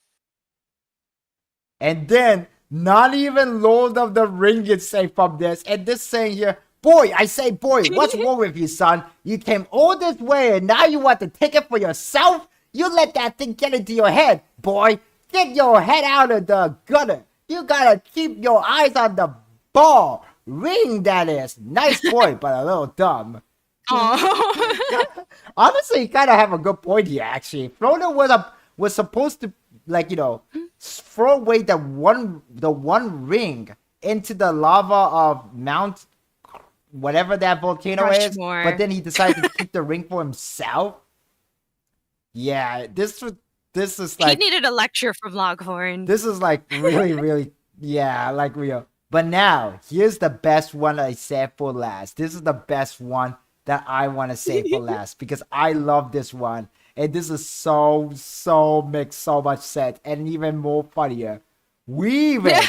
And then, not even Lord of the Ring gets saved from this. And this saying here, Boy, I say, boy, what's wrong with you, son? You came all this way and now you want the ticket for yourself? You let that thing get into your head, boy. Get your head out of the gutter. You gotta keep your eyes on the ball. Ring, that is. Nice boy, but a little dumb. Honestly, you kind of have a good point here, actually. Frodo was supposed to, like, you know, throw away the one ring into the lava of Mount whatever that volcano is, but then he decided to keep the ring for himself. Yeah, this is like... He needed a lecture from Leghorn. This is like really, yeah, like real. But now, here's the best one I said for last. This is the best one that I want to say for last because I love this one. And this is so makes so much sense and even more funnier. We even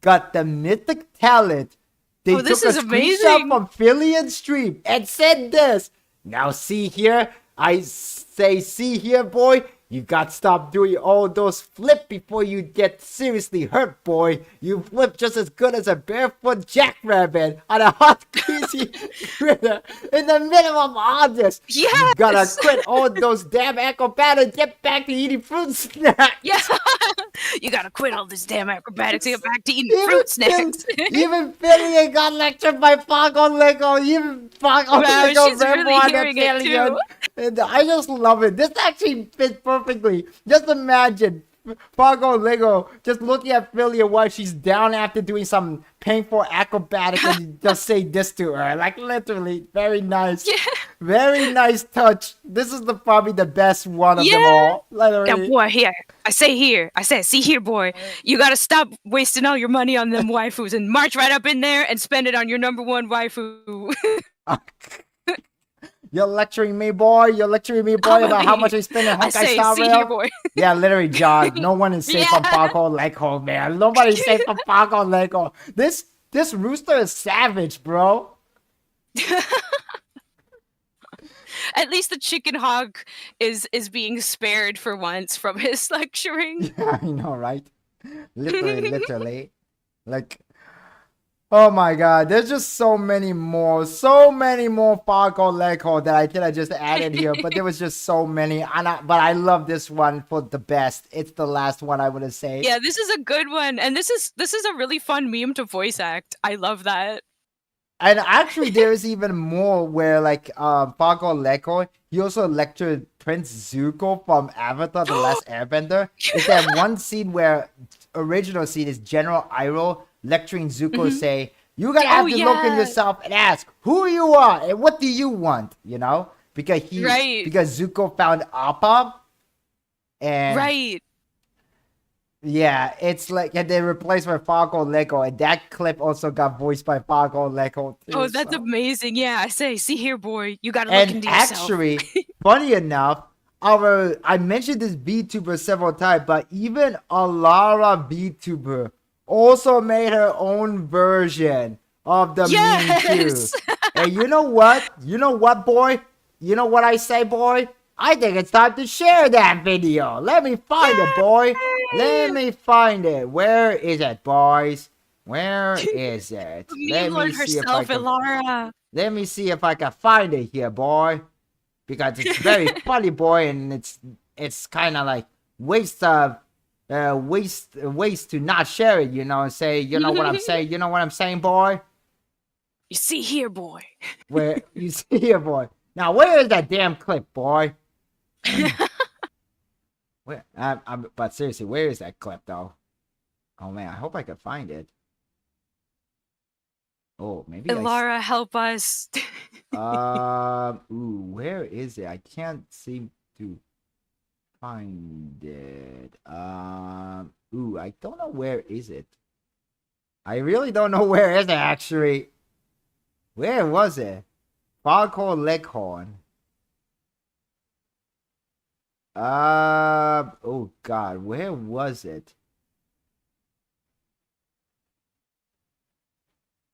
got the mythic talent. They took a screenshot from Philly stream and said this. Now see here, I say see here, boy. You got to stop doing all those flip before you get seriously hurt, boy. You flip just as good as a barefoot jackrabbit on a hot, greasy critter in the middle of August. Yes! You gotta quit all those damn acrobatics and get back to eating fruit snacks. Yeah. You gotta quit all this damn acrobatics and get back to eating fruit snacks. Even Philly got lectured by Foghorn Leghorn. Even Foghorn Leghorn really on hearing it too. And I just love it. This actually fits perfectly. Just imagine Foghorn Leghorn just looking at Philly while she's down after doing some painful acrobatic and you just say this to her. Like literally, very nice. Yeah. Very nice touch. This is probably the best one of them all. Literally. Yeah, boy, here. I said, see here, boy. You gotta stop wasting all your money on them waifus and march right up in there and spend it on your number one waifu. You're lecturing me, boy. You're lecturing me, boy, about how much I spend in Honkai Star Rail. Boy. Yeah, literally, John. No one is safe from Foghorn Leghorn, man. Nobody's safe from Foghorn Leghorn. This rooster is savage, bro. At least the chicken hog is being spared for once from his lecturing. Yeah, I know, right? Literally. Like... Oh my god, there's just so many more Foghorn Leghorn that I could have just added here, but there was just so many. But I love this one for the best. It's the last one I would have said. Yeah, this is a good one, and this is a really fun meme to voice act. I love that. And actually, there's even more where like Foghorn Leghorn, he also lectured Prince Zuko from Avatar: The Last Airbender. It's that one scene where original scene is General Iroh lecturing Zuko say, you gotta have to look in yourself and ask who you are and what do you want, you know? Because because Zuko found Appa and yeah, it's like and they replaced with Foghorn Leghorn and that clip also got voiced by Foghorn Leghorn too. Oh, that's amazing. Yeah, I say, see here, boy, you gotta look into yourself. And actually, funny enough, I mentioned this VTuber several times, but even Alara VTuber also made her own version of the meme too. And you know what? You know what, boy? You know what I say, boy? I think it's time to share that video. Let me find it, boy. Let me find it. Where is it, boys? Where is it? Let me see if I can find it here, boy. Because it's very funny, boy, and it's kind of like waste to not share it, you know, and say, you know what I'm saying? You know what I'm saying, boy? You see here, boy. Where you see here, boy. Now, where is that damn clip, boy? Where? But seriously, where is that clip, though? Oh man, I hope I can find it. Oh, maybe. Laura, help us. Ooh, where is it? I can't seem to find it. Ooh, I don't know where is it. I really don't know where is it actually. Where was it? Foghorn Leghorn. Oh god, where was it?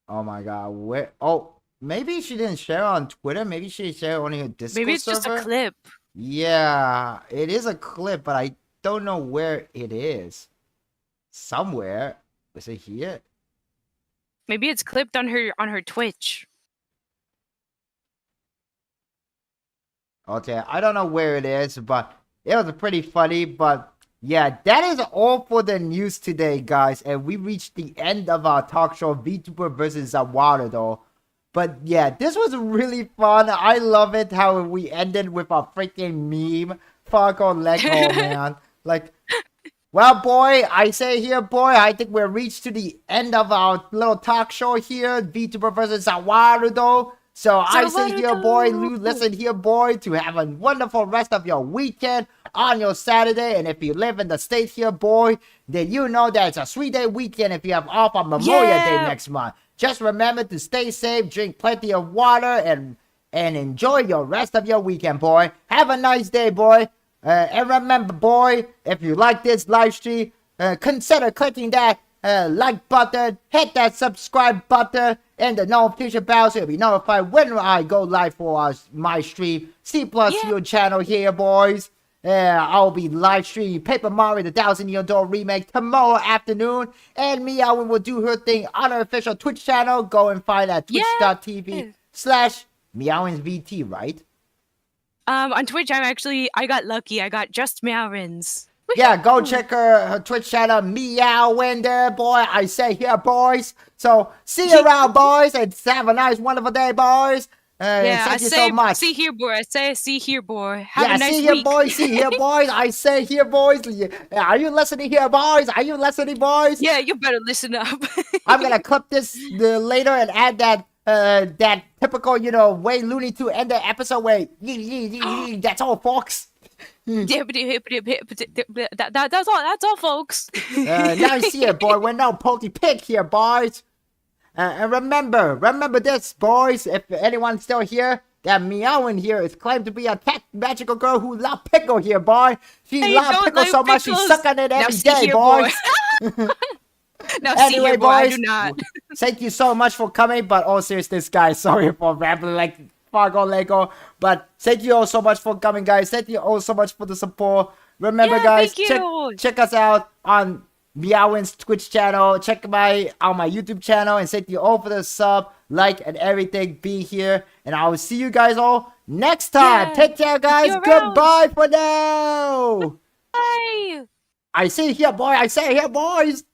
Oh my god, where? Oh, maybe she didn't share on Twitter. Maybe she shared on her Discord Maybe it's server. just a clip. Yeah, it is a clip, but I don't know where it is. Somewhere. Is it here? Maybe it's clipped on her Twitch. Okay, I don't know where it is, but it was pretty funny. But yeah, that is all for the news today, guys. And we reached the end of our talk show, Vtuber versus ZA WARUDO. But yeah, this was really fun. I love it how we ended with a freaking meme. Foghorn Leghorn, man. Like, well, boy, I say here, boy, I think we're reached to the end of our little talk show here, Vtuber versus ZA WARUDO. So I say here, boy, listen here, boy, to have a wonderful rest of your weekend on your Saturday. And if you live in the state here, boy, then you know that it's a 3-day weekend if you have off on Memorial Day next month. Just remember to stay safe, drink plenty of water, and enjoy your rest of your weekend, boy. Have a nice day, boy. And remember, boy, if you like this live stream, consider clicking that like button, hit that subscribe button, and the notification bell so you'll be notified when I go live for my stream. C+Hero channel here, boys. I'll be live streaming Paper Mario the 1000-Year Door Remake tomorrow afternoon. And Meowin will do her thing on her official Twitch channel. Go and find at twitch.tv/MeowInsVT, right? On Twitch, I got lucky. I got just Meowins. Yeah, go check her Twitch channel, Meowin there, boy. I say here, boys. So, see you around, boys, and have a nice, wonderful day, boys. Thank you so much. See here, boy. I say, see here, boy. Have a nice see here, week. boys. See here, boys. I say here, boys. Are you listening here, boys? Are you listening, boys? Yeah, you better listen up. I'm gonna clip this later and add that typical, way Looney to end the episode where that's all, folks. That's all, folks. Nice here, boy. We're no Pokey Pig here, boys. And remember this, boys. If anyone's still here, that Meowin here is claimed to be a cat magical girl who loves pickle here, boy. She loves pickle so much she suck on it every day, boys. Now Anyway, see here, boy, boys, I do not. Thank you so much for coming, but all seriousness, guys, sorry for rambling like Foghorn Leghorn, but thank you all so much for coming, guys. Thank you all so much for the support. Remember, guys, check us out on Meowin's Twitch channel. Check on my YouTube channel, and thank you all for the sub, like, and everything. Be here, and I will see you guys all next time. Take care, guys. Goodbye for now. Bye. I say here, boy. I say here, boys.